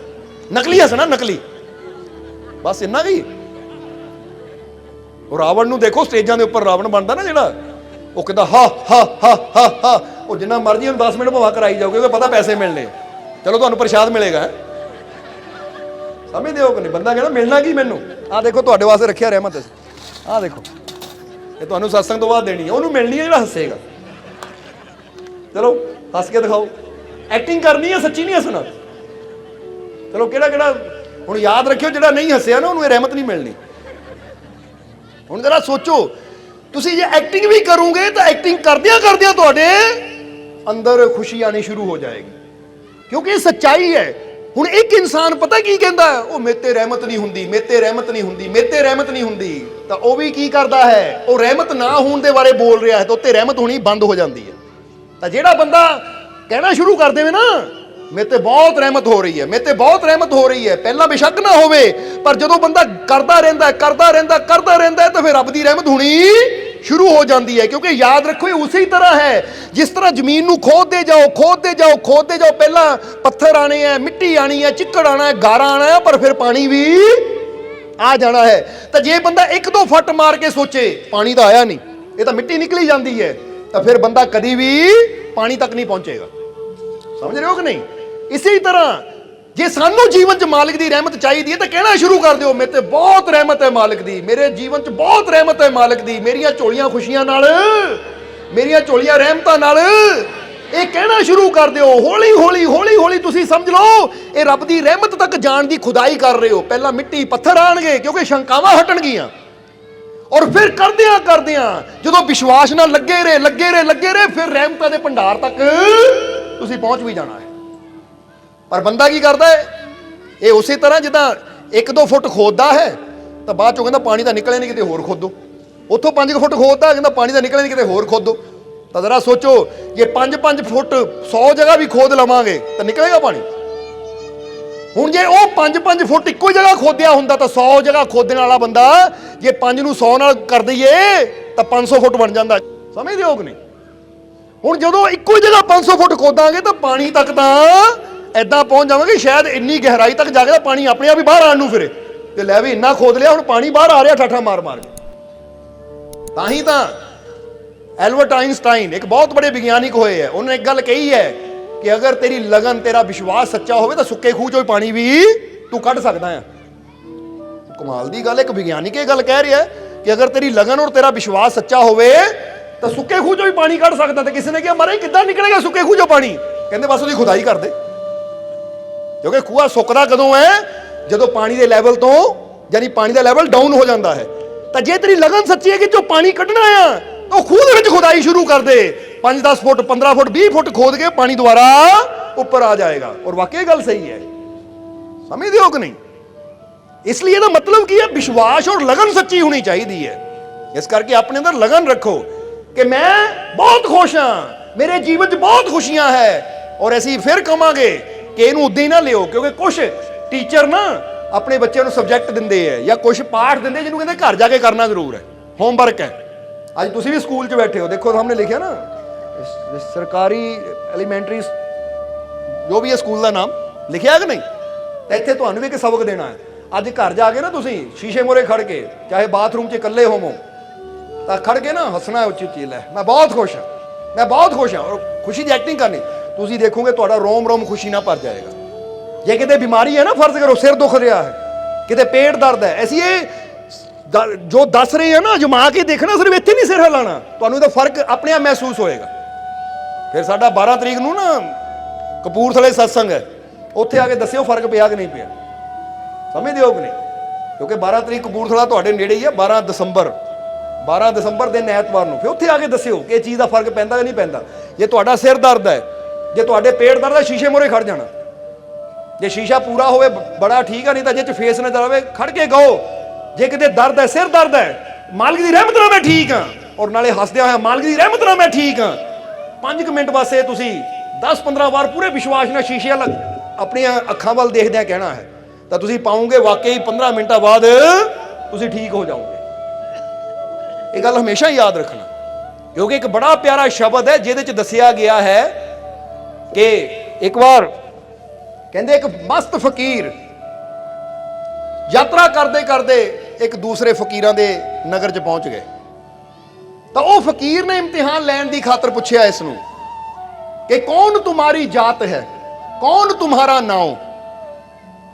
ਨਕਲੀ ਹੱਸਣਾ, ਨਕਲੀ। ਬਸ ਇੰਨਾ ਹੀ। ਉਹ ਰਾਵਣ ਨੂੰ ਦੇਖੋ, ਸਟੇਜਾਂ ਦੇ ਉੱਪਰ ਰਾਵਣ ਬਣਦਾ ਨਾ ਜਿਹੜਾ, ਉਹ ਕਹਿੰਦਾ ਹਾ ਹਾ ਹਾ ਹਾ ਹਾ। ਉਹ ਜਿੰਨਾ ਮਰਜ਼ੀ ਉਹਨੂੰ 10 ਮਿੰਟ ਭਾਵੇਂ ਕਰਾਈ ਜਾਓਗੇ, ਉਹਨੂੰ ਪਤਾ ਪੈਸੇ ਮਿਲਣੇ, ਚਲੋ ਤੁਹਾਨੂੰ ਪ੍ਰਸ਼ਾਦ ਮਿਲੇਗਾ। ਸਮਝਦੇ ਹੋ ਕਿ ਨਹੀਂ? ਬੰਦਾ ਕਹਿੰਦਾ ਮਿਲਣਾ ਕੀ ਮੈਨੂੰ? ਆਹ ਦੇਖੋ ਤੁਹਾਡੇ ਵਾਸਤੇ ਰੱਖਿਆ ਰਹਿਮਤ। ਆਹ ਦੇਖੋ, ਇਹ ਤੁਹਾਨੂੰ ਸਤਸੰਗ ਤੋਂ ਬਾਅਦ ਦੇਣੀ ਹੈ, ਉਹਨੂੰ ਮਿਲਣੀ ਹੈ ਜਿਹੜਾ ਹੱਸੇਗਾ। ਚਲੋ ਹੱਸ ਕੇ ਦਿਖਾਓ। ਐਕਟਿੰਗ ਕਰਨੀ ਹੈ, ਸੱਚੀ ਨਹੀਂ ਹੱਸਣਾ। ਚਲੋ ਕਿਹੜਾ ਹੁਣ ਯਾਦ ਰੱਖਿਓ, ਜਿਹੜਾ ਨਹੀਂ ਹੱਸਿਆ ਨਾ, ਉਹਨੂੰ ਇਹ ਰਹਿਮਤ ਨਹੀਂ ਮਿਲਣੀ। ਹੁਣ ਜਰਾ ਸੋਚੋ, ਤੁਸੀਂ ਜੇ ਐਕਟਿੰਗ ਵੀ ਕਰੋਗੇ ਤਾਂ ਐਕਟਿੰਗ ਕਰਦਿਆਂ ਕਰਦਿਆਂ ਤੁਹਾਡੇ ਅੰਦਰ ਖੁਸ਼ੀ ਆਣੀ ਸ਼ੁਰੂ ਹੋ ਜਾਏਗੀ, ਕਿਉਂਕਿ ਇਹ ਸੱਚਾਈ ਹੈ। ਹੁਣ ਇੱਕ ਇਨਸਾਨ ਪਤਾ ਕੀ ਕਹਿੰਦਾ, ਉਹ ਮੇਤੇ ਰਹਿਮਤ ਨਹੀਂ ਹੁੰਦੀ, ਮੇਤੇ ਰਹਿਮਤ ਨਹੀਂ ਹੁੰਦੀ, ਮੇਤੇ ਰਹਿਮਤ ਨਹੀਂ ਹੁੰਦੀ। ਤਾਂ ਉਹ ਵੀ ਕੀ ਕਰਦਾ ਹੈ, ਉਹ ਰਹਿਮਤ ਨਾ ਹੋਣ ਦੇ ਬਾਰੇ ਬੋਲ ਰਿਹਾ ਹੈ, ਤਾਂ ਉੱਤੇ ਰਹਿਮਤ ਹੋਣੀ ਬੰਦ ਹੋ ਜਾਂਦੀ ਹੈ। ਤਾਂ ਜਿਹੜਾ ਬੰਦਾ ਕਹਿਣਾ ਸ਼ੁਰੂ ਕਰ ਦੇਵੇ ਨਾ, ਮੇਤੇ ਬਹੁਤ ਰਹਿਮਤ ਹੋ ਰਹੀ ਹੈ, ਮੇਤੇ ਬਹੁਤ ਰਹਿਮਤ ਹੋ ਰਹੀ ਹੈ, ਪਹਿਲਾਂ ਬੇਸ਼ੱਕ ਨਾ ਹੋਵੇ, ਪਰ ਜਦੋਂ ਬੰਦਾ ਕਰਦਾ ਰਹਿੰਦਾ ਤਾਂ ਫਿਰ ਰੱਬ ਦੀ ਰਹਿਮਤ ਹੋਣੀ ਸ਼ੁਰੂ ਹੋ ਜਾਂਦੀ ਹੈ। ਕਿਉਂਕਿ ਯਾਦ ਰੱਖੋ, ਇਹ ਉਸੇ ਤਰ੍ਹਾਂ ਹੈ ਜਿਸ ਤਰ੍ਹਾਂ ਜ਼ਮੀਨ ਨੂੰ ਖੋਦਦੇ ਜਾਓ, ਪਹਿਲਾਂ ਪੱਥਰ ਆਣੇ ਹੈ, ਮਿੱਟੀ ਆਣੀ ਹੈ, ਚਿੱਕੜ ਆਣਾ ਹੈ, ਗਾਰਾ ਆਣਾ ਹੈ, ਪਰ ਫਿਰ ਪਾਣੀ ਵੀ ਆ ਜਾਣਾ ਹੈ। ਤਾਂ ਜੇ ਬੰਦਾ 1-2 ਫੱਟ ਮਾਰ ਕੇ ਸੋਚੇ ਪਾਣੀ ਤਾਂ ਆਇਆ ਨਹੀਂ, ਇਹ ਤਾਂ ਮਿੱਟੀ ਨਿਕਲੀ ਜਾਂਦੀ ਹੈ, ਤਾਂ ਫਿਰ ਬੰਦਾ ਕਦੀ ਵੀ ਪਾਣੀ ਤੱਕ ਨਹੀਂ ਪਹੁੰਚੇਗਾ। ਸਮਝ ਰਹੇ ਹੋ ਕਿ ਨਹੀਂ? ਇਸੇ ਤਰ੍ਹਾਂ ਜੇ ਸਾਨੂੰ ਜੀਵਨ 'ਚ ਮਾਲਿਕ ਦੀ ਰਹਿਮਤ ਚਾਹੀਦੀ ਹੈ ਤਾਂ ਕਹਿਣਾ ਸ਼ੁਰੂ ਕਰ ਦਿਓ, ਮੇਰੇ ਤੇ ਬਹੁਤ ਰਹਿਮਤ ਹੈ ਮਾਲਿਕ ਦੀ, ਮੇਰੇ ਜੀਵਨ 'ਚ ਬਹੁਤ ਰਹਿਮਤ ਹੈ ਮਾਲਿਕ ਦੀ, ਮੇਰੀਆਂ ਝੋਲੀਆਂ ਖੁਸ਼ੀਆਂ ਨਾਲ, ਮੇਰੀਆਂ ਝੋਲੀਆਂ ਰਹਿਮਤਾਂ ਨਾਲ। ਇਹ ਕਹਿਣਾ ਸ਼ੁਰੂ ਕਰ ਦਿਓ। ਹੌਲੀ ਹੌਲੀ ਤੁਸੀਂ ਸਮਝ ਲਓ ਇਹ ਰੱਬ ਦੀ ਰਹਿਮਤ ਤੱਕ ਜਾਣ ਦੀ ਖੁਦਾਈ ਕਰ ਰਹੇ ਹੋ। ਪਹਿਲਾਂ ਮਿੱਟੀ ਪੱਥਰ ਆਣਗੇ ਕਿਉਂਕਿ ਸ਼ੰਕਾਵਾਂ ਹਟਣਗੀਆਂ, ਔਰ ਫਿਰ ਕਰਦਿਆਂ ਜਦੋਂ ਵਿਸ਼ਵਾਸ ਨਾਲ ਲੱਗੇ ਰਹੇ, ਫਿਰ ਰਹਿਮਤਾਂ ਦੇ ਭੰਡਾਰ ਤੱਕ ਤੁਸੀਂ ਪਹੁੰਚ ਵੀ ਜਾਣਾ ਹੈ। ਪਰ ਬੰਦਾ ਕੀ ਕਰਦਾ ਹੈ, ਇਹ ਉਸੇ ਤਰ੍ਹਾਂ ਜਿੱਦਾਂ 1-2 ਫੁੱਟ ਖੋਦਦਾ ਹੈ ਤਾਂ ਬਾਅਦ ਚੋਂ ਕਹਿੰਦਾ ਪਾਣੀ ਤਾਂ ਨਿਕਲੇ ਨਹੀਂ, ਕਿਤੇ ਹੋਰ ਖੋਦੋ। ਉੱਥੋਂ 5 ਫੁੱਟ ਖੋਦਦਾ, ਕਹਿੰਦਾ ਪਾਣੀ ਤਾਂ ਨਿਕਲੇ ਨਹੀਂ, ਕਿਤੇ ਹੋਰ ਖੋਦੋ। ਤਾਂ ਜ਼ਰਾ ਸੋਚੋ, ਜੇ 5-5 ਫੁੱਟ 100 ਜਗ੍ਹਾ ਵੀ ਖੋਦ ਲਵਾਂਗੇ ਤਾਂ ਨਿਕਲੇਗਾ ਪਾਣੀ? ਹੁਣ ਜੇ ਉਹ 5-5 ਫੁੱਟ ਇੱਕੋ ਜਗ੍ਹਾ ਖੋਦਿਆ ਹੁੰਦਾ ਤਾਂ 100 ਜਗ੍ਹਾ ਖੋਦਣ ਵਾਲਾ ਬੰਦਾ ਜੇ 5 ਨੂੰ 100 ਨਾਲ ਕਰ ਦਈਏ ਤਾਂ 500 ਫੁੱਟ ਬਣ ਜਾਂਦਾ। ਸਮਝਦੇ ਹੋ ਕਿ ਨਹੀਂ? ਹੁਣ ਜਦੋਂ ਇੱਕੋ ਜਗ੍ਹਾ 500 ਫੁੱਟ ਖੋਦਾਂਗੇ ਤਾਂ ਪਾਣੀ ਤੱਕ ਤਾਂ ਐਦਾਂ ਪਹੁੰਚ ਜਾਵਾਂਗੇ, ਸ਼ਾਇਦ ਇੰਨੀ ਗਹਿਰਾਈ ਤੱਕ ਜਾ ਕੇ ਪਾਣੀ ਆਪਣੇ ਆਪ ਹੀ ਬਾਹਰ ਆਉਣ ਨੂੰ ਫਿਰੇ ਤੇ ਲੈ ਵੀ ਇੰਨਾ ਖੋਦ ਲਿਆ, ਹੁਣ ਪਾਣੀ ਬਾਹਰ ਆ ਰਿਹਾ ਠਾਠਾ ਮਾਰ ਕੇ। ਤਾਂ ਹੀ ਤਾਂ ਐਲਬਰਟ ਆਇਨਸਟਾਈਨ ਇੱਕ ਬਹੁਤ ਬੜੇ ਵਿਗਿਆਨਿਕ ਹੋਏ ਹੈ, ਉਹਨੇ ਇੱਕ ਗੱਲ ਕਹੀ ਹੈ ਕਿ ਅਗਰ ਤੇਰੀ ਲਗਨ, ਤੇਰਾ ਵਿਸ਼ਵਾਸ ਸੱਚਾ ਹੋਵੇ ਤਾਂ ਸੁੱਕੇ ਖੂਹ ਚੋਂ ਪਾਣੀ ਵੀ ਤੂੰ ਕੱਢ ਸਕਦਾ ਹੈ। ਕਮਾਲ ਦੀ ਗੱਲ, ਇੱਕ ਵਿਗਿਆਨਿਕ ਇਹ ਗੱਲ ਕਹਿ ਰਿਹਾ ਕਿ ਅਗਰ ਤੇਰੀ ਲਗਨ ਔਰ ਤੇਰਾ ਵਿਸ਼ਵਾਸ ਸੱਚਾ ਹੋਵੇ ਤਾਂ ਸੁੱਕੇ ਖੂਹ ਚੋਂ ਵੀ ਪਾਣੀ ਕੱਢ ਸਕਦਾ। ਤੇ ਕਿਸੇ ਨੇ ਕਿਹਾ ਮਾਰੇ ਕਿੱਦਾਂ ਨਿਕਲੇਗਾ ਸੁੱਕੇ ਖੂਹ ਚੋਂ ਪਾਣੀ? ਕਹਿੰਦੇ ਬਸ ਉਹਦੀ ਖੁਦਾਈ ਕਰ ਦੇ। ਕਿਉਂਕਿ ਖੂਹਾ ਸੁੱਕਦਾ ਕਦੋਂ ਹੈ, ਜਦੋਂ ਪਾਣੀ ਦੇ ਲੈਵਲ ਤੋਂ, ਯਾਨੀ ਪਾਣੀ ਦਾ ਲੈਵਲ ਡਾਊਨ ਹੋ ਜਾਂਦਾ ਹੈ। ਤਾਂ ਜੇ ਤੇਰੀ ਲਗਨ ਸੱਚੀ ਹੈ ਕਿ ਜੋ ਪਾਣੀ ਕੱਢਣਾ ਆ, ਉਹ ਖੂਹ ਦੇ ਵਿੱਚ ਖੁਦਾਈ ਸ਼ੁਰੂ ਕਰ ਦੇ। 5-10 ਫੁੱਟ, 15 ਫੁੱਟ, 20 ਫੁੱਟ ਖੋਦ ਕੇ ਪਾਣੀ ਦੁਬਾਰਾ ਉੱਪਰ ਆ ਜਾਏਗਾ। ਔਰ ਵਾਕਈ ਗੱਲ ਸਹੀ ਹੈ। ਸਮਝਦੇ ਹੋ ਕਿ ਨਹੀਂ? ਇਸ ਲਈ ਇਹਦਾ ਮਤਲਬ ਕੀ ਹੈ, ਵਿਸ਼ਵਾਸ ਔਰ ਲਗਨ ਸੱਚੀ ਹੋਣੀ ਚਾਹੀਦੀ ਹੈ। ਇਸ ਕਰਕੇ ਆਪਣੇ ਅੰਦਰ ਲਗਨ ਰੱਖੋ ਕਿ ਮੈਂ ਬਹੁਤ ਖੁਸ਼ ਹਾਂ, ਮੇਰੇ ਜੀਵਨ 'ਚ ਬਹੁਤ ਖੁਸ਼ੀਆਂ ਹੈ। ਔਰ ਅਸੀਂ ਫਿਰ ਕਹਾਂਗੇ ਕਿ ਇਹਨੂੰ ਉਦਾਂ ਹੀ ਨਾ ਲਿਓ, ਕਿਉਂਕਿ ਕੁਝ ਟੀਚਰ ਨਾ ਆਪਣੇ ਬੱਚਿਆਂ ਨੂੰ ਸਬਜੈਕਟ ਦਿੰਦੇ ਹੈ ਜਾਂ ਕੁਝ ਪਾਠ ਦਿੰਦੇ ਜਿਹਨੂੰ ਕਹਿੰਦੇ ਘਰ ਜਾ ਕੇ ਕਰਨਾ ਜ਼ਰੂਰ ਹੈ, ਹੋਮਵਰਕ ਹੈ। ਅੱਜ ਤੁਸੀਂ ਵੀ ਸਕੂਲ 'ਚ ਬੈਠੇ ਹੋ, ਦੇਖੋ ਸਾਹਮਣੇ ਲਿਖਿਆ ਨਾ ਸਰਕਾਰੀ ਐਲੀਮੈਂਟਰੀ ਜੋ ਵੀ ਹੈ ਸਕੂਲ ਦਾ ਨਾਮ ਲਿਖਿਆ ਕਿ ਨਹੀਂ? ਤਾਂ ਇੱਥੇ ਤੁਹਾਨੂੰ ਵੀ ਇੱਕ ਸਬਕ ਦੇਣਾ ਹੈ। ਅੱਜ ਘਰ ਜਾ ਕੇ ਨਾ ਤੁਸੀਂ ਸ਼ੀਸ਼ੇ ਮੂਹਰੇ ਖੜ ਕੇ, ਚਾਹੇ ਬਾਥਰੂਮ 'ਚ ਇਕੱਲੇ ਹੋਵੋ, ਤਾਂ ਖੜ ਕੇ ਨਾ ਹੱਸਣਾ ਉੱਚੀ ਲੈ, ਮੈਂ ਬਹੁਤ ਖੁਸ਼ ਹਾਂ, ਮੈਂ ਬਹੁਤ ਖੁਸ਼ ਹਾਂ, ਔਰ ਖੁਸ਼ੀ ਦੀ ਐਕਟਿੰਗ ਕਰਨੀ। ਤੁਸੀਂ ਦੇਖੋਗੇ ਤੁਹਾਡਾ ਰੋਮ ਖੁਸ਼ੀ ਨਾਲ ਭਰ ਜਾਏਗਾ। ਜੇ ਕਿਤੇ ਬਿਮਾਰੀ ਹੈ ਨਾ, ਫਰਜ਼ ਕਰੋ ਸਿਰ ਦੁਖ ਰਿਹਾ ਹੈ, ਕਿਤੇ ਪੇਟ ਦਰਦ ਹੈ, ਅਸੀਂ ਇਹ ਜੋ ਦੱਸ ਰਹੇ ਹਾਂ ਨਾ ਜਮਾ ਕੇ ਦੇਖਣਾ, ਸਿਰਫ ਇੱਥੇ ਨਹੀਂ ਸਿਰ ਹਿਲਾਉਣਾ, ਤੁਹਾਨੂੰ ਇਹਦਾ ਫਰਕ ਆਪਣੇ ਆਪ ਮਹਿਸੂਸ ਹੋਏਗਾ। ਫਿਰ ਸਾਡਾ 12 ਤਰੀਕ ਨੂੰ ਨਾ ਕਪੂਰਥਲੇ ਸਤਸੰਗ ਹੈ, ਉੱਥੇ ਆ ਕੇ ਦੱਸਿਓ ਫਰਕ ਪਿਆ ਕਿ ਨਹੀਂ ਪਿਆ। ਸਮਝਦੇ ਹੋ ਕਿ ਨਹੀਂ? ਕਿਉਂਕਿ 12 ਤਰੀਕ ਕਪੂਰਥਲਾ ਤੁਹਾਡੇ ਨੇੜੇ ਹੀ ਹੈ। 12 ਦਸੰਬਰ ਦਿਨ ਐਤਵਾਰ ਨੂੰ, ਫਿਰ ਉੱਥੇ ਆ ਕੇ ਦੱਸਿਓ ਕਿ ਇਹ ਚੀਜ਼ ਦਾ ਫਰਕ ਪੈਂਦਾ ਕਿ ਨਹੀਂ ਪੈਂਦਾ। ਜੇ ਤੁਹਾਡਾ ਸਿਰ ਦਰਦ ਹੈ, ਜੇ ਤੁਹਾਡੇ ਪੇਟ ਦਰਦ ਹੈ, ਸ਼ੀਸ਼ੇ ਮੂਹਰੇ ਖੜ ਜਾਣਾ, ਜੇ ਸ਼ੀਸ਼ਾ ਪੂਰਾ ਹੋਵੇ ਬੜਾ ਠੀਕ ਆ, ਨਹੀਂ ਤਾਂ ਜੇ ਚ ਫੇਸ ਨਜ਼ਰ ਆਵੇ ਖੜ ਕੇ ਗਾਓ। ਜੇ ਕਿਤੇ ਦਰਦ ਹੈ, ਸਿਰ ਦਰਦ ਹੈ, ਮਾਲਕ ਦੀ ਰਹਿਮਤ ਨਾਲ ਮੈਂ ਠੀਕ ਹਾਂ, ਔਰ ਨਾਲੇ ਹੱਸਦਿਆਂ ਹੋਇਆ ਮਾਲਕ ਦੀ ਰਹਿਮਤ ਨਾਲ ਮੈਂ ਠੀਕ ਹਾਂ। 5 ਮਿੰਟ ਵਾਸਤੇ ਤੁਸੀਂ 10-15 ਵਾਰ ਪੂਰੇ ਵਿਸ਼ਵਾਸ ਨਾਲ ਸ਼ੀਸ਼ੇ ਵੱਲ ਆਪਣੀਆਂ ਅੱਖਾਂ ਵੱਲ ਦੇਖਦਿਆਂ ਕਹਿਣਾ ਹੈ, ਤਾਂ ਤੁਸੀਂ ਪਾਉਂਗੇ ਵਾਕਈ 15 ਮਿੰਟਾਂ ਬਾਅਦ ਤੁਸੀਂ ਠੀਕ ਹੋ ਜਾਓਗੇ। ਇਹ ਗੱਲ ਹਮੇਸ਼ਾ ਯਾਦ ਰੱਖਣਾ, ਕਿਉਂਕਿ ਇੱਕ ਬੜਾ ਪਿਆਰਾ ਸ਼ਬਦ ਹੈ ਜਿਹਦੇ ਚ ਦੱਸਿਆ ਗਿਆ ਹੈ ਕਿ ਇੱਕ ਵਾਰ ਕਹਿੰਦੇ ਇੱਕ ਮਸਤ ਫਕੀਰ ਯਾਤਰਾ ਕਰਦੇ ਕਰਦੇ ਇੱਕ ਦੂਸਰੇ ਫਕੀਰਾਂ ਦੇ ਨਗਰ 'ਚ ਪਹੁੰਚ ਗਏ। ਤਾਂ ਉਹ ਫਕੀਰ ਨੇ ਇਮਤਿਹਾਨ ਲੈਣ ਦੀ ਖਾਤਰ ਪੁੱਛਿਆ ਇਸ ਨੂੰ ਕਿ ਕੌਣ तुम्हारी जात है, कौन तुम्हारा नाम,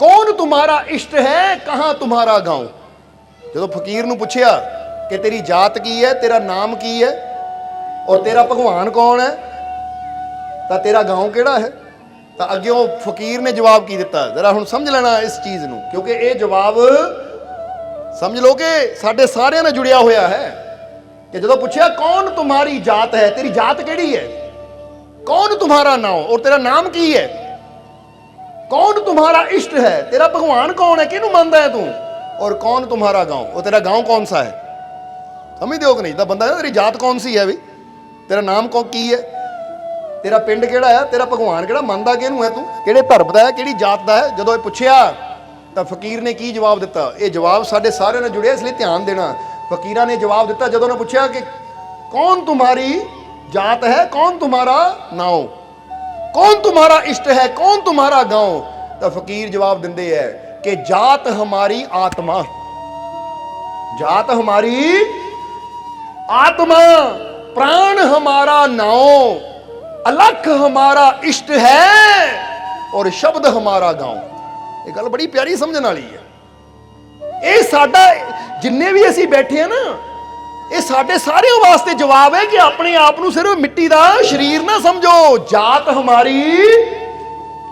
कौन तुम्हारा इष्ट है, कहाँ तुम्हारा गांव। ਜਦੋਂ ਫਕੀਰ ਨੂੰ ਪੁੱਛਿਆ ਕਿ ਤੇਰੀ ਜਾਤ ਕੀ ਹੈ, ਤੇਰਾ ਨਾਮ ਕੀ ਹੈ, ਔਰ ਤੇਰਾ ਭਗਵਾਨ ਕੌਣ ਹੈ, ਤਾਂ ਤੇਰਾ ਗਾਂव ਕਿਹੜਾ ਹੈ, ਤਾਂ ਅੱਗੇ ਉਹ ਫਕੀਰ ਨੇ ਜਵਾਬ ਕੀ ਦਿੱਤਾ। ਜ਼ਰਾ ਹੁਣ ਸਮਝ ਲੈਣਾ ਇਸ ਚੀਜ਼ ਨੂੰ, ਕਿਉਂਕਿ ਇਹ ਜਵਾਬ ਸਮਝ ਲਓ ਕਿ ਸਾਡੇ ਸਾਰਿਆਂ ਨਾਲ ਜੁੜਿਆ ਹੋਇਆ ਹੈ। ਕਿ ਜਦੋਂ ਪੁੱਛਿਆ ਕੌਣ तुम्हारी जात है, ਤੇਰੀ ਜਾਤ ਕਿਹੜੀ ਹੈ, कौन तुम्हारा नाम, और तेरा नाम की है, कौन तुम्हारा इष्ट है, तेरा भगवान कौन है, किहनू मानदा है तू, और कौन तुम्हारा गांव, और तेरा गांव कौन सा है। समझदे हो कि नहीं। तो बंदा तेरी जात कौन सी है भी, तेरा नाम कौन की है, तेरा पिंड किहड़ा है, तेरा भगवान किहड़ा, मनदा किहनू है तू, किहड़े धर्म दा है, किहड़ी जात दा है। जदों ये पुछया ਤਾਂ ਫਕੀਰ ਨੇ ਕੀ ਜਵਾਬ ਦਿੱਤਾ। ਇਹ ਜਵਾਬ ਸਾਡੇ ਸਾਰਿਆਂ ਨਾਲ ਜੁੜਿਆ, ਇਸ ਲਈ ਧਿਆਨ ਦੇਣਾ। ਫਕੀਰਾਂ ਨੇ ਜਵਾਬ ਦਿੱਤਾ ਜਦੋਂ ਉਹਨੇ ਪੁੱਛਿਆ ਕਿ ਕੌਣ तुम्हारी जात है, कौन तुम्हारा नाम, कौन तुम्हारा इष्ट है, कौन तुम्हारा गांव। तो फकीर जवाब दिंदे है कि जात हमारी आत्मा, जात हमारी आत्मा, प्राण हमारा नाम, अलख हमारा इष्ट है, और शब्द हमारा गांव। ये गल बड़ी प्यारी समझने वाली है। ये साडा जिन्ने भी असीं बैठे हैं ना, ਇਹ ਸਾਡੇ ਸਾਰਿਆਂ ਵਾਸਤੇ ਜਵਾਬ ਹੈ ਕਿ ਆਪਣੇ ਆਪ ਨੂੰ ਸਿਰਫ ਮਿੱਟੀ ਦਾ ਸਰੀਰ ਨਾ ਸਮਝੋ। ਜਾਤ ਹਮਾਰੀ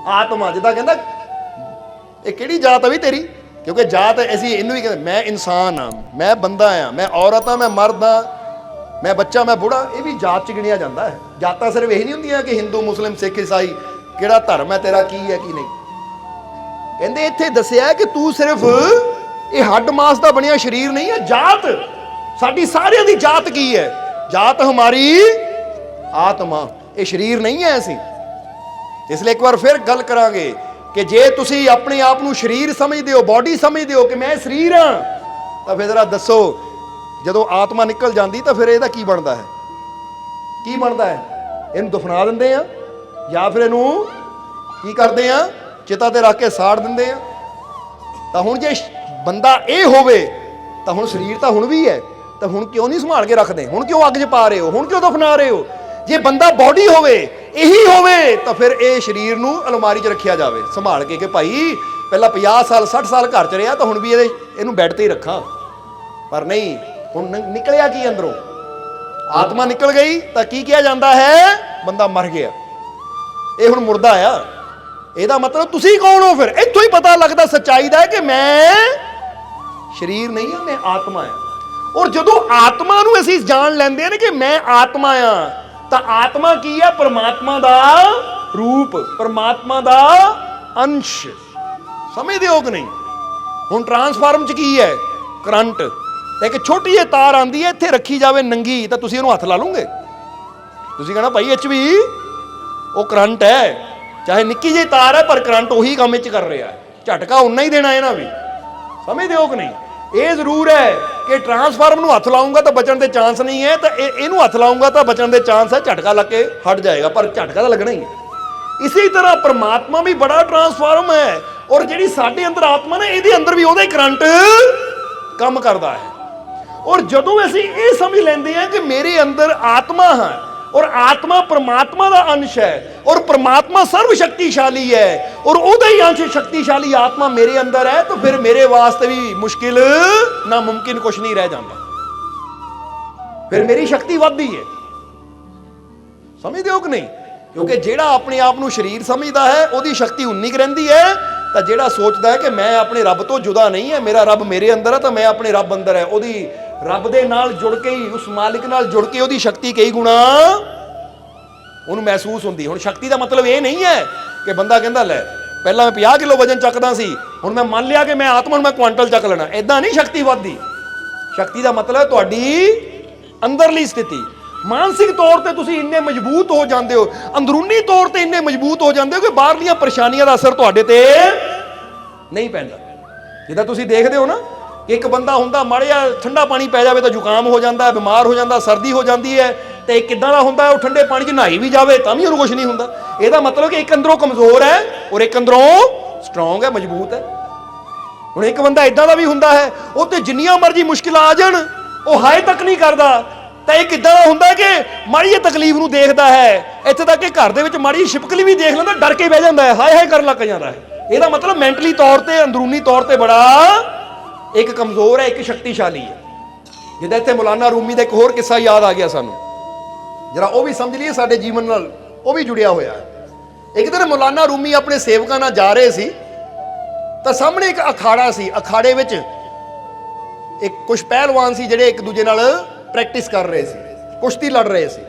ਆਤਮਾ, ਜਿੱਦਾਂ ਕਹਿੰਦਾ ਇਹ ਕਿਹੜੀ ਜਾਤ ਆ ਵੀ ਤੇਰੀ, ਕਿਉਂਕਿ ਜਾਤ ਅਸੀਂ ਇਹਨੂੰ ਵੀ ਕਹਿੰਦੇ ਮੈਂ ਇਨਸਾਨ ਆ, ਮੈਂ ਬੰਦਾ ਆ, ਮੈਂ ਔਰਤ ਆ, ਮੈਂ ਮਰਦ ਆ, ਮੈਂ ਬੱਚਾ, ਮੈਂ ਬੁੜਾ, ਇਹ ਵੀ ਜਾਤ 'ਚ ਗਿਣਿਆ ਜਾਂਦਾ ਹੈ। ਜਾਤਾਂ ਸਿਰਫ ਇਹ ਨਹੀਂ ਹੁੰਦੀਆਂ ਕਿ ਹਿੰਦੂ, ਮੁਸਲਿਮ, ਸਿੱਖ, ਈਸਾਈ, ਕਿਹੜਾ ਧਰਮ ਹੈ ਤੇਰਾ, ਕੀ ਹੈ ਕੀ ਨਹੀਂ। ਕਹਿੰਦੇ ਇੱਥੇ ਦੱਸਿਆ ਕਿ ਤੂੰ ਸਿਰਫ ਇਹ ਹੱਡ ਮਾਸ ਦਾ ਬਣਿਆ ਸਰੀਰ ਨਹੀਂ ਹੈ। ਜਾਤ ਸਾਡੀ ਸਾਰਿਆਂ ਦੀ ਜਾਤ ਕੀ ਹੈ, ਜਾਤ ਹਮਾਰੀ ਆਤਮਾ, ਇਹ ਸਰੀਰ ਨਹੀਂ ਹੈ ਅਸੀਂ। ਇਸ ਲਈ ਇੱਕ ਵਾਰ ਫਿਰ ਗੱਲ ਕਰਾਂਗੇ ਕਿ ਜੇ ਤੁਸੀਂ ਆਪਣੇ ਆਪ ਨੂੰ ਸਰੀਰ ਸਮਝਦੇ ਹੋ, ਬਾਡੀ ਸਮਝਦੇ ਹੋ ਕਿ ਮੈਂ ਸਰੀਰ ਹਾਂ, ਤਾਂ ਫਿਰ ਜ਼ਰਾ ਦੱਸੋ ਜਦੋਂ ਆਤਮਾ ਨਿਕਲ ਜਾਂਦੀ ਤਾਂ ਫਿਰ ਇਹਦਾ ਕੀ ਬਣਦਾ ਹੈ, ਕੀ ਬਣਦਾ ਹੈ। ਇਹਨੂੰ ਦਫਨਾ ਦਿੰਦੇ ਆ ਜਾਂ ਫਿਰ ਇਹਨੂੰ ਕੀ ਕਰਦੇ ਆ, ਚਿਤਾ ਤੇ ਰੱਖ ਕੇ ਸਾੜ ਦਿੰਦੇ ਆ। ਤਾਂ ਹੁਣ ਜੇ ਬੰਦਾ ਇਹ ਹੋਵੇ ਤਾਂ ਹੁਣ ਸਰੀਰ ਤਾਂ ਹੁਣ ਵੀ ਹੈ, ਤਾਂ ਹੁਣ ਕਿਉਂ ਨਹੀਂ ਸੰਭਾਲ ਕੇ ਰੱਖਦੇ, ਹੁਣ ਕਿਉਂ ਅੱਗ 'ਚ ਪਾ ਰਹੇ ਹੋ, ਹੁਣ ਕਿਉਂ ਦਫਨਾ ਰਹੇ ਹੋ। ਜੇ ਬੰਦਾ ਬਾਡੀ ਹੋਵੇ, ਇਹੀ ਹੋਵੇ, ਤਾਂ ਫਿਰ ਇਹ ਸਰੀਰ ਨੂੰ ਅਲਮਾਰੀ 'ਚ ਰੱਖਿਆ ਜਾਵੇ ਸੰਭਾਲ ਕੇ, ਕਿ ਭਾਈ ਪਹਿਲਾਂ 50 ਸਾਲ 60 ਸਾਲ ਘਰ 'ਚ ਰਿਹਾ ਤਾਂ ਹੁਣ ਵੀ ਇਹਨੂੰ ਬੈੱਡ ਤੇ ਹੀ ਰੱਖਾਂ। ਪਰ ਨਹੀਂ, ਹੁਣ ਨਿਕਲਿਆ ਕੀ ਅੰਦਰੋਂ, ਆਤਮਾ ਨਿਕਲ ਗਈ ਤਾਂ ਕੀ ਕਿਹਾ ਜਾਂਦਾ ਹੈ, ਬੰਦਾ ਮਰ ਗਿਆ, ਇਹ ਹੁਣ ਮੁਰਦਾ ਆ। ਇਹਦਾ ਮਤਲਬ ਤੁਸੀਂ ਕੌਣ ਹੋ ਫਿਰ, ਇੱਥੋਂ ਹੀ ਪਤਾ ਲੱਗਦਾ ਸੱਚਾਈ ਦਾ ਕਿ ਮੈਂ ਸਰੀਰ ਨਹੀਂ ਹਾਂ, ਮੈਂ ਆਤਮਾ ਹਾਂ। ਔਰ ਜਦੋਂ ਆਤਮਾ ਨੂੰ ਅਸੀਂ ਜਾਣ ਲੈਂਦੇ ਨੇ ਕਿ ਮੈਂ ਆਤਮਾ ਆ, ਤਾਂ ਆਤਮਾ ਕੀ ਹੈ, ਪਰਮਾਤਮਾ ਦਾ ਰੂਪ, ਪਰਮਾਤਮਾ ਦਾ ਅੰਸ਼। ਸਮਝਦੇ ਹੋ ਕਿ ਨਹੀਂ। ਹੁਣ ਟਰਾਂਸਫਾਰਮ 'ਚ ਕੀ ਹੈ, ਕਰੰਟ, ਇੱਕ ਛੋਟੀ ਜਿਹੀ ਤਾਰ ਆਂਦੀ ਹੈ, ਇੱਥੇ ਰੱਖੀ ਜਾਵੇ ਨੰਗੀ, ਤਾਂ ਤੁਸੀਂ ਉਹਨੂੰ ਹੱਥ ਲਾ ਲਓਗੇ। ਤੁਸੀਂ ਕਹਿਣਾ ਭਾਈ ਇਹ 'ਚ ਵੀ ਉਹ ਕਰੰਟ ਹੈ, ਚਾਹੇ ਨਿੱਕੀ ਜਿਹੀ ਤਾਰ ਹੈ ਪਰ ਕਰੰਟ ਉਹੀ ਕੰਮ 'ਚ ਕਰ ਰਿਹਾ, ਝਟਕਾ ਉਨਾ ਹੀ ਦੇਣਾ ਇਹਨਾਂ ਵੀ। ਸਮਝਦੇ ਹੋ ਕਿ ਨਹੀਂ। ਇਹ ਜ਼ਰੂਰ ਹੈ ਕਿ ਟਰਾਂਸਫਾਰਮ ਨੂੰ ਹੱਥ ਲਾਉਂਗਾ ਤਾਂ ਬਚਣ ਦੇ ਚਾਂਸ ਨਹੀਂ ਹੈ, ਤਾਂ ਇਹਨੂੰ ਹੱਥ ਲਾਉਂਗਾ ਤਾਂ ਬਚਣ ਦੇ ਚਾਂਸ ਹੈ, ਝਟਕਾ ਲੱਗ ਕੇ ਹਟ ਜਾਏਗਾ, ਪਰ ਝਟਕਾ ਤਾਂ ਲੱਗਣਾ ਹੀ ਹੈ। ਇਸੇ ਤਰ੍ਹਾਂ ਪਰਮਾਤਮਾ ਵੀ ਬੜਾ ਟਰਾਂਸਫਾਰਮ ਹੈ, ਔਰ ਜਿਹੜੀ ਸਾਡੇ ਅੰਦਰ ਆਤਮਾ ਨੇ, ਇਹਦੇ ਅੰਦਰ ਵੀ ਉਹਦਾ ਹੀ ਕਰੰਟ ਕੰਮ ਕਰਦਾ ਹੈ। ਔਰ ਜਦੋਂ ਅਸੀਂ ਇਹ ਸਮਝ ਲੈਂਦੇ ਹਾਂ ਕਿ ਮੇਰੇ ਅੰਦਰ ਆਤਮਾ ਹੈ, और आत्मा परमात्मा का अंश है, और परमात्मा सर्व शक्तिशाली है, और उहदा ही अंश शक्तिशाली आत्मा मेरे अंदर है, तो फिर मेरे वास्ते भी मुश्किल नामुमकिन कुछ नहीं रह जाता, फिर मेरी शक्ति वधदी है। समझदे हो कि नहीं। क्योंकि जेड़ा अपने आप को शरीर समझदा है उहदी शक्ति उन्नी क रहिंदी है, तो जेड़ा सोचता है कि मैं अपने रब तो जुदा नहीं है, मेरा रब मेरे अंदर है, तो मैं अपने रब अंदर है, उहदी रब दे नाल जुड़ के ही, उस मालिक नाल जुड़ के उहदी शक्ति कई गुणा उन्हें महसूस होंदी। हुण शक्ति का मतलब ये नहीं है कि बंदा कहंदा लै ਪਹਿਲਾਂ ਮੈਂ 50 ਕਿਲੋ ਵਜਨ ਚੱਕਦਾ ਸੀ, ਹੁਣ ਮੈਂ ਮੰਨ ਲਿਆ ਕਿ ਮੈਂ ਆਤਮਾ ਨੂੰ ਮੈਂ ਕੁਆਂਟਲ ਚੱਕ ਲੈਣਾ। ਇਦਾਂ ਨਹੀਂ ਸ਼ਕਤੀ ਵੱਧਦੀ। ਸ਼ਕਤੀ ਦਾ ਮਤਲਬ ਤੁਹਾਡੀ ਅੰਦਰਲੀ ਸਥਿਤੀ। ਮਾਨਸਿਕ ਤੌਰ ਤੇ ਤੁਸੀਂ ਇੰਨੇ ਮਜ਼ਬੂਤ ਹੋ ਜਾਂਦੇ ਹੋ, ਅੰਦਰੂਨੀ ਤੌਰ ਤੇ ਇੰਨੇ ਮਜ਼ਬੂਤ ਹੋ ਜਾਂਦੇ ਹੋ ਕਿ ਬਾਹਰਲੀਆਂ ਪਰੇਸ਼ਾਨੀਆਂ ਦਾ ਅਸਰ ਤੁਹਾਡੇ ਤੇ ਨਹੀਂ ਪੈਂਦਾ। ਜਿੱਦਾਂ ਤੁਸੀਂ ਦੇਖਦੇ ਹੋ ਨਾ ਕਿ ਇੱਕ ਬੰਦਾ ਹੁੰਦਾ, ਮਾੜਾ ਜਿਹਾ ਠੰਡਾ ਪਾਣੀ ਪੈ ਜਾਵੇ ਤਾਂ ਜ਼ੁਕਾਮ ਹੋ ਜਾਂਦਾ, ਬਿਮਾਰ ਹੋ ਜਾਂਦਾ, ਸਰਦੀ ਹੋ ਜਾਂਦੀ ਹੈ, ਤੇ ਕਿੱਦਾਂ ਦਾ ਹੁੰਦਾ ਉਹ ਠੰਡੇ ਪਾਣੀ 'ਚ ਨਹਾਈ ਵੀ ਜਾਵੇ ਤਾਂ ਵੀ ਉਹਨੂੰ ਕੁਝ ਨਹੀਂ ਹੁੰਦਾ। ਇਹਦਾ ਮਤਲਬ ਕਿ ਇੱਕ ਅੰਦਰੋਂ ਕਮਜ਼ੋਰ ਹੈ ਔਰ ਇੱਕ ਅੰਦਰੋਂ ਸਟਰੋਂਗ ਹੈ, ਮਜ਼ਬੂਤ ਹੈ। ਹੁਣ ਇੱਕ ਬੰਦਾ ਇਦਾਂ ਦਾ ਵੀ ਹੁੰਦਾ ਹੈ, ਉਹ ਤੇ ਜਿੰਨੀਆਂ ਮਰਜ਼ੀ ਮੁਸ਼ਕਿਲਾਂ ਆ ਜਾਣ ਉਹ ਹਾਏ ਤੱਕ ਨਹੀਂ ਕਰਦਾ। ਤਾਂ ਇਹ ਕਿੱਦਾਂ ਦਾ ਹੁੰਦਾ ਕਿ ਮਾੜੀ ਜਿਹੀ ਤਕਲੀਫ ਨੂੰ ਦੇਖਦਾ ਹੈ, ਇੱਥੇ ਤੱਕ ਕਿ ਘਰ ਦੇ ਵਿੱਚ ਮਾੜੀ ਜਿਹੀ ਛਿਪਕਲੀ ਵੀ ਦੇਖ ਲੈਂਦਾ, ਡਰ ਕੇ ਬਹਿ ਜਾਂਦਾ ਹੈ, ਹਾਏ ਹਾਏ ਕਰਨ ਲੱਗ ਜਾਂਦਾ ਹੈ। ਇਹਦਾ ਮਤਲਬ ਮੈਂਟਲੀ ਤੌਰ ਤੇ, ਅੰਦਰੂਨੀ ਤੌਰ ਤੇ ਬੜਾ ਇੱਕ ਕਮਜ਼ੋਰ ਹੈ, ਇੱਕ ਸ਼ਕਤੀਸ਼ਾਲੀ ਹੈ। ਜਿੱਦਾਂ ਇੱਥੇ ਮੌਲਾਨਾ ਰੂਮੀ ਦਾ ਇੱਕ ਹੋਰ ਕਿੱਸਾ ਯਾਦ ਆ ਗਿਆ ਸਾਨੂੰ, ਜਰਾ ਉਹ ਵੀ ਸਮਝ ਲਈਏ, ਸਾਡੇ ਜੀਵਨ ਨਾਲ ਉਹ ਵੀ ਜੁੜਿਆ ਹੋਇਆ ਹੈ। ਇੱਕ ਦਿਨ ਮੌਲਾਨਾ ਰੂਮੀ ਆਪਣੇ ਸੇਵਕਾਂ ਨਾਲ ਜਾ ਰਹੇ ਸੀ ਤਾਂ ਸਾਹਮਣੇ ਇੱਕ ਅਖਾੜਾ ਸੀ। ਅਖਾੜੇ ਵਿੱਚ ਇੱਕ ਕੁਝ ਪਹਿਲਵਾਨ ਸੀ ਜਿਹੜੇ ਇੱਕ ਦੂਜੇ ਨਾਲ ਪ੍ਰੈਕਟਿਸ ਕਰ ਰਹੇ ਸੀ, ਕੁਸ਼ਤੀ ਲੜ ਰਹੇ ਸੀ।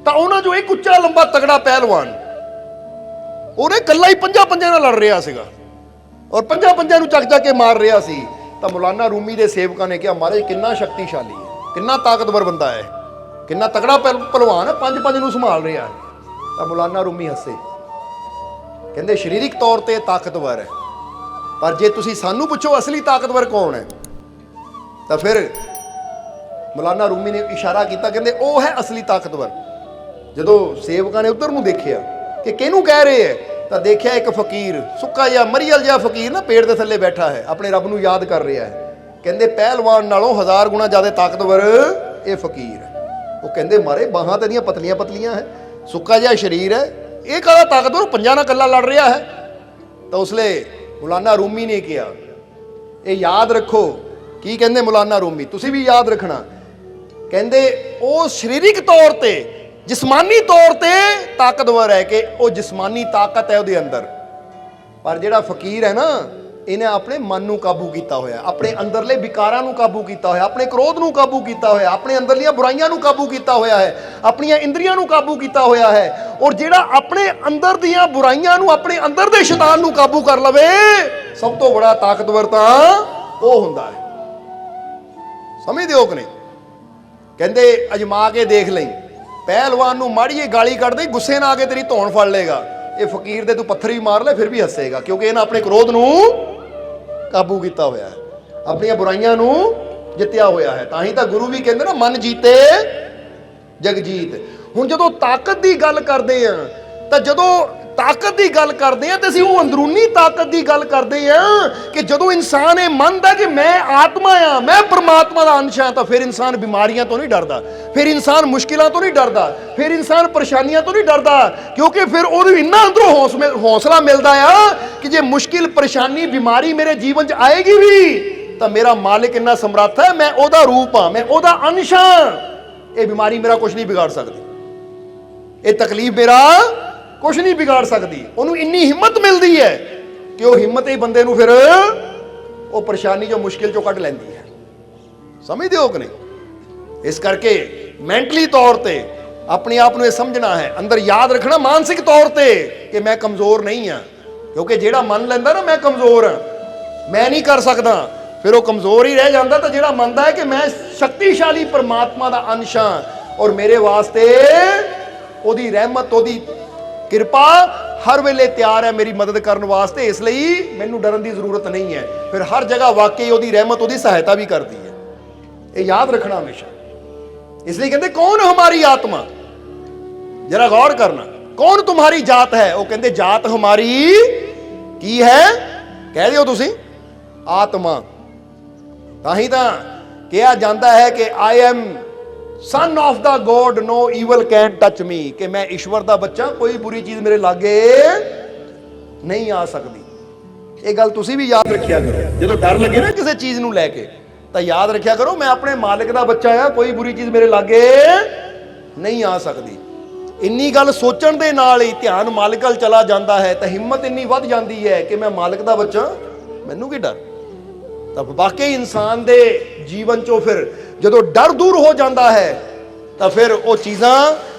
ਤਾਂ ਉਹਨਾਂ ਚੋਂ ਇੱਕ ਉੱਚਾ ਲੰਬਾ ਤਗੜਾ ਪਹਿਲਵਾਨ, ਉਹਨੇ ਇਕੱਲਾ ਹੀ 5 ਨਾਲ ਲੜ ਰਿਹਾ ਸੀਗਾ ਔਰ 5 ਨੂੰ ਚੱਕ ਕੇ ਮਾਰ ਰਿਹਾ ਸੀ। ਤਾਂ ਮੌਲਾਨਾ ਰੂਮੀ ਦੇ ਸੇਵਕਾਂ ਨੇ ਕਿਹਾ, ਮਹਾਰਾਜ ਕਿੰਨਾ ਸ਼ਕਤੀਸ਼ਾਲੀ ਹੈ, ਕਿੰਨਾ ਤਾਕਤਵਰ ਬੰਦਾ ਹੈ, ਕਿੰਨਾ ਤਗੜਾ ਪਹਿਲਵਾਨ ਹੈ, 5 ਨੂੰ ਸੰਭਾਲ ਰਿਹਾ ਹੈ। ਤਾਂ ਮੌਲਾਨਾ ਰੂਮੀ ਹੱਸੇ, ਕਹਿੰਦੇ ਸਰੀਰਕ ਤੌਰ ਤੇ ਤਾਕਤਵਰ ਹੈ, ਪਰ ਜੇ ਤੁਸੀਂ ਸਾਨੂੰ ਪੁੱਛੋ ਅਸਲੀ ਤਾਕਤਵਰ ਕੌਣ ਹੈ, ਤਾਂ ਫਿਰ ਮੌਲਾਨਾ ਰੂਮੀ ਨੇ ਇਸ਼ਾਰਾ ਕੀਤਾ, ਕਹਿੰਦੇ ਉਹ ਹੈ ਅਸਲੀ ਤਾਕਤਵਰ। ਜਦੋਂ ਸੇਵਕਾਂ ਨੇ ਉੱਧਰ ਨੂੰ ਦੇਖਿਆ ਕਿ ਕਿਹਨੂੰ ਕਹਿ ਰਹੇ ਹੈ, ਤਾਂ ਦੇਖਿਆ ਇੱਕ ਫਕੀਰ, ਸੁੱਕਾ ਜਿਹਾ ਮਰੀਅਲ ਜਿਹਾ ਫਕੀਰ ਨਾ ਪੇੜ ਦੇ ਥੱਲੇ ਬੈਠਾ ਹੈ, ਆਪਣੇ ਰੱਬ ਨੂੰ ਯਾਦ ਕਰ ਰਿਹਾ ਹੈ। ਕਹਿੰਦੇ ਪਹਿਲਵਾਨ ਨਾਲੋਂ 1000 ਗੁਣਾ ਜ਼ਿਆਦਾ ਤਾਕਤਵਰ ਇਹ ਫਕੀਰ ਹੈ। ਉਹ ਕਹਿੰਦੇ ਮਾਰੇ ਬਾਹਾਂ ਤੇ ਇਹਦੀਆਂ ਪਤਲੀਆਂ ਪਤਲੀਆਂ ਹੈ, ਸੁੱਕਾ ਜਿਹਾ ਸਰੀਰ ਹੈ, ਇਹ ਕਾਹਦਾ ਤਾਕਤਵਰ, 5 ਨਾਲ ਇਕੱਲਾ ਲੜ ਰਿਹਾ ਹੈ। ਤਾਂ ਉਸਲੇ ਮੌਲਾਨਾ ਰੂਮੀ ਨੇ ਕਿਹਾ, ਇਹ ਯਾਦ ਰੱਖੋ। ਕੀ ਕਹਿੰਦੇ ਮੌਲਾਨਾ ਰੂਮੀ, ਤੁਸੀਂ ਵੀ ਯਾਦ ਰੱਖਣਾ। ਕਹਿੰਦੇ ਉਹ ਸਰੀਰਕ ਤੌਰ ਤੇ, ਜਿਸਮਾਨੀ ਤੌਰ ਤੇ ਤਾਕਤਵਰ ਹੈ, ਕਿ ਉਹ ਜਿਸਮਾਨੀ ਤਾਕਤ ਹੈ ਉਹਦੇ ਅੰਦਰ, ਪਰ ਜਿਹੜਾ ਫਕੀਰ ਹੈ ਨਾ, ਇਹਨੇ ਆਪਣੇ ਮਨ ਨੂੰ ਕਾਬੂ ਕੀਤਾ ਹੋਇਆ, ਆਪਣੇ ਅੰਦਰਲੇ ਵਿਕਾਰਾਂ ਨੂੰ ਕਾਬੂ ਕੀਤਾ ਹੋਇਆ, ਆਪਣੇ ਕ੍ਰੋਧ ਨੂੰ ਕਾਬੂ ਕੀਤਾ ਹੋਇਆ, ਆਪਣੇ ਅੰਦਰਲੀਆਂ ਬੁਰਾਈਆਂ ਨੂੰ ਕਾਬੂ ਕੀਤਾ ਹੋਇਆ ਹੈ, ਆਪਣੀਆਂ ਇੰਦਰੀਆਂ ਨੂੰ ਕਾਬੂ ਕੀਤਾ ਹੋਇਆ ਹੈ। ਔਰ ਜਿਹੜਾ ਆਪਣੇ ਅੰਦਰ ਦੀਆਂ ਬੁਰਾਈਆਂ ਨੂੰ, ਆਪਣੇ ਅੰਦਰ ਦੇ ਸ਼ੈਤਾਨ ਨੂੰ ਕਾਬੂ ਕਰ ਲਵੇ, ਸਭ ਤੋਂ ਬੜਾ ਤਾਕਤਵਰ ਤਾਂ ਉਹ ਹੁੰਦਾ ਹੈ। ਸਮਝਦੇ ਹੋ ਕਿ ਨਹੀਂ? ਕਹਿੰਦੇ ਅਜਮਾ ਕੇ ਦੇਖ ਲਈ, ਪਹਿਲਵਾਨ ਨੂੰ ਮਾੜੀ ਜਿਹੀ ਗਾਲੀ ਕੱਢ ਦੇ, ਗੁੱਸੇ ਨਾਲ ਆ ਕੇ ਤੇਰੀ ਧੌਣ ਫੜ ਲੇਗਾ। ਇਹ ਫਕੀਰ ਦੇ ਤੂੰ ਪੱਥਰ ਵੀ ਮਾਰ ਲੈ ਫਿਰ ਵੀ ਹੱਸੇਗਾ, ਕਿਉਂਕਿ ਇਹਨਾਂ ਆਪਣੇ ਕ੍ਰੋਧ ਨੂੰ ਕਾਬੂ ਕੀਤਾ ਹੋਇਆ ਹੈ, ਆਪਣੀਆਂ ਬੁਰਾਈਆਂ ਨੂੰ ਜਿੱਤਿਆ ਹੋਇਆ ਹੈ। ਤਾਂ ਹੀ ਤਾਂ ਗੁਰੂ ਵੀ ਕਹਿੰਦੇ ਨਾ, ਮਨ ਜੀਤੇ ਜਗਜੀਤ। ਹੁਣ ਜਦੋਂ ਤਾਕਤ ਦੀ ਗੱਲ ਕਰਦੇ ਆ, ਤਾਂ ਜਦੋਂ ਤਾਕਤ ਦੀ ਗੱਲ ਕਰਦੇ ਆ ਤੇ ਅਸੀਂ ਉਹ ਅੰਦਰੂਨੀ ਤਾਕਤ ਦੀ ਗੱਲ ਕਰਦੇ ਆ ਕਿ ਜਦੋਂ ਇਨਸਾਨ ਇਹ ਮੰਨਦਾ ਕਿ ਮੈਂ ਆਤਮਾ ਆ, ਮੈਂ ਪਰਮਾਤਮਾ ਦਾ ਅੰਸ਼ ਹਾਂ, ਤਾਂ ਫਿਰ ਇਨਸਾਨ ਬਿਮਾਰੀਆਂ ਤੋਂ ਨਹੀਂ ਡਰਦਾ, ਫਿਰ ਇਨਸਾਨ ਮੁਸ਼ਕਿਲਾਂ ਤੋਂ ਨਹੀਂ ਡਰਦਾ, ਫਿਰ ਇਨਸਾਨ ਪਰੇਸ਼ਾਨੀਆਂ ਤੋਂ ਨਹੀਂ ਡਰਦਾ, ਕਿਉਂਕਿ ਫਿਰ ਉਹਨੂੰ ਇੰਨਾ ਅੰਦਰੋਂ ਹੌਸਲਾ ਮਿਲਦਾ ਆ ਕਿ ਜੇ ਮੁਸ਼ਕਿਲ, ਪਰੇਸ਼ਾਨੀ, ਬਿਮਾਰੀ ਮੇਰੇ ਜੀਵਨ 'ਚ ਆਏਗੀ ਵੀ ਤਾਂ ਮੇਰਾ ਮਾਲਿਕ ਇੰਨਾ ਸਮਰੱਥ ਹੈ, ਮੈਂ ਉਹਦਾ ਰੂਪ ਹਾਂ, ਮੈਂ ਉਹਦਾ ਅੰਸ਼ ਹਾਂ, ਇਹ ਬਿਮਾਰੀ ਮੇਰਾ ਕੁਝ ਨਹੀਂ ਵਿਗਾੜ ਸਕਦੀ, ਇਹ ਤਕਲੀਫ ਮੇਰਾ ਕੁਝ ਨਹੀਂ ਵਿਗਾੜ ਸਕਦੀ। ਉਹਨੂੰ ਇੰਨੀ ਹਿੰਮਤ ਮਿਲਦੀ ਹੈ ਕਿ ਉਹ ਹਿੰਮਤ ਹੀ ਬੰਦੇ ਨੂੰ ਫਿਰ ਉਹ ਪਰੇਸ਼ਾਨੀ ਜੋ ਮੁਸ਼ਕਿਲ ਚੋਂ ਕੱਢ ਲੈਂਦੀ ਹੈ। ਸਮਝਦੇ ਹੋ ਕਿ ਨਹੀਂ? ਇਸ ਕਰਕੇ ਮੈਂਟਲੀ ਤੌਰ ਤੇ ਆਪਣੇ ਆਪ ਨੂੰ ਇਹ ਸਮਝਣਾ ਹੈ, ਅੰਦਰ ਯਾਦ ਰੱਖਣਾ ਮਾਨਸਿਕ ਤੌਰ ਤੇ ਕਿ ਮੈਂ ਕਮਜ਼ੋਰ ਨਹੀਂ ਹਾਂ, ਕਿਉਂਕਿ ਜਿਹੜਾ ਮੰਨ ਲੈਂਦਾ ਨਾ ਮੈਂ ਕਮਜ਼ੋਰ ਹਾਂ, ਮੈਂ ਨਹੀਂ ਕਰ ਸਕਦਾ, ਫਿਰ ਉਹ ਕਮਜ਼ੋਰ ਹੀ ਰਹਿ ਜਾਂਦਾ। ਤਾਂ ਜਿਹੜਾ ਮੰਨਦਾ ਹੈ ਕਿ ਮੈਂ ਸ਼ਕਤੀਸ਼ਾਲੀ ਪਰਮਾਤਮਾ ਦਾ ਅੰਸ਼ ਹਾਂ ਔਰ ਮੇਰੇ ਵਾਸਤੇ ਉਹਦੀ ਰਹਿਮਤ, ਉਹਦੀ ਕਿਰਪਾ ਹਰ ਵੇਲੇ ਤਿਆਰ ਹੈ ਮੇਰੀ ਮਦਦ ਕਰਨ ਵਾਸਤੇ, ਇਸ ਲਈ ਮੈਨੂੰ ਡਰਨ ਦੀ ਜ਼ਰੂਰਤ ਨਹੀਂ ਹੈ, ਫਿਰ ਹਰ ਜਗ੍ਹਾ ਵਾਕਈ ਉਹਦੀ ਰਹਿਮਤ, ਉਹਦੀ ਸਹਾਇਤਾ ਵੀ ਕਰਦੀ ਹੈ। ਇਹ ਯਾਦ ਰੱਖਣਾ ਹਮੇਸ਼ਾ। ਇਸ ਲਈ ਕਹਿੰਦੇ ਕੌਣ ਹਮਾਰੀ ਆਤਮਾ, ਜਰਾ ਗੌਰ ਕਰਨਾ, ਕੌਣ तुम्हारी जात है? ਉਹ ਕਹਿੰਦੇ ਜਾਤ ਹਮਾਰੀ ਕੀ ਹੈ? ਕਹਿ ਦਿਓ ਤੁਸੀਂ, ਆਤਮਾ। ਤਾਂ ਹੀ ਤਾਂ ਕਿਹਾ ਜਾਂਦਾ ਹੈ ਕਿ I am son of the God, no evil can touch me, कि मैं ईश्वर ਦਾ ਬੱਚਾ, ਕੋਈ ਬੁਰੀ ਚੀਜ਼ ਮੇਰੇ ਲਾਗੇ ਨਹੀਂ ਆ ਸਕਦੀ। ਇਹ ਗੱਲ ਤੁਸੀਂ ਵੀ ਯਾਦ ਰੱਖਿਆ ਕਰੋ। ਜਦੋਂ ਡਰ ਲੱਗੇ ਨਾ ਕਿਸੇ ਚੀਜ਼ ਨੂੰ ਲੈ ਕੇ, ਤਾਂ ਯਾਦ ਰੱਖਿਆ ਕਰੋ ਮੈਂ ਆਪਣੇ ਮਾਲਿਕ ਦਾ ਬੱਚਾ ਆ, ਕੋਈ ਬੁਰੀ ਚੀਜ਼ ਮੇਰੇ ਲਾਗੇ ਨਹੀਂ ਆ ਸਕਦੀ। ਇੰਨੀ ਗੱਲ ਸੋਚਣ ਦੇ ਨਾਲ ਹੀ ਧਿਆਨ ਮਾਲਿਕ ਵੱਲ ਚਲਾ ਜਾਂਦਾ ਹੈ, ਤਾਂ ਹਿੰਮਤ ਇੰਨੀ ਵੱਧ ਜਾਂਦੀ ਹੈ ਕਿ ਮੈਂ ਮਾਲਿਕ ਦਾ ਬੱਚਾ, ਮੈਨੂੰ ਕੀ ਡਰ। ਤਾਂ ਵਾਕਈ ਇਨਸਾਨ ਦੇ ਜੀਵਨ ਚੋਂ ਫਿਰ ਜਦੋਂ ਡਰ ਦੂਰ ਹੋ ਜਾਂਦਾ ਹੈ, ਤਾਂ ਫਿਰ ਉਹ ਚੀਜ਼ਾਂ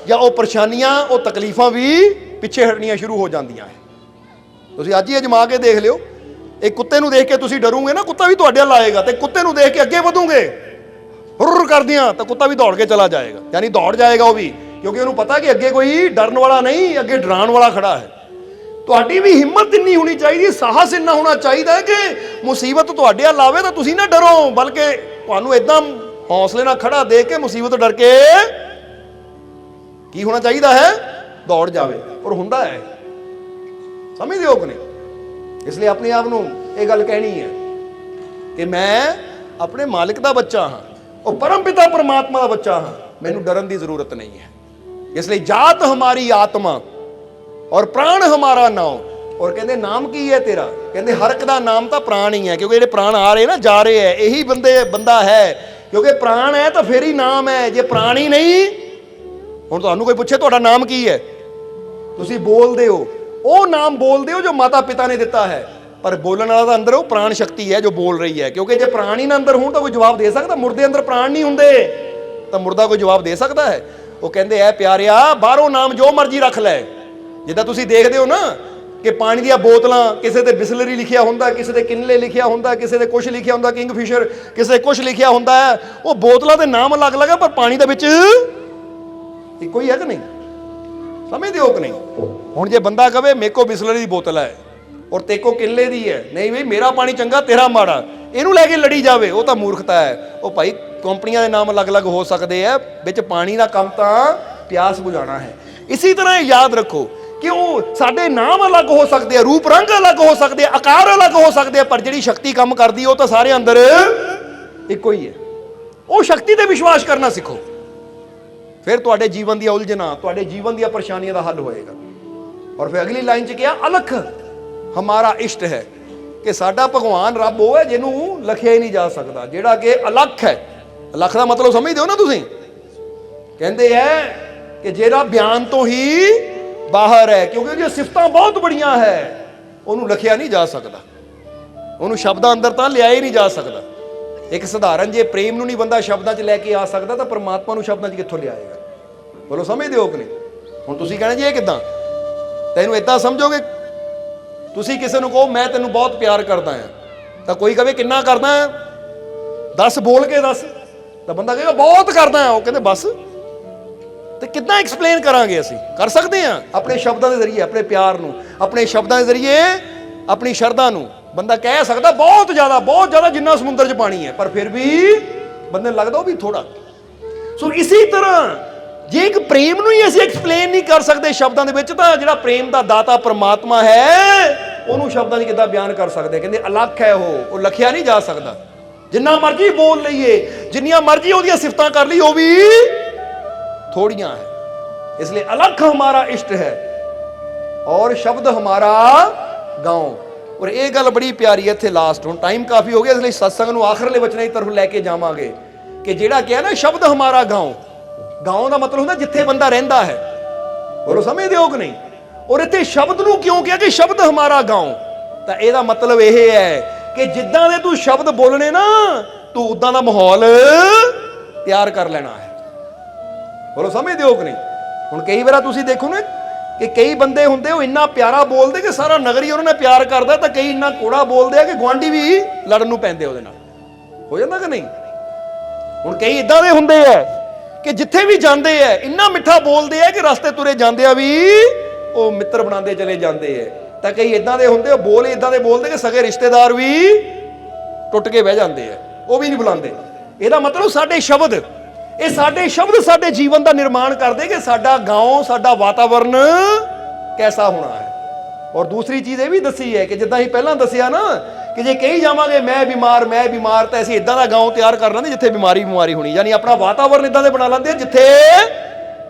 ਜਾਂ ਉਹ ਪਰੇਸ਼ਾਨੀਆਂ, ਉਹ ਤਕਲੀਫਾਂ ਵੀ ਪਿੱਛੇ ਹਟਣੀਆਂ ਸ਼ੁਰੂ ਹੋ ਜਾਂਦੀਆਂ ਹੈ। ਤੁਸੀਂ ਅੱਜ ਹੀ ਅਜਮਾ ਕੇ ਦੇਖ ਲਿਓ। ਇੱਕ ਕੁੱਤੇ ਨੂੰ ਦੇਖ ਕੇ ਤੁਸੀਂ ਡਰੋਗੇ ਨਾ, ਕੁੱਤਾ ਵੀ ਤੁਹਾਡੇ ਵੱਲ ਆਏਗਾ, ਤੇ ਕੁੱਤੇ ਨੂੰ ਦੇਖ ਕੇ ਅੱਗੇ ਵਧੋਗੇ ਹੁਰ ਕਰਦਿਆਂ ਤਾਂ ਕੁੱਤਾ ਵੀ ਦੌੜ ਕੇ ਚਲਾ ਜਾਏਗਾ, ਯਾਨੀ ਦੌੜ ਜਾਏਗਾ ਉਹ ਵੀ, ਕਿਉਂਕਿ ਉਹਨੂੰ ਪਤਾ ਕਿ ਅੱਗੇ ਕੋਈ ਡਰਨ ਵਾਲਾ ਨਹੀਂ, ਅੱਗੇ ਡਰਾਉਣ ਵਾਲਾ ਖੜਾ ਹੈ। ਤੁਹਾਡੀ ਵੀ ਹਿੰਮਤ ਇੰਨੀ ਹੋਣੀ ਚਾਹੀਦੀ, ਸਾਹਸ ਇੰਨਾ ਹੋਣਾ ਚਾਹੀਦਾ ਹੈ ਕਿ ਮੁਸੀਬਤ ਤੁਹਾਡੇ ਵੱਲ ਆਵੇ ਤਾਂ ਤੁਸੀਂ ਨਾ ਡਰੋ, ਬਲਕਿ ਤੁਹਾਨੂੰ ਇਦਾਂ ਹੌਸਲੇ ਨਾਲ ਖੜਾ ਦੇਖ ਕੇ ਮੁਸੀਬਤ ਡਰ ਕੇ ਕੀ ਹੋਣਾ ਚਾਹੀਦਾ ਹੈ, ਦੌੜ ਜਾਵੇ। ਔਰ ਹੁੰਦਾ ਹੈ, ਸਮਝਦੇ ਹੋ ਕਿ ਨਹੀਂ? ਇਸ ਲਈ ਆਪਣੇ ਆਪ ਨੂੰ ਇਹ ਗੱਲ ਕਹਿਣੀ ਹੈ ਕਿ ਮੈਂ ਆਪਣੇ ਮਾਲਿਕ ਦਾ ਬੱਚਾ ਹਾਂ, ਉਹ ਪਰਮ ਪਿਤਾ ਪਰਮਾਤਮਾ ਦਾ ਬੱਚਾ ਹਾਂ, ਮੈਨੂੰ ਡਰਨ ਦੀ ਜ਼ਰੂਰਤ ਨਹੀਂ ਹੈ। ਇਸ ਲਈ ਜਾਤ ਹਮਾਰੀ ਆਤਮਾ ਔਰ ਪ੍ਰਾਣ ਹਮਾਰਾ ਨਾਮ। ਔਰ ਕਹਿੰਦੇ ਨਾਮ ਕੀ ਹੈ ਤੇਰਾ? ਕਹਿੰਦੇ ਹਰ ਇੱਕ ਦਾ ਨਾਮ ਤਾਂ ਪ੍ਰਾਣ ਹੀ ਹੈ, ਕਿਉਂਕਿ ਜਿਹੜੇ ਪ੍ਰਾਣ ਆ ਰਹੇ ਨਾ ਜਾ ਰਹੇ ਹੈ, ਇਹੀ ਬੰਦਾ ਹੈ, ਕਿਉਂਕਿ ਪ੍ਰਾਣ ਹੈ ਤਾਂ ਫਿਰ ਹੀ ਨਾਮ ਹੈ। ਜੇ ਪ੍ਰਾਣ ਹੀ ਨਹੀਂ, ਹੁਣ ਤੁਹਾਨੂੰ ਕੋਈ ਪੁੱਛੇ ਤੁਹਾਡਾ ਨਾਮ ਕੀ ਹੈ, ਤੁਸੀਂ ਬੋਲਦੇ ਹੋ, ਉਹ ਨਾਮ ਬੋਲਦੇ ਹੋ ਜੋ ਮਾਤਾ ਪਿਤਾ ਨੇ ਦਿੱਤਾ ਹੈ, ਪਰ ਬੋਲਣ ਵਾਲਾ ਤਾਂ ਅੰਦਰ ਉਹ ਪ੍ਰਾਣ ਸ਼ਕਤੀ ਹੈ ਜੋ ਬੋਲ ਰਹੀ ਹੈ। ਕਿਉਂਕਿ ਜੇ ਪ੍ਰਾਣ ਹੀ ਨਾ ਅੰਦਰ ਹੋਣ ਤਾਂ ਕੋਈ ਜਵਾਬ ਦੇ ਸਕਦਾ? ਮੁਰਦੇ ਅੰਦਰ ਪ੍ਰਾਣ ਨਹੀਂ ਹੁੰਦੇ ਤਾਂ ਮੁਰਦਾ ਕੋਈ ਜਵਾਬ ਦੇ ਸਕਦਾ ਹੈ? ਉਹ ਕਹਿੰਦੇ ਐ ਪਿਆਰਿਆ, ਬਾਹਰੋਂ ਨਾਮ ਜੋ ਮਰਜ਼ੀ ਰੱਖ ਲੈ। ਜਿੱਦਾਂ ਤੁਸੀਂ ਦੇਖਦੇ ਹੋ ਨਾ ਕਿ ਪਾਣੀ ਦੀਆਂ ਬੋਤਲਾਂ, ਕਿਸੇ ਤੇ ਬਿਸਲਰੀ ਲਿਖਿਆ ਹੁੰਦਾ, ਕਿਸੇ ਤੇ ਕਿਨਲੇ ਲਿਖਿਆ ਹੁੰਦਾ, ਕਿਸੇ ਤੇ ਕੁਛ ਲਿਖਿਆ ਹੁੰਦਾ, ਕਿੰਗਫਿਸ਼ਰ, ਕਿਸੇ ਤੇ ਕੁਛ ਲਿਖਿਆ ਹੁੰਦਾ ਹੈ। ਉਹ ਬੋਤਲਾਂ ਦੇ ਨਾਮ ਅਲੱਗ-ਅਲੱਗ ਹੈ, ਪਰ ਪਾਣੀ ਦੇ ਵਿੱਚ ਇੱਕੋ ਹੀ ਹੈ ਕਿ ਨਹੀਂ? ਸਮਝਦੇ ਹੋ ਕਿ ਨਹੀਂ? ਹੁਣ ਜੇ ਬੰਦਾ ਕਵੇ ਮੇਰੇ ਕੋ ਬਿਸਲਰੀ ਦੀ ਬੋਤਲ ਹੈ ਔਰ ਤੇ ਕੋ ਕਿਨਲੇ ਦੀ ਹੈ, ਨਹੀਂ ਬਈ ਮੇਰਾ ਪਾਣੀ ਚੰਗਾ ਤੇਰਾ ਮਾੜਾ, ਇਹਨੂੰ ਲੈ ਕੇ ਲੜੀ ਜਾਵੇ, ਉਹ ਤਾਂ ਮੂਰਖਤਾ ਹੈ। ਉਹ ਭਾਈ ਕੰਪਨੀਆਂ ਦੇ ਨਾਮ ਅਲੱਗ-ਅਲੱਗ ਹੋ ਸਕਦੇ ਆ, ਵਿੱਚ ਪਾਣੀ ਦਾ ਕੰਮ ਤਾਂ ਪਿਆਸ ਬੁਝਾਉਣਾ ਹੈ। ਇਸੇ ਤਰ੍ਹਾਂ ਯਾਦ ਰੱਖੋ ਕਿ ਉਹ ਸਾਡੇ ਨਾਮ ਅਲੱਗ ਹੋ ਸਕਦੇ ਆ, ਰੂਪ ਰੰਗ ਅਲੱਗ ਹੋ ਸਕਦੇ ਆ, ਆਕਾਰ ਅਲੱਗ ਹੋ ਸਕਦੇ ਆ, ਪਰ ਜਿਹੜੀ ਸ਼ਕਤੀ ਕੰਮ ਕਰਦੀ ਉਹ ਤਾਂ ਸਾਰੇ ਅੰਦਰ ਇੱਕੋ ਹੀ ਹੈ। ਉਹ ਸ਼ਕਤੀ ਤੇ ਵਿਸ਼ਵਾਸ ਕਰਨਾ ਸਿੱਖੋ, ਫਿਰ ਤੁਹਾਡੇ ਜੀਵਨ ਦੀਆਂ ਉਲਝਣਾਂ, ਤੁਹਾਡੇ ਜੀਵਨ ਦੀਆਂ ਪਰੇਸ਼ਾਨੀਆਂ ਦਾ ਹੱਲ ਹੋਏਗਾ। ਔਰ ਫਿਰ ਅਗਲੀ ਲਾਈਨ 'ਚ ਕਿਹਾ ਅਲਖ ਹਮਾਰਾ ਇਸ਼ਟ ਹੈ, ਕਿ ਸਾਡਾ ਭਗਵਾਨ ਰੱਬ ਉਹ ਹੈ ਜਿਹਨੂੰ ਲਖਿਆ ਹੀ ਨਹੀਂ ਜਾ ਸਕਦਾ, ਜਿਹੜਾ ਕਿ ਅਲਖ ਹੈ। ਅਲਖ ਦਾ ਮਤਲਬ ਸਮਝਦੇ ਹੋ ਨਾ ਤੁਸੀਂ? ਕਹਿੰਦੇ ਹੈ ਕਿ ਜਿਹੜਾ ਬਿਆਨ ਤੋਂ ਹੀ ਬਾਹਰ ਹੈ, ਕਿਉਂਕਿ ਉਹਦੀਆਂ ਸਿਫਤਾਂ ਬਹੁਤ ਬੜੀਆਂ ਹੈ, ਉਹਨੂੰ ਲਖਿਆ ਨਹੀਂ ਜਾ ਸਕਦਾ, ਉਹਨੂੰ ਸ਼ਬਦਾਂ ਅੰਦਰ ਤਾਂ ਲਿਆ ਹੀ ਨਹੀਂ ਜਾ ਸਕਦਾ। ਇੱਕ ਸਧਾਰਨ ਜੇ ਪ੍ਰੇਮ ਨੂੰ ਨਹੀਂ ਬੰਦਾ ਸ਼ਬਦਾਂ 'ਚ ਲੈ ਕੇ ਆ ਸਕਦਾ ਤਾਂ ਪਰਮਾਤਮਾ ਨੂੰ ਸ਼ਬਦਾਂ 'ਚ ਕਿੱਥੋਂ ਲਿਆਏਗਾ? ਬੋਲੋ, ਸਮਝਦੇ ਹੋ ਕਿ ਨਹੀਂ? ਹੁਣ ਤੁਸੀਂ ਕਹਿਣਾ ਜੀ ਇਹ ਕਿੱਦਾਂ? ਤੈਨੂੰ ਇਦਾਂ ਸਮਝੋਗੇ, ਤੁਸੀਂ ਕਿਸੇ ਨੂੰ ਕਹੋ ਮੈਂ ਤੈਨੂੰ ਬਹੁਤ ਪਿਆਰ ਕਰਦਾ ਹਾਂ, ਤਾਂ ਕੋਈ ਕਹੇ ਕਿੰਨਾ ਕਰਦਾ ਹੈ, 10 ਬੋਲ ਕੇ ਦੱਸ, ਤਾਂ ਬੰਦਾ ਕਹੇਗਾ ਬਹੁਤ ਕਰਦਾ ਹਾਂ, ਉਹ ਕਹਿੰਦੇ ਬਸ। ਤੇ ਕਿੱਦਾਂ ਐਕਸਪਲੇਨ ਕਰਾਂਗੇ? ਅਸੀਂ ਕਰ ਸਕਦੇ ਹਾਂ ਆਪਣੇ ਸ਼ਬਦਾਂ ਦੇ ਜ਼ਰੀਏ, ਆਪਣੇ ਪਿਆਰ ਨੂੰ, ਆਪਣੇ ਸ਼ਬਦਾਂ ਦੇ ਜ਼ਰੀਏ, ਆਪਣੀ ਸ਼ਰਧਾ ਨੂੰ। ਬੰਦਾ ਕਹਿ ਸਕਦਾ ਬਹੁਤ ਜ਼ਿਆਦਾ ਜਿੰਨਾ ਸਮੁੰਦਰ 'ਚ ਪਾਣੀ ਹੈ, ਪਰ ਫਿਰ ਵੀ ਬੰਦੇ ਨੂੰ ਲੱਗਦਾ ਉਹ ਵੀ ਥੋੜਾ। ਸੋ ਇਸੇ ਤਰ੍ਹਾਂ ਜੇ ਇੱਕ ਪ੍ਰੇਮ ਨੂੰ ਹੀ ਅਸੀਂ ਐਕਸਪਲੇਨ ਨਹੀਂ ਕਰ ਸਕਦੇ ਸ਼ਬਦਾਂ ਦੇ ਵਿੱਚ, ਤਾਂ ਜਿਹੜਾ ਪ੍ਰੇਮ ਦਾ ਦਾਤਾ ਪਰਮਾਤਮਾ ਹੈ ਉਹਨੂੰ ਸ਼ਬਦਾਂ 'ਚ ਕਿੱਦਾਂ ਬਿਆਨ ਕਰ ਸਕਦੇ? ਕਹਿੰਦੇ ਅਲੱਖ ਹੈ ਉਹ ਲਖਿਆ ਨਹੀਂ ਜਾ ਸਕਦਾ। ਜਿੰਨਾ ਮਰਜ਼ੀ ਬੋਲ ਲਈਏ, ਜਿੰਨੀਆਂ ਮਰਜ਼ੀ ਉਹਦੀਆਂ ਸਿਫਤਾਂ ਕਰ ਲਈ, ਉਹ ਵੀ ਥੋੜੀਆਂ ਹੈ। ਇਸ ਲਈ ਅਲੱਖ ਹਮਾਰਾ ਇਸ਼ਟ ਹੈ ਔਰ ਸ਼ਬਦ ਹਮਾਰਾ ਗਾਉਂ। ਔਰ ਇਹ ਗੱਲ ਬੜੀ ਪਿਆਰੀ ਹੈ। ਇੱਥੇ ਲਾਸਟ, ਹੁਣ ਟਾਈਮ ਕਾਫੀ ਹੋ ਗਿਆ, ਇਸ ਲਈ ਸਤਸੰਗ ਨੂੰ ਆਖਰਲੇ ਵਚਨਾਂ ਦੀ ਤਰਫ ਲੈ ਕੇ ਜਾਵਾਂਗੇ ਕਿ ਜਿਹੜਾ ਕਿਹਾ ਨਾ ਸ਼ਬਦ ਹਮਾਰਾ ਗਾਉਂ, ਗਾਉਂ ਦਾ ਮਤਲਬ ਹੁੰਦਾ ਜਿੱਥੇ ਬੰਦਾ ਰਹਿੰਦਾ ਹੈ। ਬੋਲੋ, ਸਮਝਦੇ ਹੋ ਕਿ ਨਹੀਂ? ਔਰ ਇੱਥੇ ਸ਼ਬਦ ਨੂੰ ਕਿਉਂ ਕਿਹਾ ਕਿ ਸ਼ਬਦ ਹਮਾਰਾ ਗਾਉਂ? ਤਾਂ ਇਹਦਾ ਮਤਲਬ ਇਹ ਹੈ ਕਿ ਜਿੱਦਾਂ ਦੇ ਤੂੰ ਸ਼ਬਦ ਬੋਲਣੇ ਨਾ, ਤੂੰ ਉਦਾਂ ਦਾ ਮਾਹੌਲ ਤਿਆਰ ਕਰ ਲੈਣਾ ਹੈ। ਬੋਲੋ, ਸਮਝਦੇ ਹੋ ਕਿ ਨਹੀਂ? ਹੁਣ ਕਈ ਵਾਰ ਤੁਸੀਂ ਦੇਖੋ ਨਾ ਕਿ ਕਈ ਬੰਦੇ ਹੁੰਦੇ ਉਹ ਇੰਨਾ ਪਿਆਰਾ ਬੋਲਦੇ ਕਿ ਸਾਰਾ ਨਗਰ ਹੀ ਉਹਨਾਂ ਨੇ ਪਿਆਰ ਕਰਦਾ, ਤਾਂ ਕਈ ਇੰਨਾ ਕੋੜਾ ਬੋਲਦੇ ਆ ਕਿ ਗੁਆਂਢੀ ਵੀ ਲੜਨ ਨੂੰ ਪੈਂਦੇ ਉਹਦੇ ਨਾਲ। ਹੋ ਜਾਂਦਾ ਕਿ ਨਹੀਂ? ਹੁਣ ਕਈ ਇਦਾਂ ਦੇ ਹੁੰਦੇ ਆ ਕਿ ਜਿੱਥੇ ਵੀ ਜਾਂਦੇ ਆ ਇੰਨਾ ਮਿੱਠਾ ਬੋਲਦੇ ਆ ਕਿ ਰਸਤੇ ਤੁਰੇ ਜਾਂਦੇ ਆ ਵੀ ਉਹ ਮਿੱਤਰ ਬਣਾਉਂਦੇ ਚਲੇ ਜਾਂਦੇ ਆ। ਤਾਂ ਕਈ ਇਦਾਂ ਦੇ ਹੁੰਦੇ, ਉਹ ਬੋਲ ਇਦਾਂ ਦੇ ਬੋਲਦੇ ਕਿ ਸਗੇ ਰਿਸ਼ਤੇਦਾਰ ਵੀ ਟੁੱਟ ਕੇ ਬਹਿ ਜਾਂਦੇ ਆ, ਉਹ ਵੀ ਨਹੀਂ ਬੁਲਾਉਂਦੇ। ਇਹਦਾ ਮਤਲਬ ਸਾਡੇ ਸ਼ਬਦ, ਇਹ ਸਾਡੇ ਸ਼ਬਦ ਸਾਡੇ ਜੀਵਨ ਦਾ ਨਿਰਮਾਣ ਕਰਦੇ ਕਿ ਸਾਡਾ ਗਾਉਂ, ਸਾਡਾ ਵਾਤਾਵਰਨ ਕੈਸਾ ਹੋਣਾ ਹੈ। ਔਰ ਦੂਸਰੀ ਚੀਜ਼ ਇਹ ਵੀ ਦੱਸੀ ਹੈ ਕਿ ਜਿੱਦਾਂ ਹੀ ਪਹਿਲਾਂ ਦੱਸਿਆ ਨਾ ਕਿ ਜੇ ਕਹੀ ਜਾਵਾਂਗੇ ਮੈਂ ਬਿਮਾਰ, ਤਾਂ ਅਸੀਂ ਇਦਾਂ ਦਾ ਗਾਉਂ ਤਿਆਰ ਕਰ ਲੈਂਦੇ ਜਿੱਥੇ ਬਿਮਾਰੀ ਹੋਣੀ, ਯਾਨੀ ਆਪਣਾ ਵਾਤਾਵਰਨ ਇਦਾਂ ਦੇ ਬਣਾ ਲੈਂਦੇ ਜਿੱਥੇ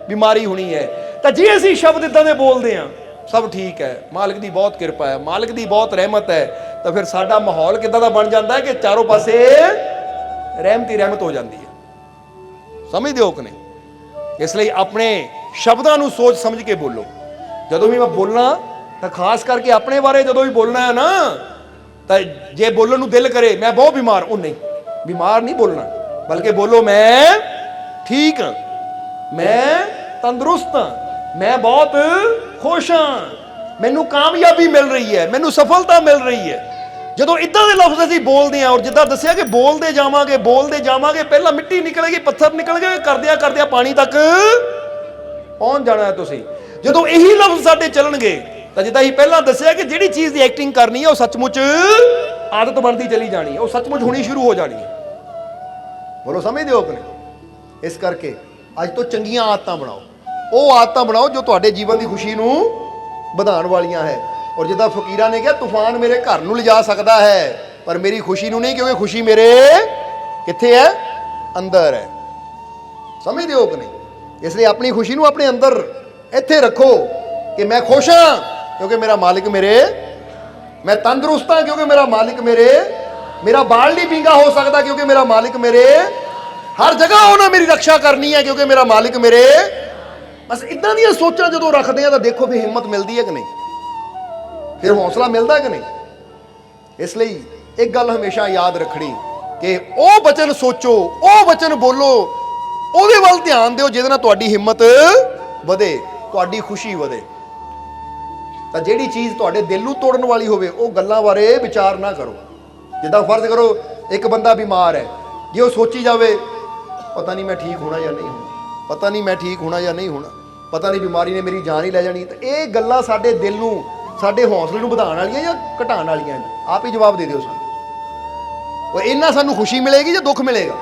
ਬਿਮਾਰੀ ਹੋਣੀ ਹੈ। ਤਾਂ ਜੇ ਅਸੀਂ ਸ਼ਬਦ ਇਦਾਂ ਦੇ ਬੋਲਦੇ ਹਾਂ, ਸਭ ਠੀਕ ਹੈ, ਮਾਲਕ ਦੀ ਬਹੁਤ ਕਿਰਪਾ ਹੈ, ਮਾਲਕ ਦੀ ਬਹੁਤ ਰਹਿਮਤ ਹੈ, ਤਾਂ ਫਿਰ ਸਾਡਾ ਮਾਹੌਲ ਕਿੱਦਾਂ ਦਾ ਬਣ ਜਾਂਦਾ ਹੈ ਕਿ ਚਾਰੋਂ ਪਾਸੇ ਰਹਿਮਤ ਹੀ ਰਹਿਮਤ ਹੋ ਜਾਂਦੀ ਹੈ। ਸਮਝਦੇ ਹੋ ਕਿ ਨਹੀਂ? ਇਸ ਲਈ ਆਪਣੇ ਸ਼ਬਦਾਂ ਨੂੰ ਸੋਚ ਸਮਝ ਕੇ ਬੋਲੋ। ਜਦੋਂ ਵੀ ਮੈਂ ਬੋਲਣਾ ਤਾਂ ਖਾਸ ਕਰਕੇ ਆਪਣੇ ਬਾਰੇ ਜਦੋਂ ਵੀ ਬੋਲਣਾ ਹੈ ਨਾ, ਤਾਂ ਜੇ ਬੋਲਣ ਨੂੰ ਦਿਲ ਕਰੇ ਮੈਂ ਬਹੁਤ ਬਿਮਾਰ, ਉਹ ਨਹੀਂ, ਬਿਮਾਰ ਨਹੀਂ ਬੋਲਣਾ, ਬਲਕਿ ਬੋਲੋ ਮੈਂ ਠੀਕ ਹਾਂ, ਮੈਂ ਤੰਦਰੁਸਤ ਹਾਂ, ਮੈਂ ਬਹੁਤ ਖੁਸ਼ ਹਾਂ, ਮੈਨੂੰ ਕਾਮਯਾਬੀ ਮਿਲ ਰਹੀ ਹੈ, ਮੈਨੂੰ ਸਫਲਤਾ ਮਿਲ ਰਹੀ ਹੈ। ਜਦੋਂ ਇਦਾਂ ਦੇ ਲਫ਼ਜ਼ ਅਸੀਂ ਬੋਲਦੇ ਹਾਂ, ਔਰ ਜਿੱਦਾਂ ਦੱਸਿਆ ਕਿ ਬੋਲਦੇ ਜਾਵਾਂਗੇ, ਪਹਿਲਾਂ ਮਿੱਟੀ ਨਿਕਲੇਗੀ, ਪੱਥਰ ਨਿਕਲ ਗਏ, ਕਰਦਿਆਂ ਪਾਣੀ ਤੱਕ ਪਹੁੰਚ ਜਾਣਾ ਹੈ ਤੁਸੀਂ। ਜਦੋਂ ਇਹੀ ਲਫ਼ਜ਼ ਸਾਡੇ ਚੱਲਣਗੇ ਤਾਂ ਜਿੱਦਾਂ ਹੀ ਪਹਿਲਾਂ ਦੱਸਿਆ ਕਿ ਜਿਹੜੀ ਚੀਜ਼ ਦੀ ਐਕਟਿੰਗ ਕਰਨੀ ਹੈ ਉਹ ਸੱਚਮੁੱਚ ਆਦਤ ਬਣਦੀ ਚਲੀ ਜਾਣੀ ਹੈ, ਉਹ ਸੱਚਮੁੱਚ ਹੋਣੀ ਸ਼ੁਰੂ ਹੋ ਜਾਣੀ ਹੈ। ਬੋਲੋ ਸਮਝਦੇ ਹੋ ਕਿ ਨਹੀਂ? ਇਸ ਕਰਕੇ ਅੱਜ ਤੋਂ ਚੰਗੀਆਂ ਆਦਤਾਂ ਬਣਾਓ, ਉਹ ਆਦਤਾਂ ਬਣਾਓ ਜੋ ਤੁਹਾਡੇ ਜੀਵਨ ਦੀ ਖੁਸ਼ੀ ਨੂੰ ਵਧਾਉਣ ਵਾਲੀਆਂ ਹੈ। ਔਰ ਜਿੱਦਾਂ ਫਕੀਰਾਂ ਨੇ ਕਿਹਾ, ਤੂਫਾਨ ਮੇਰੇ ਘਰ ਨੂੰ ਲਿਜਾ ਸਕਦਾ ਹੈ ਪਰ ਮੇਰੀ ਖੁਸ਼ੀ ਨੂੰ ਨਹੀਂ, ਕਿਉਂਕਿ ਖੁਸ਼ੀ ਮੇਰੇ ਕਿੱਥੇ ਹੈ? ਅੰਦਰ ਹੈ। ਸਮਝਦੇ ਹੋ ਕਿ ਨਹੀਂ? ਇਸ ਲਈ ਆਪਣੀ ਖੁਸ਼ੀ ਨੂੰ ਆਪਣੇ ਅੰਦਰ ਇੱਥੇ ਰੱਖੋ ਕਿ ਮੈਂ ਖੁਸ਼ ਹਾਂ ਕਿਉਂਕਿ ਮੇਰਾ ਮਾਲਿਕ ਮੇਰੇ, ਮੈਂ ਤੰਦਰੁਸਤ ਹਾਂ ਕਿਉਂਕਿ ਮੇਰਾ ਮਾਲਿਕ ਮੇਰੇ, ਮੇਰਾ ਬਾਲ ਨਹੀਂ ਵਿੰਗਾ ਹੋ ਸਕਦਾ ਕਿਉਂਕਿ ਮੇਰਾ ਮਾਲਿਕ ਮੇਰੇ, ਹਰ ਜਗ੍ਹਾ ਉਹਨਾਂ ਮੇਰੀ ਰੱਖਿਆ ਕਰਨੀ ਹੈ ਕਿਉਂਕਿ ਮੇਰਾ ਮਾਲਿਕ ਮੇਰੇ। ਬਸ ਇਦਾਂ ਦੀਆਂ ਸੋਚਾਂ ਜਦੋਂ ਰੱਖਦੇ ਆ ਤਾਂ ਦੇਖੋ ਫਿਰ ਹਿੰਮਤ ਮਿਲਦੀ ਹੈ ਕਿ ਨਹੀਂ, ਫਿਰ ਹੌਸਲਾ ਮਿਲਦਾ ਕਿ ਨਹੀਂ। ਇਸ ਲਈ ਇੱਕ ਗੱਲ ਹਮੇਸ਼ਾ ਯਾਦ ਰੱਖਣੀ ਕਿ ਉਹ ਬਚਨ ਸੋਚੋ, ਉਹ ਬਚਨ ਬੋਲੋ, ਉਹਦੇ ਵੱਲ ਧਿਆਨ ਦਿਓ ਜਿਹਦੇ ਨਾਲ ਤੁਹਾਡੀ ਹਿੰਮਤ ਵਧੇ, ਤੁਹਾਡੀ ਖੁਸ਼ੀ ਵਧੇ। ਤਾਂ ਜਿਹੜੀ ਚੀਜ਼ ਤੁਹਾਡੇ ਦਿਲ ਨੂੰ ਤੋੜਨ ਵਾਲੀ ਹੋਵੇ ਉਹ ਗੱਲਾਂ ਬਾਰੇ ਵਿਚਾਰ ਨਾ ਕਰੋ। ਜਿੱਦਾਂ ਫਰਜ਼ ਕਰੋ ਇੱਕ ਬੰਦਾ ਬਿਮਾਰ ਹੈ, ਜੇ ਉਹ ਸੋਚੀ ਜਾਵੇ ਪਤਾ ਨਹੀਂ ਮੈਂ ਠੀਕ ਹੋਣਾ ਜਾਂ ਨਹੀਂ ਹੋਣਾ, ਪਤਾ ਨਹੀਂ ਮੈਂ ਠੀਕ ਹੋਣਾ ਜਾਂ ਨਹੀਂ ਹੋਣਾ, ਪਤਾ ਨਹੀਂ ਬਿਮਾਰੀ ਨੇ ਮੇਰੀ ਜਾਨ ਹੀ ਲੈ ਜਾਣੀ, ਤਾਂ ਇਹ ਗੱਲਾਂ ਸਾਡੇ ਦਿਲ ਨੂੰ, ਸਾਡੇ ਹੌਸਲੇ ਨੂੰ ਵਧਾਉਣ ਵਾਲੀਆਂ ਜਾਂ ਘਟਾਉਣ ਵਾਲੀਆਂ ਨੇ? ਆਪ ਹੀ ਜਵਾਬ ਦੇ ਦਿਓ ਸਾਨੂੰ। ਉਹ ਇਹਨਾਂ ਸਾਨੂੰ ਖੁਸ਼ੀ ਮਿਲੇਗੀ ਜਾਂ ਦੁੱਖ ਮਿਲੇਗਾ?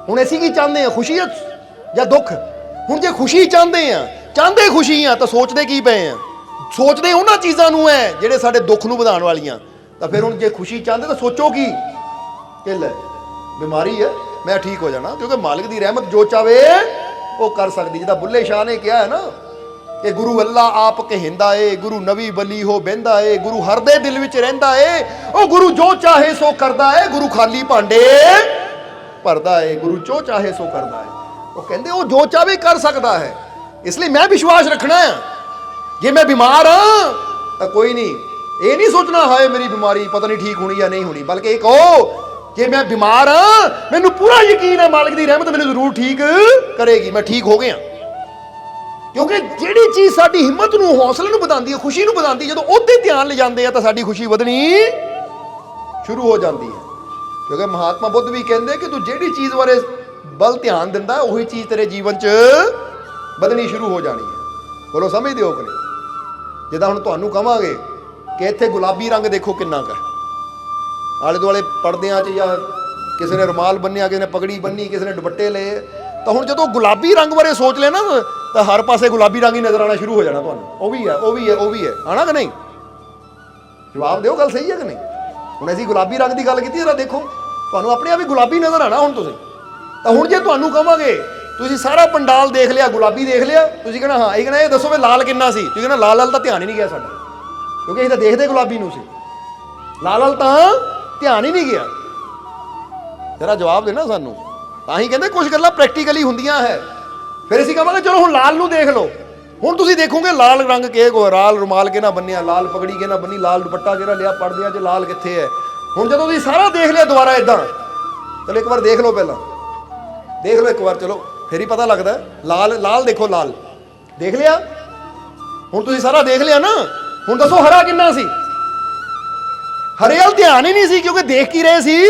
ਹੁਣ ਅਸੀਂ ਕੀ ਚਾਹੁੰਦੇ ਹਾਂ, ਖੁਸ਼ੀ ਜਾਂ ਦੁੱਖ? ਹੁਣ ਜੇ ਖੁਸ਼ੀ ਚਾਹੁੰਦੇ ਖੁਸ਼ੀ ਆ ਤਾਂ ਸੋਚਦੇ ਕੀ ਪਏ ਆ? ਸੋਚਦੇ ਉਹਨਾਂ ਚੀਜ਼ਾਂ ਨੂੰ ਹੈ ਜਿਹੜੇ ਸਾਡੇ ਦੁੱਖ ਨੂੰ ਵਧਾਉਣ ਵਾਲੀਆਂ। ਤਾਂ ਫਿਰ ਹੁਣ ਜੇ ਖੁਸ਼ੀ ਚਾਹੁੰਦੇ ਤਾਂ ਸੋਚੋ ਕੀ ਕਿ ਲੈ ਬਿਮਾਰੀ ਹੈ, ਮੈਂ ਠੀਕ ਹੋ ਜਾਣਾ ਕਿਉਂਕਿ ਮਾਲਿਕ ਦੀ ਰਹਿਮਤ ਜੋ ਚਾਵੇ ਉਹ ਕਰ ਸਕਦੀ। ਜਿੱਦਾਂ ਬੁੱਲੇ ਸ਼ਾਹ ਨੇ ਕਿਹਾ ਹੈ ਨਾ ਕਿ ਗੁਰੂ ਅੱਲਾ ਆਪ ਕਹਿੰਦਾ ਏ, ਗੁਰੂ ਨਵੀ ਬਲੀ ਹੋ ਬਹਿੰਦਾ ਏ, ਗੁਰੂ ਹਰ ਦੇ ਦਿਲ ਵਿੱਚ ਰਹਿੰਦਾ ਏ, ਉਹ ਗੁਰੂ ਜੋ ਚਾਹੇ ਸੋ ਕਰਦਾ ਏ, ਗੁਰੂ ਖਾਲੀ ਭਾਂਡੇ ਭਰਦਾ ਏ, ਗੁਰੂ ਜੋ ਚਾਹੇ ਸੋ ਕਰਦਾ ਏ। ਉਹ ਕਹਿੰਦੇ ਉਹ ਜੋ ਚਾਹੇ ਕਰ ਸਕਦਾ ਹੈ। ਇਸ ਲਈ ਮੈਂ ਵਿਸ਼ਵਾਸ ਰੱਖਣਾ ਹੈ। ਜੇ ਮੈਂ ਬਿਮਾਰ ਹਾਂ ਤਾਂ ਕੋਈ ਨਹੀਂ, ਇਹ ਨਹੀਂ ਸੋਚਣਾ ਹਾਏ ਮੇਰੀ ਬਿਮਾਰੀ ਪਤਾ ਨਹੀਂ ਠੀਕ ਹੋਣੀ ਜਾਂ ਨਹੀਂ ਹੋਣੀ, ਬਲਕਿ ਇਹ ਕਹੋ ਜੇ ਮੈਂ ਬਿਮਾਰ ਹਾਂ ਮੈਨੂੰ ਪੂਰਾ ਯਕੀਨ ਹੈ ਮਾਲਿਕ ਦੀ ਰਹਿਮਤ ਮੈਨੂੰ ਜ਼ਰੂਰ ਠੀਕ ਕਰੇਗੀ, ਮੈਂ ਠੀਕ ਹੋ ਗਿਆ। ਕਿਉਂਕਿ ਜਿਹੜੀ ਚੀਜ਼ ਸਾਡੀ ਹਿੰਮਤ ਨੂੰ, ਹੌਸਲੇ ਨੂੰ ਵਧਾਉਂਦੀ ਹੈ, ਖੁਸ਼ੀ ਨੂੰ ਵਧਾਉਂਦੀ, ਜਦੋਂ ਉਹਦੇ ਧਿਆਨ ਲਿਜਾਂਦੇ ਆ ਤਾਂ ਸਾਡੀ ਖੁਸ਼ੀ ਵਧਣੀ ਸ਼ੁਰੂ ਹੋ ਜਾਂਦੀ ਹੈ। ਕਿਉਂਕਿ ਮਹਾਤਮਾ ਬੁੱਧ ਵੀ ਕਹਿੰਦੇ ਕਿ ਤੂੰ ਜਿਹੜੀ ਚੀਜ਼ ਬਾਰੇ ਬਲ ਧਿਆਨ ਦਿੰਦਾ ਉਹੀ ਚੀਜ਼ ਤੇਰੇ ਜੀਵਨ 'ਚ ਵਧਣੀ ਸ਼ੁਰੂ ਹੋ ਜਾਣੀ ਹੈ। ਬੋਲੋ ਸਮਝਦੇ ਹੋ ਕਿ ਨਹੀਂ? ਜਿੱਦਾਂ ਹੁਣ ਤੁਹਾਨੂੰ ਕਹਾਂਗੇ ਕਿ ਇੱਥੇ ਗੁਲਾਬੀ ਰੰਗ ਦੇਖੋ ਕਿੰਨਾ ਕੁ, ਆਲੇ ਦੁਆਲੇ ਪਰਦਿਆਂ 'ਚ ਜਾਂ ਕਿਸੇ ਨੇ ਰੁਮਾਲ ਬੰਨਿਆ, ਕਿਸੇ ਨੇ ਪਗੜੀ ਬੰਨੀ, ਕਿਸੇ ਨੇ ਦੁਪੱਟੇ ਲਏ, ਤਾਂ ਹੁਣ ਜਦੋਂ ਗੁਲਾਬੀ ਰੰਗ ਬਾਰੇ ਸੋਚ ਲਿਆ ਨਾ ਤਾਂ ਹਰ ਪਾਸੇ ਗੁਲਾਬੀ ਰੰਗ ਹੀ ਨਜ਼ਰ ਆਉਣਾ ਸ਼ੁਰੂ ਹੋ ਜਾਣਾ ਤੁਹਾਨੂੰ। ਉਹ ਵੀ ਹੈ, ਉਹ ਵੀ ਹੈ, ਉਹ ਵੀ ਹੈ, ਆਣਾ ਕਿ ਨਹੀਂ? ਜਵਾਬ ਦਿਓ, ਗੱਲ ਸਹੀ ਹੈ ਕਿ ਨਹੀਂ? ਹੁਣ ਅਸੀਂ ਗੁਲਾਬੀ ਰੰਗ ਦੀ ਗੱਲ ਕੀਤੀ, ਜਰਾ ਦੇਖੋ ਤੁਹਾਨੂੰ ਆਪਣੇ ਆਪ ਹੀ ਗੁਲਾਬੀ ਨਜ਼ਰ ਆਣਾ ਹੁਣ ਤੁਸੀਂ। ਤਾਂ ਹੁਣ ਜੇ ਤੁਹਾਨੂੰ ਕਹਾਂਗੇ ਤੁਸੀਂ ਸਾਰਾ ਪੰਡਾਲ ਦੇਖ ਲਿਆ, ਗੁਲਾਬੀ ਦੇਖ ਲਿਆ, ਤੁਸੀਂ ਕਹਿਣਾ ਹਾਂ, ਇਹ ਕਹਿਣਾ ਇਹ ਦੱਸੋ ਵੀ ਲਾਲ ਕਿੰਨਾ ਸੀ? ਤੁਸੀਂ ਕਹਿਣਾ ਲਾਲ ਤਾਂ ਧਿਆਨ ਹੀ ਨਹੀਂ ਗਿਆ ਸਾਡਾ, ਕਿਉਂਕਿ ਅਸੀਂ ਤਾਂ ਦੇਖਦੇ ਗੁਲਾਬੀ ਨੂੰ ਸੀ, ਲਾਲ ਤਾਂ ਧਿਆਨ ਹੀ ਨਹੀਂ ਗਿਆ। ਜਰਾ ਜਵਾਬ ਦੇਣਾ ਸਾਨੂੰ। ਤਾਂ ਹੀ ਕਹਿੰਦੇ ਕੁਝ ਗੱਲਾਂ ਪ੍ਰੈਕਟੀਕਲੀ ਹੁੰਦੀਆਂ ਹੈ। ਫਿਰ ਅਸੀਂ ਕਹਾਂਗੇ ਚਲੋ ਹੁਣ ਲਾਲ ਨੂੰ ਦੇਖ ਲਓ। ਹੁਣ ਤੁਸੀਂ ਦੇਖੋਗੇ ਲਾਲ ਰੰਗ ਕੇ ਕੋ, ਲਾਲ ਰੁਮਾਲ ਕਿਹਨਾਂ ਬੰਨਿਆ, ਲਾਲ ਪਗੜੀ ਕਿਹਨਾਂ ਬੰਨੀ, ਲਾਲ ਦੁਪੱਟਾ ਕਿਹੜਾ ਲਿਆ, ਪਰਦਿਆਂ 'ਚ ਲਾਲ ਕਿੱਥੇ ਹੈ? ਹੁਣ ਜਦੋਂ ਤੁਸੀਂ ਸਾਰਾ ਦੇਖ ਲਿਆ ਦੁਬਾਰਾ ਇਦਾਂ, ਚਲੋ ਇੱਕ ਵਾਰ ਦੇਖ ਲਓ, ਪਹਿਲਾਂ ਦੇਖ ਲਓ ਇੱਕ ਵਾਰ, ਚਲੋ ਫਿਰ ਹੀ ਪਤਾ ਲੱਗਦਾ। ਲਾਲ ਦੇਖੋ, ਲਾਲ ਦੇਖ ਲਿਆ। ਹੁਣ ਤੁਸੀਂ ਸਾਰਾ ਦੇਖ ਲਿਆ ਨਾ, ਹੁਣ ਦੱਸੋ ਹਰਾ ਕਿੰਨਾ ਸੀ? ਹਰੇ ਵੱਲ ਧਿਆਨ ਹੀ ਨਹੀਂ ਸੀ, ਕਿਉਂਕਿ ਦੇਖ ਕੀ ਰਹੇ ਸੀ?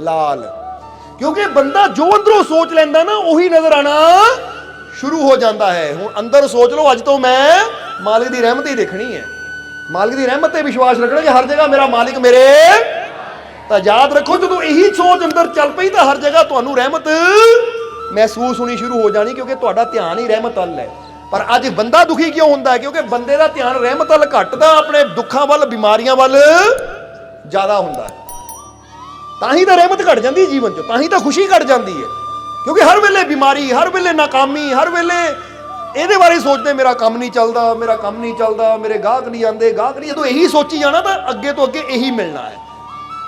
ਲਾਲ। ਕਿਉਂਕਿ ਬੰਦਾ ਜੋ ਅੰਦਰੋਂ ਸੋਚ ਲੈਂਦਾ ਨਾ ਉਹੀ ਨਜ਼ਰ ਆਣਾ ਸ਼ੁਰੂ ਹੋ ਜਾਂਦਾ ਹੈ। ਹੁਣ ਅੰਦਰ ਸੋਚ ਲਓ ਅੱਜ ਤੋਂ ਮੈਂ ਮਾਲਿਕ ਦੀ ਰਹਿਮਤ ਹੀ ਦੇਖਣੀ ਹੈ, ਮਾਲਿਕ ਦੀ ਰਹਿਮਤ ਤੇ ਵਿਸ਼ਵਾਸ ਰੱਖਣਾ ਕਿ ਹਰ ਜਗ੍ਹਾ ਮੇਰਾ ਮਾਲਿਕ ਮੇਰੇ। ਤਾਂ ਯਾਦ ਰੱਖੋ ਜਦੋਂ ਇਹੀ ਸੋਚ ਅੰਦਰ ਚੱਲ ਪਈ ਤਾਂ ਹਰ ਜਗ੍ਹਾ ਤੁਹਾਨੂੰ ਰਹਿਮਤ ਮਹਿਸੂਸ ਹੋਣੀ ਸ਼ੁਰੂ ਹੋ ਜਾਣੀ, ਕਿਉਂਕਿ ਤੁਹਾਡਾ ਧਿਆਨ ਹੀ ਰਹਿਮਤ ਵੱਲ ਹੈ। ਪਰ ਅੱਜ ਬੰਦਾ ਦੁਖੀ ਕਿਉਂ ਹੁੰਦਾ ਹੈ? ਕਿਉਂਕਿ ਬੰਦੇ ਦਾ ਧਿਆਨ ਰਹਿਮਤ ਵੱਲ ਘੱਟਦਾ, ਆਪਣੇ ਦੁੱਖਾਂ ਵੱਲ, ਬਿਮਾਰੀਆਂ ਵੱਲ ਜ਼ਿਆਦਾ ਹੁੰਦਾ ਹੈ। ਤਾਂ ਹੀ ਤਾਂ ਰਹਿਮਤ ਘਟ ਜਾਂਦੀ ਜੀਵਨ 'ਚ, ਤਾਂ ਹੀ ਤਾਂ ਖੁਸ਼ੀ ਘਟ ਜਾਂਦੀ ਹੈ। ਕਿਉਂਕਿ ਹਰ ਵੇਲੇ ਬਿਮਾਰੀ, ਹਰ ਵੇਲੇ ਨਾਕਾਮੀ, ਹਰ ਵੇਲੇ ਇਹਦੇ ਬਾਰੇ ਸੋਚਦੇ ਮੇਰਾ ਕੰਮ ਨਹੀਂ ਚੱਲਦਾ, ਮੇਰਾ ਕੰਮ ਨਹੀਂ ਚੱਲਦਾ, ਮੇਰੇ ਗਾਹਕ ਨਹੀਂ ਆਉਂਦੇ, ਗਾਹਕ ਨਹੀਂ। ਜਦੋਂ ਇਹੀ ਸੋਚੀ ਜਾਣਾ ਤਾਂ ਅੱਗੇ ਤੋਂ ਅੱਗੇ ਇਹੀ ਮਿਲਣਾ ਹੈ।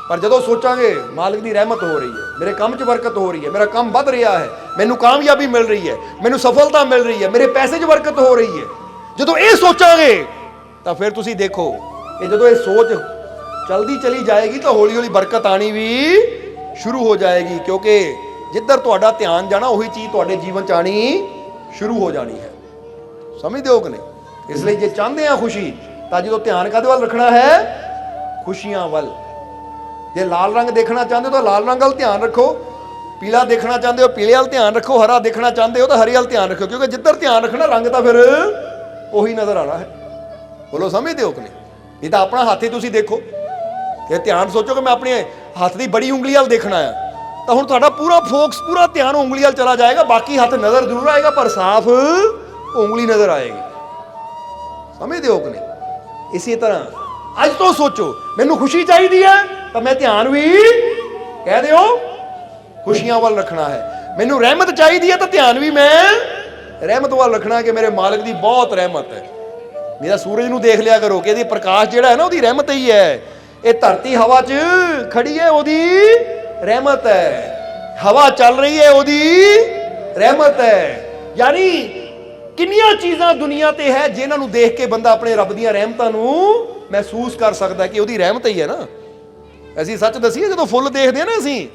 ਪਰ ਜਦੋਂ ਸੋਚਾਂਗੇ ਮਾਲਿਕ ਦੀ ਰਹਿਮਤ ਹੋ ਰਹੀ ਹੈ, ਮੇਰੇ ਕੰਮ 'ਚ ਬਰਕਤ ਹੋ ਰਹੀ ਹੈ, ਮੇਰਾ ਕੰਮ ਵੱਧ ਰਿਹਾ ਹੈ, ਮੈਨੂੰ ਕਾਮਯਾਬੀ ਮਿਲ ਰਹੀ ਹੈ, ਮੈਨੂੰ ਸਫਲਤਾ ਮਿਲ ਰਹੀ ਹੈ, ਮੇਰੇ ਪੈਸੇ 'ਚ ਬਰਕਤ ਹੋ ਰਹੀ ਹੈ, ਜਦੋਂ ਇਹ ਸੋਚਾਂਗੇ ਤਾਂ ਫਿਰ ਤੁਸੀਂ ਦੇਖੋ ਕਿ ਜਦੋਂ ਇਹ ਸੋਚ ਚਲਦੀ ਚਲੀ ਜਾਏਗੀ ਤਾਂ ਹੌਲੀ ਹੌਲੀ ਬਰਕਤ ਆਣੀ ਵੀ ਸ਼ੁਰੂ ਹੋ ਜਾਏਗੀ। ਕਿਉਂਕਿ ਜਿੱਧਰ ਤੁਹਾਡਾ ਧਿਆਨ ਜਾਣਾ ਉਹੀ ਚੀਜ਼ ਤੁਹਾਡੇ ਜੀਵਨ 'ਚ ਆਣੀ ਸ਼ੁਰੂ ਹੋ ਜਾਣੀ ਹੈ। ਸਮਝਦੇ ਹੋ ਕਿ ਨਹੀਂ? ਇਸ ਲਈ ਜੇ ਚਾਹੁੰਦੇ ਆ ਖੁਸ਼ੀ ਤਾਂ ਜਦੋਂ ਧਿਆਨ ਕਾਹਦੇ ਵੱਲ ਰੱਖਣਾ ਹੈ? ਖੁਸ਼ੀਆਂ ਵੱਲ। ਜੇ ਲਾਲ ਰੰਗ ਦੇਖਣਾ ਚਾਹੁੰਦੇ ਹੋ ਤਾਂ ਲਾਲ ਰੰਗ ਵੱਲ ਧਿਆਨ ਰੱਖੋ, ਪੀਲਾ ਦੇਖਣਾ ਚਾਹੁੰਦੇ ਹੋ ਪੀਲੇ ਵੱਲ ਧਿਆਨ ਰੱਖੋ, ਹਰਾ ਦੇਖਣਾ ਚਾਹੁੰਦੇ ਹੋ ਤਾਂ ਹਰੇ ਵੱਲ ਧਿਆਨ ਰੱਖੋ, ਕਿਉਂਕਿ ਜਿੱਧਰ ਧਿਆਨ ਰੱਖਣਾ ਰੰਗ ਤਾਂ ਫਿਰ ਉਹੀ ਨਜ਼ਰ ਆਣਾ ਹੈ। ਬੋਲੋ ਸਮਝਦੇ ਹੋ ਕਿ ਨਹੀਂ? ਨਹੀਂ ਤਾਂ ਆਪਣਾ ਹੱਥ ਹੀ ਤੁਸੀਂ ਦੇਖੋ, ਕਿ ਧਿਆਨ ਸੋਚੋ ਕਿ ਮੈਂ ਆਪਣੇ ਹੱਥ ਦੀ ਬੜੀ ਉਂਗਲੀ ਵੱਲ ਦੇਖਣਾ ਆ, ਤਾਂ ਹੁਣ ਤੁਹਾਡਾ ਪੂਰਾ ਫੋਕਸ ਪੂਰਾ ਧਿਆਨ ਉਂਗਲੀ ਵੱਲ ਚਲਾ ਜਾਏਗਾ, ਬਾਕੀ ਹੱਥ ਨਜ਼ਰ ਜ਼ਰੂਰ ਆਏਗਾ ਪਰ ਸਾਫ਼ ਉਂਗਲੀ ਨਜ਼ਰ ਆਏਗੀ। ਸਮਝਦੇ ਹੋ ਕਿ ਨਹੀਂ? ਇਸੇ ਤਰ੍ਹਾਂ ਅੱਜ ਤੋਂ ਸੋਚੋ ਮੈਨੂੰ ਖੁਸ਼ੀ ਚਾਹੀਦੀ ਹੈ ਤਾਂ ਮੈਂ ਧਿਆਨ ਵੀ ਕਹਿ ਦਿਓ ਖੁਸ਼ੀਆਂ ਵੱਲ ਰੱਖਣਾ ਹੈ। ਮੈਨੂੰ ਰਹਿਮਤ ਚਾਹੀਦੀ ਹੈ ਤਾਂ ਧਿਆਨ ਵੀ ਮੈਂ ਰਹਿਮਤ ਵੱਲ ਰੱਖਣਾ ਕਿ ਮੇਰੇ ਮਾਲਕ ਦੀ ਬਹੁਤ ਰਹਿਮਤ ਹੈ। ਮੇਰਾ ਸੂਰਜ ਨੂੰ ਦੇਖ ਲਿਆ ਕਰੋ ਕਿ ਇਹਦੀ ਪ੍ਰਕਾਸ਼ ਜਿਹੜਾ ਹੈ ਨਾ ਉਹਦੀ ਰਹਿਮਤ ਹੀ ਹੈ। ਇਹ ਧਰਤੀ ਹਵਾ 'ਚ ਖੜੀ ਹੈ ਉਹਦੀ ਰਹਿਮਤ ਹੈ, ਹਵਾ ਚੱਲ ਰਹੀ ਹੈ ਉਹਦੀ ਰਹਿਮਤ ਹੈ। ਯਾਨੀ ਕਿੰਨੀਆਂ ਚੀਜ਼ਾਂ ਦੁਨੀਆ ਤੇ ਹੈ ਜਿਨ੍ਹਾਂ ਨੂੰ ਦੇਖ ਕੇ ਬੰਦਾ ਆਪਣੇ ਰੱਬ ਦੀਆਂ ਰਹਿਮਤਾਂ ਨੂੰ ਮਹਿਸੂਸ ਕਰ ਸਕਦਾ ਕਿ ਉਹਦੀ ਰਹਿਮਤ ਹੀ ਹੈ ਨਾ। ਅਸੀਂ ਸੱਚ ਦਸੀਏ ਜਦੋਂ ਫੁੱਲ ਦੇਖਦੇ ਆ ਨਾ ਅਸੀਂ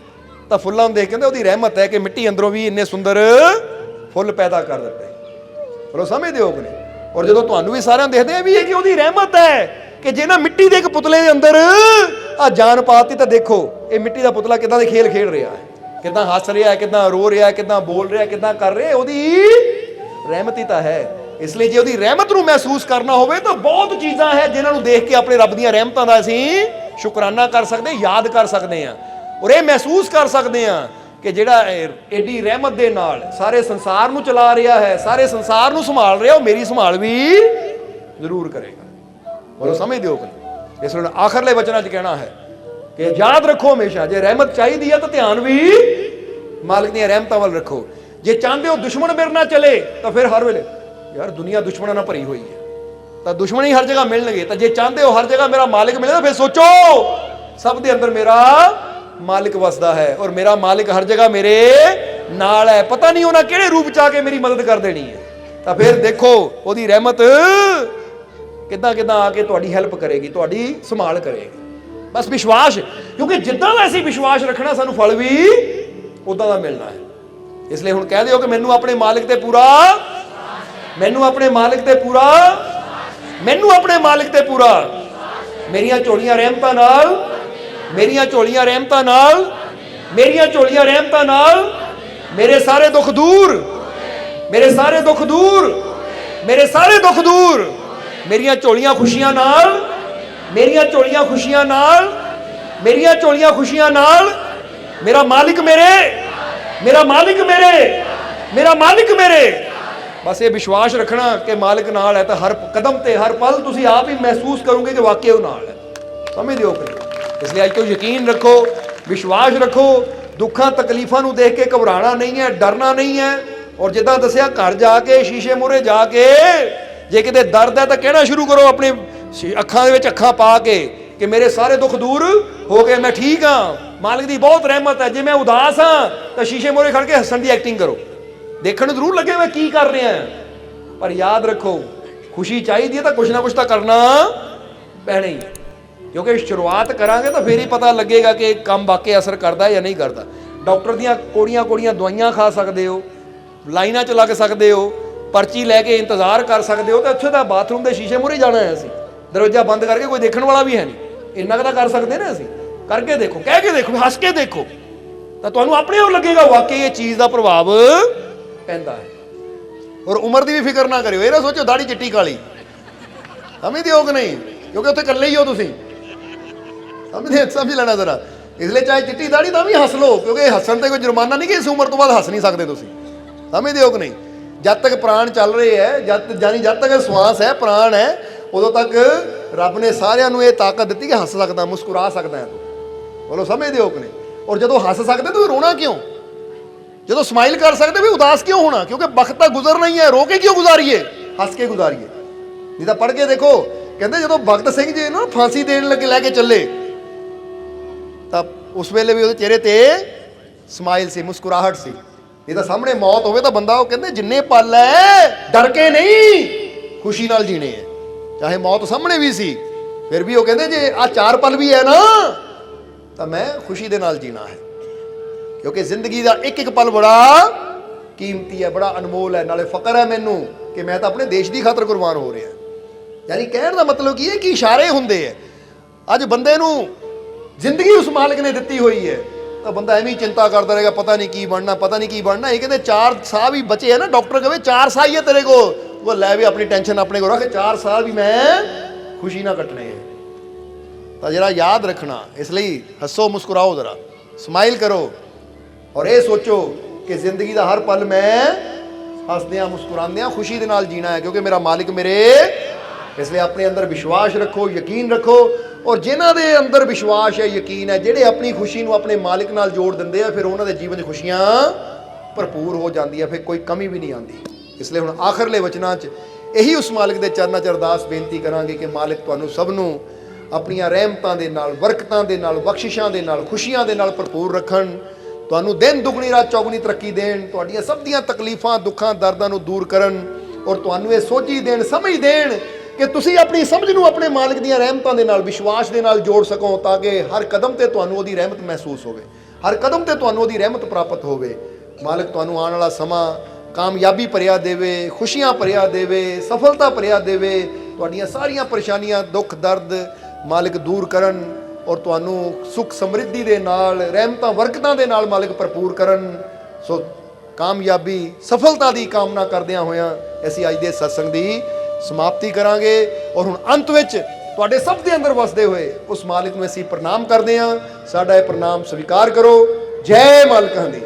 ਤਾਂ ਫੁੱਲਾਂ ਨੂੰ ਦੇਖ ਕੇ ਉਹਦੀ ਰਹਿਮਤ ਹੈ ਕਿ ਮਿੱਟੀ ਅੰਦਰੋਂ ਵੀ ਇੰਨੇ ਸੁੰਦਰ ਫੁੱਲ ਪੈਦਾ ਕਰ ਦਿੱਤੇ। ਪਰ ਉਹ ਸਮਝਦੇ ਹੋ ਕਿ ਨਹੀਂ? ਔਰ ਜਦੋਂ ਤੁਹਾਨੂੰ ਵੀ ਸਾਰਿਆਂ ਨੂੰ ਦੇਖਦੇ ਆ ਵੀ ਇਹ ਕਿ ਉਹਦੀ ਰਹਿਮਤ ਹੈ ਕਿ ਜੇ ਨਾ ਮਿੱਟੀ ਦੇ ਇੱਕ ਪੁਤਲੇ ਦੇ ਅੰਦਰ ਆ ਜਾਨ ਪਾਤੀ ਤਾਂ ਦੇਖੋ ਇਹ ਮਿੱਟੀ ਦਾ ਪੁਤਲਾ ਕਿੱਦਾਂ ਦੇ ਖੇਲ ਖੇਡ ਰਿਹਾ ਹੈ, ਕਿੱਦਾਂ ਹੱਸ ਰਿਹਾ ਹੈ, ਕਿੱਦਾਂ ਰੋ ਰਿਹਾ ਹੈ, ਕਿੱਦਾਂ ਬੋਲ ਰਿਹਾ ਹੈ, ਕਿੱਦਾਂ ਕਰ ਰਿਹਾ, ਉਹਦੀ ਰਹਿਮਤ ਹੀ ਤਾਂ ਹੈ। ਇਸ ਲਈ ਜੇ ਉਹਦੀ ਰਹਿਮਤ ਨੂੰ ਮਹਿਸੂਸ ਕਰਨਾ ਹੋਵੇ ਤਾਂ ਬਹੁਤ ਚੀਜ਼ਾਂ ਹੈ ਜਿਨ੍ਹਾਂ ਨੂੰ ਦੇਖ ਕੇ ਆਪਣੇ ਰੱਬ ਦੀਆਂ ਰਹਿਮਤਾਂ ਦਾ ਅਸੀਂ ਸ਼ੁਕਰਾਨਾ ਕਰ ਸਕਦੇ, ਯਾਦ ਕਰ ਸਕਦੇ ਹਾਂ ਔਰ ਇਹ ਮਹਿਸੂਸ ਕਰ ਸਕਦੇ ਹਾਂ ਕਿ ਜਿਹੜਾ ਐਡੀ ਰਹਿਮਤ ਦੇ ਨਾਲ ਸਾਰੇ ਸੰਸਾਰ ਨੂੰ ਚਲਾ ਰਿਹਾ ਹੈ, ਸਾਰੇ ਸੰਸਾਰ ਨੂੰ ਸੰਭਾਲ ਰਿਹਾ, ਉਹ ਮੇਰੀ ਸੰਭਾਲ ਵੀ ਜ਼ਰੂਰ ਕਰੇਗਾ। ਬੋਲੋ ਸਮਝਦੇ ਹੋ ਕਿ ਨਹੀਂ? ਇਸ ਲਈ ਆਖਰਲੇ ਵਚਨਾਂ 'ਚ ਕਹਿਣਾ ਹੈ ਕਿ ਯਾਦ ਰੱਖੋ ਹਮੇਸ਼ਾ ਜੇ ਰਹਿਮਤ ਚਾਹੀਦੀ ਹੈ ਤਾਂ ਧਿਆਨ ਵੀ ਮਾਲਕ ਦੀਆਂ ਰਹਿਮਤਾਂ ਵੱਲ ਰੱਖੋ। ਜੇ ਚਾਹੁੰਦੇ ਹੋ ਦੁਸ਼ਮਣ ਮੇਰੇ ਨਾਲ ਚਲੇ ਤਾਂ ਫਿਰ ਹਰ ਵੇਲੇ ਯਾਰ ਦੁਨੀਆ ਦੁਸ਼ਮਣਾਂ ਨਾਲ ਭਰੀ ਹੋਈ ਹੈ ਤਾਂ ਦੁਸ਼ਮਣ ਹੀ ਹਰ ਜਗ੍ਹਾ ਮਿਲਣਗੇ। ਤਾਂ ਜੇ ਚਾਹੁੰਦੇ ਹੋ ਹਰ ਜਗ੍ਹਾ ਮੇਰਾ ਮਾਲਿਕ ਮਿਲੇ ਤਾਂ ਫਿਰ ਸੋਚੋ ਸਭ ਦੇ ਅੰਦਰ ਮੇਰਾ ਮਾਲਿਕ ਵਸਦਾ ਹੈ ਔਰ ਮੇਰਾ ਮਾਲਿਕ ਹਰ ਜਗ੍ਹਾ ਮੇਰੇ ਨਾਲ ਹੈ। ਪਤਾ ਨਹੀਂ ਉਹਨਾਂ ਕਿਹੜੇ ਰੂਪ 'ਚ ਆ ਕੇ ਮੇਰੀ ਮਦਦ ਕਰ ਦੇਣੀ ਹੈ, ਤਾਂ ਫਿਰ ਦੇਖੋ ਉਹਦੀ ਰਹਿਮਤ ਕਿੱਦਾਂ ਕਿੱਦਾਂ ਆ ਕੇ ਤੁਹਾਡੀ ਹੈਲਪ ਕਰੇਗੀ, ਤੁਹਾਡੀ ਸੰਭਾਲ ਕਰੇਗੀ। ਬਸ ਵਿਸ਼ਵਾਸ, ਕਿਉਂਕਿ ਜਿੱਦਾਂ ਦਾ ਅਸੀਂ ਵਿਸ਼ਵਾਸ ਰੱਖਣਾ ਸਾਨੂੰ ਫਲ ਵੀ ਉਦਾਂ ਦਾ ਮਿਲਣਾ ਹੈ। ਇਸ ਲਈ ਹੁਣ ਕਹਿ ਦਿਓ ਕਿ ਮੈਨੂੰ ਆਪਣੇ ਮਾਲਿਕ ਤੇ ਪੂਰਾ, ਮੈਨੂੰ ਆਪਣੇ ਮਾਲਿਕ ਤੇ ਪੂਰਾ, ਮੈਨੂੰ ਆਪਣੇ ਮਾਲਿਕ ਤੇ ਪੂਰਾ, ਮੇਰੀਆਂ ਝੋਲੀਆਂ ਰਹਿਮਤਾਂ ਨਾਲ, ਮੇਰੀਆਂ ਝੋਲੀਆਂ ਰਹਿਮਤਾਂ ਨਾਲ, ਮੇਰੀਆਂ ਝੋਲੀਆਂ ਰਹਿਮਤਾਂ ਨਾਲ ਮੇਰੇ ਸਾਰੇ ਦੁੱਖ ਦੂਰ, ਮੇਰੇ ਸਾਰੇ ਦੁੱਖ ਦੂਰ, ਮੇਰੇ ਸਾਰੇ ਦੁੱਖ ਦੂਰ, ਮੇਰੀਆਂ ਝੋਲੀਆਂ ਖੁਸ਼ੀਆਂ ਨਾਲ, ਮੇਰੀਆਂ ਝੋਲੀਆਂ ਖੁਸ਼ੀਆਂ ਨਾਲ, ਮੇਰੀਆਂ ਝੋਲੀਆਂ ਖੁਸ਼ੀਆਂ ਨਾਲ ਮੇਰਾ ਮਾਲਿਕ ਮੇਰੇ, ਮੇਰਾ ਮਾਲਿਕ ਮੇਰੇ, ਮੇਰਾ ਮਾਲਿਕ ਮੇਰੇ। ਬਸ ਇਹ ਵਿਸ਼ਵਾਸ ਰੱਖਣਾ ਕਿ ਮਾਲਿਕ ਨਾਲ ਹੈ ਤਾਂ ਹਰ ਕਦਮ ਤੇ ਹਰ ਪਲ ਤੁਸੀਂ ਆਪ ਹੀ ਮਹਿਸੂਸ ਕਰੋਗੇ ਕਿ ਵਾਕਿਆ ਉਹ ਨਾਲ ਹੈ। ਸਮਝਦੇ ਹੋ ਕਿ? ਇਸ ਲਈ ਅੱਜ ਤੋਂ ਯਕੀਨ ਰੱਖੋ, ਵਿਸ਼ਵਾਸ ਰੱਖੋ, ਦੁੱਖਾਂ ਤਕਲੀਫਾਂ ਨੂੰ ਦੇਖ ਕੇ ਘਬਰਾਣਾ ਨਹੀਂ ਹੈ, ਡਰਨਾ ਨਹੀਂ ਹੈ। ਔਰ ਜਿੱਦਾਂ ਦੱਸਿਆ ਘਰ ਜਾ ਕੇ ਸ਼ੀਸ਼ੇ ਮੂਹਰੇ ਜਾ ਕੇ ਜੇ ਕਿਤੇ ਦਰਦ ਹੈ ਤਾਂ ਕਹਿਣਾ ਸ਼ੁਰੂ ਕਰੋ ਆਪਣੇ ਅੱਖਾਂ ਦੇ ਵਿੱਚ ਅੱਖਾਂ ਪਾ ਕੇ ਕਿ ਮੇਰੇ ਸਾਰੇ ਦੁੱਖ ਦੂਰ ਹੋ ਗਏ, ਮੈਂ ਠੀਕ ਹਾਂ, ਮਾਲਕ ਦੀ ਬਹੁਤ ਰਹਿਮਤ ਹੈ। ਜੇ ਮੈਂ ਉਦਾਸ ਹਾਂ ਤਾਂ ਸ਼ੀਸ਼ੇ ਮੂਹਰੇ ਖੜ ਕੇ ਹੱਸਣ ਦੀ ਐਕਟਿੰਗ ਕਰੋ, ਦੇਖਣ ਨੂੰ ਜ਼ਰੂਰ ਲੱਗੇ ਮੈਂ ਕੀ ਕਰ ਰਿਹਾ, ਪਰ ਯਾਦ ਰੱਖੋ ਖੁਸ਼ੀ ਚਾਹੀਦੀ ਹੈ ਤਾਂ ਕੁਛ ਨਾ ਕੁਛ ਤਾਂ ਕਰਨਾ ਪੈਣਾ ਹੀ ਹੈ। ਕਿਉਂਕਿ ਸ਼ੁਰੂਆਤ ਕਰਾਂਗੇ ਤਾਂ ਫੇਰ ਹੀ ਪਤਾ ਲੱਗੇਗਾ ਕਿ ਕੰਮ ਵਾਕਈ ਅਸਰ ਕਰਦਾ ਜਾਂ ਨਹੀਂ ਕਰਦਾ। ਡਾਕਟਰ ਦੀਆਂ ਕੋੜੀਆਂ ਦਵਾਈਆਂ ਖਾ ਸਕਦੇ ਹੋ, ਲਾਈਨਾਂ 'ਚ ਲੱਗ ਸਕਦੇ ਹੋ, ਪਰਚੀ ਲੈ ਕੇ ਇੰਤਜ਼ਾਰ ਕਰ ਸਕਦੇ ਹੋ, ਤਾਂ ਉੱਥੇ ਤਾਂ ਬਾਥਰੂਮ ਦੇ ਸ਼ੀਸ਼ੇ ਮੂਹਰੇ ਜਾਣਾ ਹੈ ਅਸੀਂ, ਦਰਵਾਜ਼ਾ ਬੰਦ ਕਰਕੇ, ਕੋਈ ਦੇਖਣ ਵਾਲਾ ਵੀ ਹੈ ਨਹੀਂ, ਇੰਨਾ ਕੁ ਤਾਂ ਕਰ ਸਕਦੇ ਨੇ ਅਸੀਂ। ਕਰਕੇ ਦੇਖੋ, ਕਹਿ ਕੇ ਦੇਖੋ, ਹੱਸ ਕੇ ਦੇਖੋ, ਤਾਂ ਤੁਹਾਨੂੰ ਆਪਣੇ ਆਪ ਲੱਗੇਗਾ ਵਾਕਈ ਇਹ ਚੀਜ਼ ਦਾ ਪ੍ਰਭਾਵ ਪੈਂਦਾ ਹੈ। ਔਰ ਉਮਰ ਦੀ ਵੀ ਫਿਕਰ ਨਾ ਕਰਿਓ, ਇਹ ਨਾ ਸੋਚੋ ਦਾੜੀ ਚਿੱਟੀ ਕਾਲੀ, ਸਮਝਦੇ ਹੋ ਕਿ ਨਹੀਂ? ਕਿਉਂਕਿ ਉੱਥੇ ਇਕੱਲੇ ਹੀ ਹੋ ਤੁਸੀਂ, ਸਮਝ ਲੈਣਾ ਜ਼ਰਾ। ਇਸ ਲਈ ਚਾਹੇ ਚਿੱਟੀ ਦਾੜੀ ਤਾਂ ਵੀ ਹੱਸ ਲਓ, ਕਿਉਂਕਿ ਹੱਸਣ ਤੇ ਕੋਈ ਜੁਰਮਾਨਾ ਨਹੀਂ ਕਿ ਇਸ ਉਮਰ ਤੋਂ ਬਾਅਦ ਹੱਸ ਨਹੀਂ ਸਕਦੇ ਤੁਸੀਂ। ਸਮਝਦੇ ਹੋ ਕਿ ਨਹੀਂ? ਜਦ ਤੱਕ ਪ੍ਰਾਣ ਚੱਲ ਰਹੇ ਹੈ, ਜਦ ਤੱਕ ਸਵਾਸ ਹੈ, ਪ੍ਰਾਣ ਹੈ, ਉਦੋਂ ਤੱਕ ਰੱਬ ਨੇ ਸਾਰਿਆਂ ਨੂੰ ਇਹ ਤਾਕਤ ਦਿੱਤੀ ਕਿ ਹੱਸ ਸਕਦਾ, ਮੁਸਕਰਾ ਸਕਦਾ ਹੈ ਤੂੰ। ਬੋਲੋ ਸਮਝਦੇ ਹੋ ਕਿ ਨਹੀਂ? ਔਰ ਜਦੋਂ ਹੱਸ ਸਕਦੇ ਤੂੰ ਰੋਣਾ ਕਿਉਂ? ਜਦੋਂ ਸਮਾਈਲ ਕਰ ਸਕਦੇ ਵੀ ਉਦਾਸ ਕਿਉਂ ਹੋਣਾ? ਕਿਉਂਕਿ ਵਕਤ ਤਾਂ ਗੁਜ਼ਰਨਾ ਹੀ ਹੈ, ਰੋ ਕੇ ਕਿਉਂ ਗੁਜ਼ਾਰੀਏ, ਹੱਸ ਕੇ ਗੁਜ਼ਾਰੀਏ। ਨਹੀਂ ਤਾਂ ਪੜ੍ਹ ਕੇ ਦੇਖੋ, ਕਹਿੰਦੇ ਜਦੋਂ ਭਗਤ ਸਿੰਘ ਜੀ ਨਾ ਫਾਂਸੀ ਦੇਣ ਲੱਗੇ ਲੈ ਕੇ ਚੱਲੇ ਤਾਂ ਉਸ ਵੇਲੇ ਵੀ ਉਹਦੇ ਚਿਹਰੇ ਤੇ ਸਮਾਈਲ ਸੀ, ਮੁਸਕਰਾਹਟ ਸੀ। ਇਹ ਤਾਂ ਸਾਹਮਣੇ ਮੌਤ ਹੋਵੇ ਤਾਂ ਬੰਦਾ ਉਹ ਕਹਿੰਦੇ ਜਿੰਨੇ ਪਲ ਹੈ ਡਰ ਕੇ ਨਹੀਂ, ਖੁਸ਼ੀ ਨਾਲ ਜੀਣੇ ਹੈ। ਚਾਹੇ ਮੌਤ ਸਾਹਮਣੇ ਵੀ ਸੀ ਫਿਰ ਵੀ ਉਹ ਕਹਿੰਦੇ ਜੇ ਆਹ 4 ਪਲ ਵੀ ਹੈ ਨਾ ਤਾਂ ਮੈਂ ਖੁਸ਼ੀ ਦੇ ਨਾਲ ਜੀਣਾ ਹੈ, ਕਿਉਂਕਿ ਜ਼ਿੰਦਗੀ ਦਾ ਇੱਕ ਇੱਕ ਪਲ ਬੜਾ ਕੀਮਤੀ ਹੈ, ਬੜਾ ਅਨਮੋਲ ਹੈ। ਨਾਲੇ ਫਕਰ ਹੈ ਮੈਨੂੰ ਕਿ ਮੈਂ ਤਾਂ ਆਪਣੇ ਦੇਸ਼ ਦੀ ਖਾਤਰ ਕੁਰਬਾਨ ਹੋ ਰਿਹਾ। ਯਾਨੀ ਕਹਿਣ ਦਾ ਮਤਲਬ ਕੀ ਹੈ ਕਿ ਇਸ਼ਾਰੇ ਹੁੰਦੇ ਆ। ਅੱਜ ਬੰਦੇ ਨੂੰ ਜ਼ਿੰਦਗੀ ਉਸ ਮਾਲਕ ਨੇ ਦਿੱਤੀ ਹੋਈ ਹੈ ਤਾਂ ਬੰਦਾ ਐਵੇਂ ਹੀ ਚਿੰਤਾ ਕਰਦਾ ਰਹੇਗਾ, ਪਤਾ ਨਹੀਂ ਕੀ ਬਣਨਾ, ਪਤਾ ਨਹੀਂ ਕੀ ਬਣਨਾ। ਇਹ ਕਹਿੰਦੇ 4 ਸਾਲ ਵੀ ਬਚੇ ਹੈ ਨਾ, ਡਾਕਟਰ ਕਹੇ 4 ਸਾਲ ਹੀ ਹੈ ਤੇਰੇ ਕੋਲ, ਉਹ ਲੈ ਵੀ ਆਪਣੀ ਟੈਨਸ਼ਨ ਆਪਣੇ ਕੋਲ ਰੱਖ, 4 ਸਾਲ ਵੀ ਮੈਂ ਖੁਸ਼ੀ ਨਾਲ ਕੱਟਣੇ ਹੈ। ਤਾਂ ਜਰਾ ਯਾਦ ਰੱਖਣਾ, ਇਸ ਲਈ ਹੱਸੋ ਮੁਸਕਰਾਓ, ਜ਼ਰਾ ਸਮਾਈਲ ਕਰੋ ਔਰ ਇਹ ਸੋਚੋ ਕਿ ਜ਼ਿੰਦਗੀ ਦਾ ਹਰ ਪਲ ਮੈਂ ਹੱਸਦਿਆਂ ਮੁਸਕਰਾਉਂਦਿਆਂ ਖੁਸ਼ੀ ਦੇ ਨਾਲ ਜੀਣਾ ਹੈ, ਕਿਉਂਕਿ ਮੇਰਾ ਮਾਲਿਕ ਮੇਰੇ। ਇਸ ਲਈ ਆਪਣੇ ਅੰਦਰ ਵਿਸ਼ਵਾਸ ਰੱਖੋ, ਯਕੀਨ ਰੱਖੋ, ਔਰ ਜਿਨ੍ਹਾਂ ਦੇ ਅੰਦਰ ਵਿਸ਼ਵਾਸ ਹੈ, ਯਕੀਨ ਹੈ, ਜਿਹੜੇ ਆਪਣੀ ਖੁਸ਼ੀ ਨੂੰ ਆਪਣੇ ਮਾਲਿਕ ਨਾਲ ਜੋੜ ਦਿੰਦੇ ਆ, ਫਿਰ ਉਹਨਾਂ ਦੇ ਜੀਵਨ 'ਚ ਖੁਸ਼ੀਆਂ ਭਰਪੂਰ ਹੋ ਜਾਂਦੀਆਂ, ਫਿਰ ਕੋਈ ਕਮੀ ਵੀ ਨਹੀਂ ਆਉਂਦੀ। ਇਸ ਲਈ ਹੁਣ ਆਖਰਲੇ ਵਚਨਾਂ 'ਚ ਇਹੀ ਉਸ ਮਾਲਿਕ ਦੇ ਚਰਨਾਂ 'ਚ ਅਰਦਾਸ ਬੇਨਤੀ ਕਰਾਂਗੇ ਕਿ ਮਾਲਿਕ ਤੁਹਾਨੂੰ ਸਭ ਨੂੰ ਆਪਣੀਆਂ ਰਹਿਮਤਾਂ ਦੇ ਨਾਲ, ਬਰਕਤਾਂ ਦੇ ਨਾਲ, ਬਖਸ਼ਿਸ਼ਾਂ ਦੇ ਨਾਲ, ਖੁਸ਼ੀਆਂ ਦੇ ਨਾਲ ਭਰਪੂਰ ਰੱਖਣ, ਤੁਹਾਨੂੰ ਦਿਨ ਦੁਗਣੀ ਰਾਤ ਚੌਗੁਣੀ ਤਰੱਕੀ ਦੇਣ, ਤੁਹਾਡੀਆਂ ਸਭ ਦੀਆਂ ਤਕਲੀਫਾਂ, ਦੁੱਖਾਂ, ਦਰਦਾਂ ਨੂੰ ਦੂਰ ਕਰਨ, ਔਰ ਤੁਹਾਨੂੰ ਇਹ ਸੋਝੀ ਦੇਣ, ਸਮਝ ਦੇਣ ਕਿ ਤੁਸੀਂ ਆਪਣੀ ਸਮਝ ਨੂੰ ਆਪਣੇ ਮਾਲਿਕ ਦੀਆਂ ਰਹਿਮਤਾਂ ਦੇ ਨਾਲ, ਵਿਸ਼ਵਾਸ ਦੇ ਨਾਲ ਜੋੜ ਸਕੋ, ਤਾਂ ਕਿ ਹਰ ਕਦਮ ਤੇ ਤੁਹਾਨੂੰ ਉਹਦੀ ਰਹਿਮਤ ਮਹਿਸੂਸ ਹੋਵੇ, ਹਰ ਕਦਮ ਤੇ ਤੁਹਾਨੂੰ ਉਹਦੀ ਰਹਿਮਤ ਪ੍ਰਾਪਤ ਹੋਵੇ। ਮਾਲਿਕ ਤੁਹਾਨੂੰ ਆਉਣ ਵਾਲਾ ਸਮਾਂ ਕਾਮਯਾਬੀ ਭਰਿਆ ਦੇਵੇ, ਖੁਸ਼ੀਆਂ ਭਰਿਆ ਦੇਵੇ, ਸਫਲਤਾ ਭਰਿਆ ਦੇਵੇ, ਤੁਹਾਡੀਆਂ ਸਾਰੀਆਂ ਪਰੇਸ਼ਾਨੀਆਂ, ਦੁੱਖ, ਦਰਦ ਮਾਲਿਕ ਦੂਰ ਕਰਨ, ਔਰ ਤੁਹਾਨੂੰ ਸੁੱਖ ਸਮਰਿੱਧੀ ਦੇ ਨਾਲ, ਰਹਿਮਤਾਂ ਬਰਕਤਾਂ ਦੇ ਨਾਲ ਮਾਲਿਕ ਭਰਪੂਰ ਕਰਨ। ਸੋ ਕਾਮਯਾਬੀ, ਸਫਲਤਾ ਦੀ ਕਾਮਨਾ ਕਰਦਿਆਂ ਹੋਇਆਂ ਅਸੀਂ ਅੱਜ ਦੇ ਸਤਸੰਗ ਦੀ ਸਮਾਪਤੀ ਕਰਾਂਗੇ। ਔਰ ਹੁਣ ਅੰਤ ਵਿੱਚ ਤੁਹਾਡੇ ਸਭ ਦੇ ਅੰਦਰ ਵਸਦੇ ਹੋਏ ਉਸ ਮਾਲਿਕ ਨੂੰ ਅਸੀਂ ਪ੍ਰਣਾਮ ਕਰਦੇ ਹਾਂ। ਸਾਡਾ ਇਹ ਪ੍ਰਣਾਮ ਸਵੀਕਾਰ ਕਰੋ। ਜੈ ਮਾਲਕਾਂ ਦੀ।